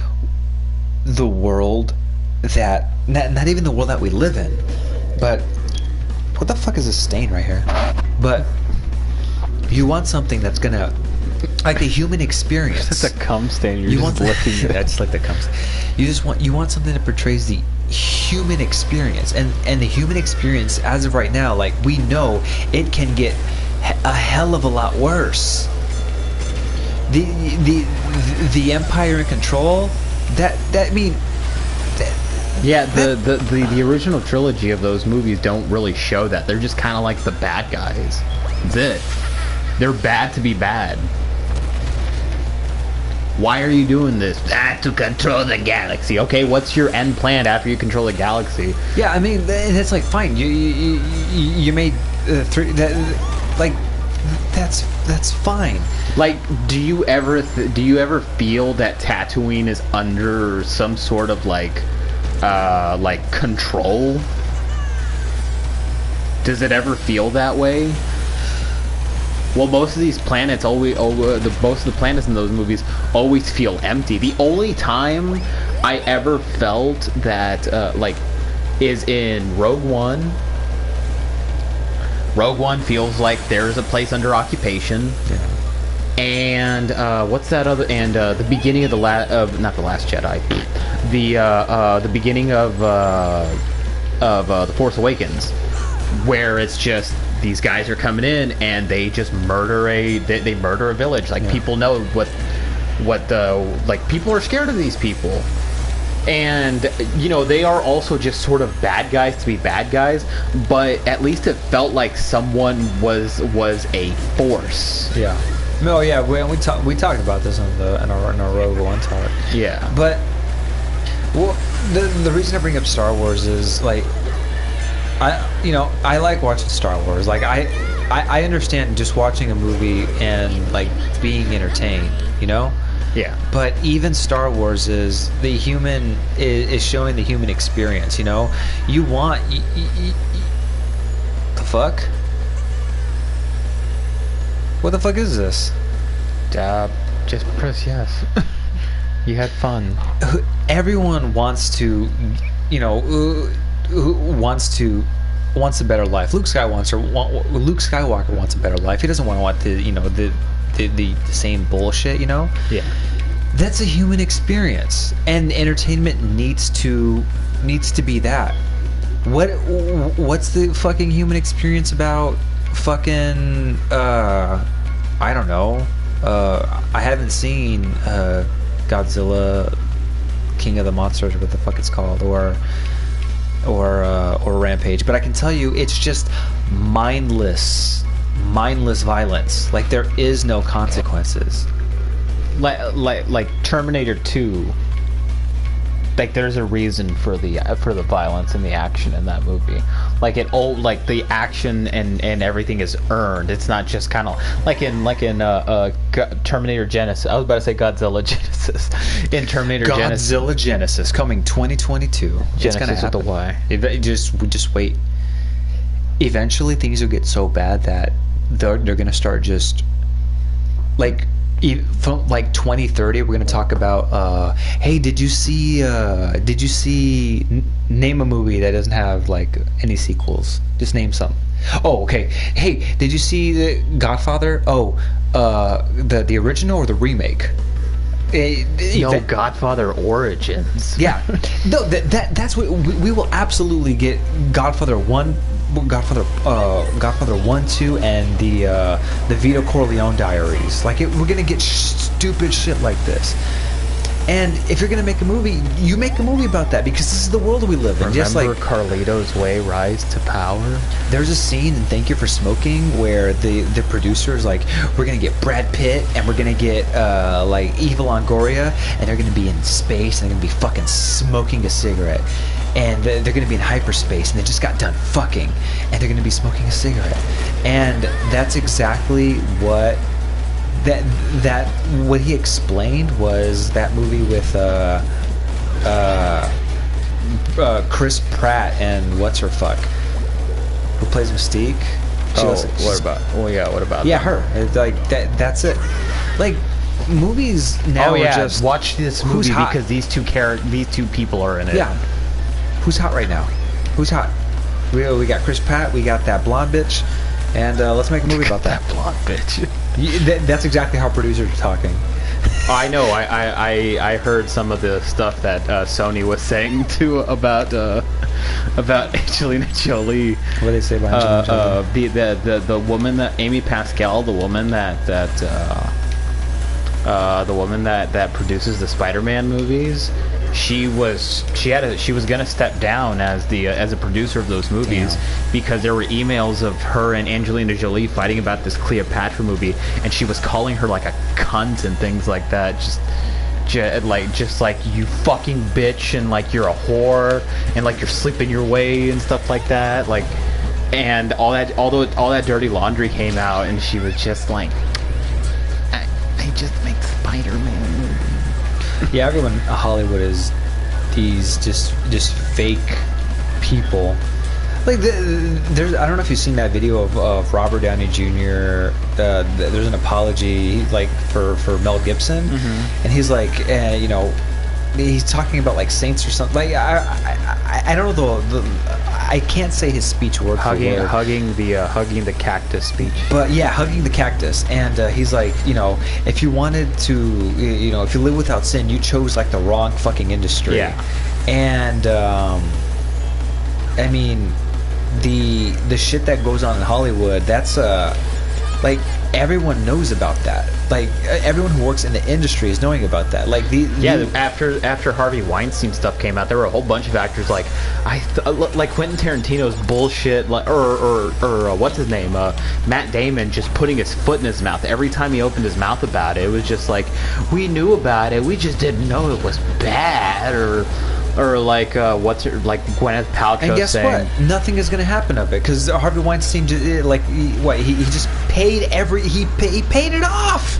the world that... Not even the world that we live in. But... What the fuck is this stain right here? But you want something that's gonna... Like the human experience. It's a cum stain. You're just looking at it. That's like the cum stain. You want something that portrays the human experience, and the human experience as of right now, like we know it can get a hell of a lot worse. The Empire in Control, yeah, the original trilogy of those movies don't really show that. They're just kind of like the bad guys. That's it. They're bad to be bad. Why are you doing this? To control the galaxy. Okay, what's your end plan after you control the galaxy? Yeah, I mean, and it's like fine. You made three. That's fine. Like, do you ever feel that Tatooine is under some sort of like control? Does it ever feel that way? Well, most of these planets most of the planets in those movies always feel empty. The only time I ever felt that is in Rogue One. Rogue One feels like there's a place under occupation. Yeah. And what's that other? And the beginning of not the Last Jedi, the beginning of The Force Awakens, where it's just these guys are coming in and they just murder a village. Like, yeah. People know people are scared of these people. And, you know, they are also just sort of bad guys to be bad guys, but at least it felt like someone was a force. Yeah. No, yeah, we talked about this in our Rogue One talk. Yeah. But, well, the reason I bring up Star Wars is, like, I like watching Star Wars. Like, I understand just watching a movie and, like, being entertained, you know? Yeah. But even Star Wars is showing the human experience, you know? You want... the fuck? What the fuck is this? Just press yes. You had fun. Everyone wants to, you know, wants a better life. Luke Skywalker wants a better life. He doesn't want the same bullshit, you know? Yeah. That's a human experience, and entertainment needs to be that. What's the fucking human experience about fucking I don't know. I haven't seen Godzilla King of the Monsters, what the fuck it's called, or Rampage, but I can tell you it's just mindless violence. Like, there is no consequences. Like Terminator 2. Like, there's a reason for the violence and the action in that movie. Like, the action and everything is earned. It's not just kind of like in Terminator Genesis. I was about to say Godzilla Genesis. In Terminator Godzilla Genesis coming 2022. Genesis it's gonna happen. With a Y. Just wait. Eventually, things will get so bad that they're gonna start just like. From like 2030, we're going to talk about hey, did you see name a movie that doesn't have like any sequels. Just name some. Oh, okay. Hey, did you see the Godfather? Oh, the original or the remake? Godfather Origins. Yeah, no, that's what we will absolutely get. Godfather 1, Godfather 1, 2, and the Vito Corleone Diaries. Like we're gonna get stupid shit like this. And if you're gonna make a movie, you make a movie about that, because this is the world we live in. Remember Just like Carlito's Way, Rise to Power? there's a scene in Thank You for Smoking where the producer is like, we're gonna get Brad Pitt and we're gonna get like Eva Longoria, and they're gonna be in space and they're gonna be fucking smoking a cigarette, and they're gonna be in hyperspace and they just got done fucking, and they're gonna be smoking a cigarette. And that's exactly what what he explained was that movie with Chris Pratt and what's her fuck, who plays Mystique. What about Yeah, that? her. It's like that's it. Like movies now are just watch this who's movie hot? because these two people are in it. Yeah. Who's hot right now? Who's hot? We got Chris Pratt. We got that blonde bitch. And let's make a movie about that. Blonde bitch. That's exactly how producers are talking. I know. I heard some of the stuff that Sony was saying too about Angelina Jolie. What do they say about Angelina Jolie? The woman that Amy Pascal, the woman that produces the Spider-Man movies. She was gonna step down as a producer of those movies. Damn. Because there were emails of her and Angelina Jolie fighting about this Cleopatra movie, and she was calling her like a cunt and things like that. Just like you fucking bitch, and like you're a whore, and like you're sleeping your way and stuff like that. Like, and all that dirty laundry came out, and she was just like, I just make Spider-Man movies. Yeah, everyone in Hollywood is these just fake people. Like there's, I don't know if you've seen that video of Robert Downey Jr. There's an apology like for Mel Gibson, and he's like, he's talking about like saints or something. Like I don't know I can't say his speech word for word. Hugging the cactus speech. But yeah, hugging the cactus, and he's like, if you wanted to, if you live without sin, you chose like the wrong fucking industry. Yeah. And I mean, the shit that goes on in Hollywood, that's like everyone knows about that. Like everyone who works in the industry is knowing about that. Like after Harvey Weinstein stuff came out, there were a whole bunch of actors like Quentin Tarantino's bullshit, or what's his name, Matt Damon, just putting his foot in his mouth every time he opened his mouth about it. It was just like, we knew about it, we just didn't know it was bad, or like Gwyneth Paltrow. And guess saying, what? Nothing is going to happen of it, because Harvey Weinstein, he just paid he paid it off.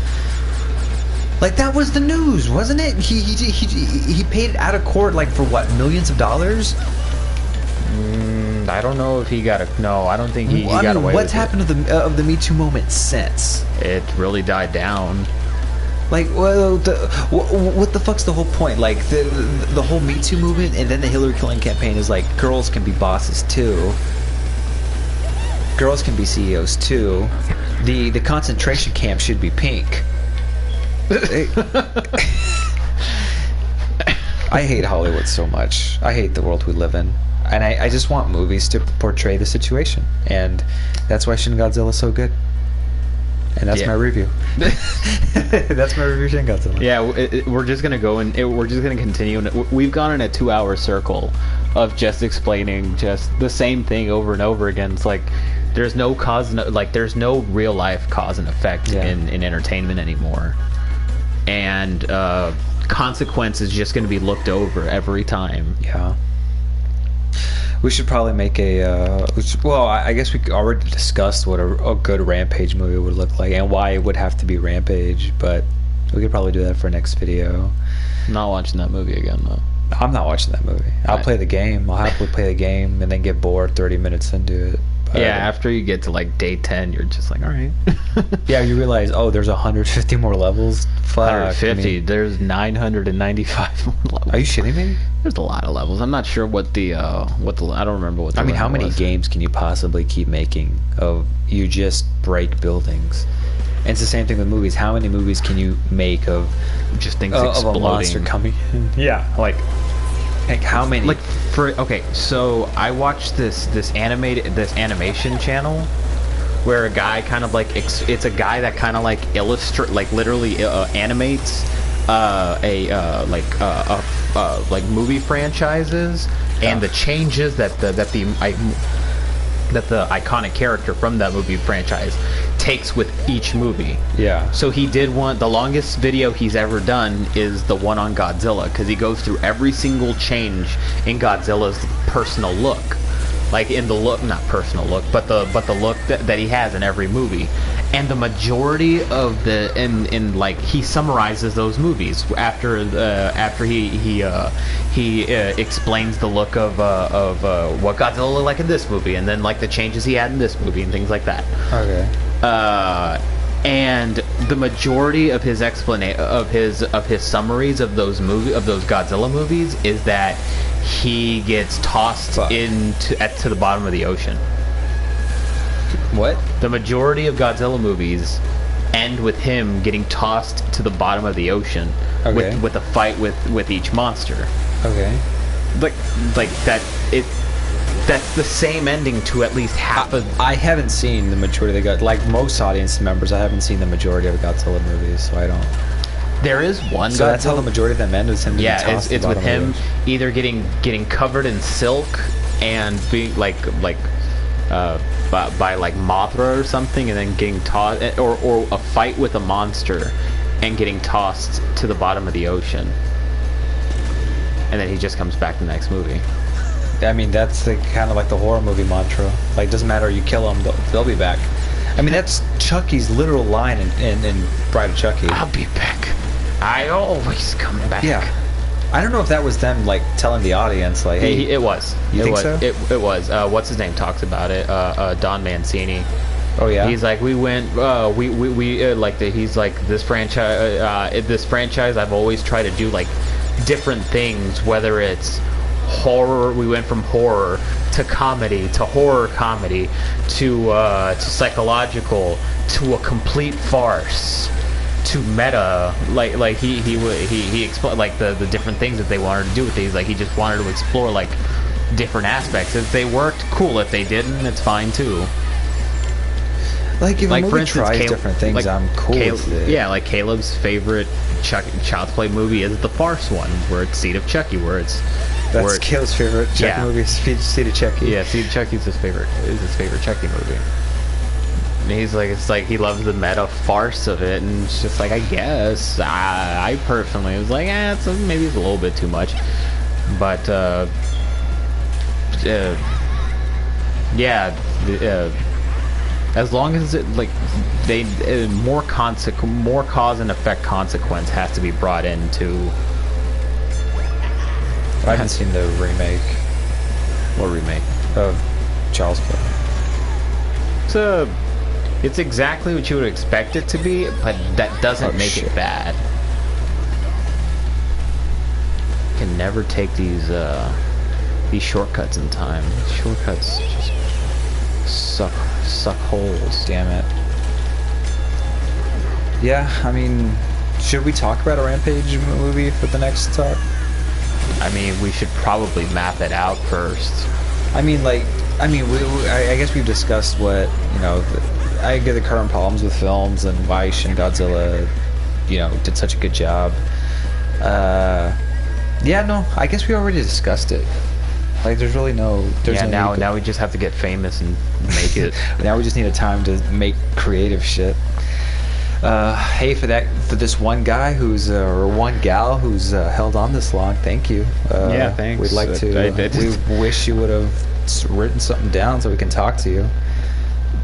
Like that was the news, wasn't it? He paid it out of court, like for what, millions of dollars? I don't know if he got no, I don't think he got away with it. What's happened of the Me Too moment since? It really died down. Like, well, what the fuck's the whole point? Like, the whole Me Too movement, and then the Hillary Clinton campaign is like, girls can be bosses too. Girls can be CEOs too. The concentration camp should be pink. I hate Hollywood so much. I hate the world we live in. And I just want movies to portray the situation. And that's why Shin Godzilla is so good. And that's my review. That's my review, Shin Godzilla. Yeah, we're just gonna go and we're just gonna continue. And we've gone in a 2-hour circle of just explaining just the same thing over and over again. It's like there's no cause, there's no real life cause and effect in entertainment anymore, and consequence is just gonna be looked over every time. Yeah. We should probably make I guess we already discussed what a good Rampage movie would look like and why it would have to be Rampage, but we could probably do that for next video. I'm not watching that movie again, though. I'm not watching that movie. I'll play the game. I'll happily play the game and then get bored 30 minutes into it. But yeah, after you get to like day 10, you're just like, all right. Yeah, you realize, there's 150 more levels. Fuck. 150. I mean, there's 995 more levels. Are you shitting me? There's a lot of levels. I'm not sure what the I don't remember what the how many games can you possibly keep making of you just break buildings? And it's the same thing with movies. How many movies can you make of Just things of exploding. a monster coming? Yeah, like how many? Like so I watched this animation channel where a guy kind of like it's a guy that kind of like literally animates like movie franchises and the changes that the iconic character from that movie franchise takes with each movie. Yeah. So he did the longest video he's ever done is the one on Godzilla, because he goes through every single change in Godzilla's personal look. Like in the look, not personal look, but the look that he has in every movie. And the majority of he summarizes those movies after he explains the look of what Godzilla looked like in this movie, and then like the changes he had in this movie and things like that. Okay. And the majority of his of his summaries of those Godzilla movies is that he gets tossed to the bottom of the ocean. What? The majority of Godzilla movies end with him getting tossed to the bottom of the ocean with a fight with each monster. Okay. Like that it. That's the same ending to at least half of. I haven't seen the majority of like most audience members. I haven't seen the majority of the Godzilla movies, so I don't. There is one. So that's how the majority of them end. Is him getting tossed it's with him either getting covered in silk and being by like Mothra or something, and then getting tossed, or a fight with a monster and getting tossed to the bottom of the ocean, and then he just comes back in the next movie. I mean, that's kind of like the horror movie mantra. Like, doesn't matter, you kill them, they'll be back. I mean, that's Chucky's literal line in Bride of Chucky. I'll be back. I always come back. Yeah. I don't know if that was them, like, telling the audience, like, hey... It was. You think so? It was. What's his name talks about it? Don Mancini. Oh, yeah? He's like, we went... he's like, this franchise, I've always tried to do, like, different things, whether it's horror. We went from horror to comedy to horror comedy to psychological to a complete farce to meta. Like he explained like the different things that they wanted to do with these. Like he just wanted to explore like different aspects. If they worked, cool. If they didn't, it's fine too. Like if a movie for instance, tries different things, like, I'm cool with it. Yeah, like Caleb's favorite Child's Play movie is the farce one, where it's Seed of Chucky, where it's Caleb's favorite Chucky movie. Seed of Chucky. Yeah, Seed of Chucky is his favorite Chucky movie. And he's like, it's like he loves the meta farce of it, and it's just like, I guess I personally was like, maybe it's a little bit too much, but as long as it like more cause and effect consequence has to be brought into. I haven't seen the remake. What remake? Of Child's Play. It's exactly what you would expect it to be, but that doesn't make it bad. Can never take these shortcuts in time. Shortcuts just suck holes. Damn it. Yeah, I mean, should we talk about a Rampage movie for the next talk? I mean, we should probably map it out first. I guess we've discussed what, I get the current problems with films and why Shin Godzilla, did such a good job. I guess we already discussed it. Like, there's really no... now we just have to get famous and make it. Now we just need a time to make creative shit. Hey, for this one guy or one gal who's held on this long, thank you. Thanks. We'd like to. We wish you would have written something down so we can talk to you.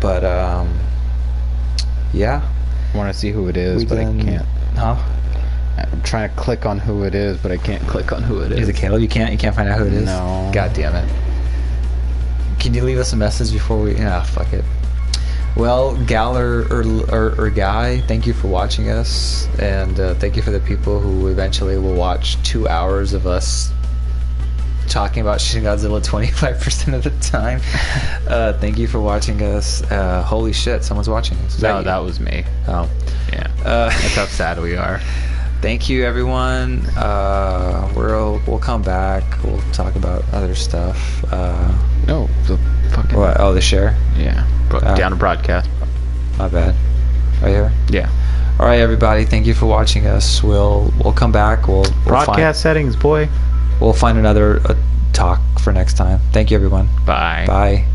But yeah. I want to see who it is, but I can't. Huh? I'm trying to click on who it is, but I can't click on who it is. Is it Caleb? You can't find out who it is? No. God damn it. Can you leave us a message before we... fuck it. Well, gal or guy, thank you for watching us, and thank you for the people who eventually will watch 2 hours of us talking about Shin Godzilla 25% of the time. Thank you for watching us. Holy shit, someone's watching us. No, that was me. Oh. Yeah. That's how sad we are. Thank you, everyone. We'll come back. We'll talk about other stuff. No, the fucking... What? Oh, the share? Yeah. Down to broadcast. My bad. Right here? Yeah. All right, everybody. Thank you for watching us. We'll come back. We'll broadcast settings, boy. We'll find another talk for next time. Thank you, everyone. Bye. Bye.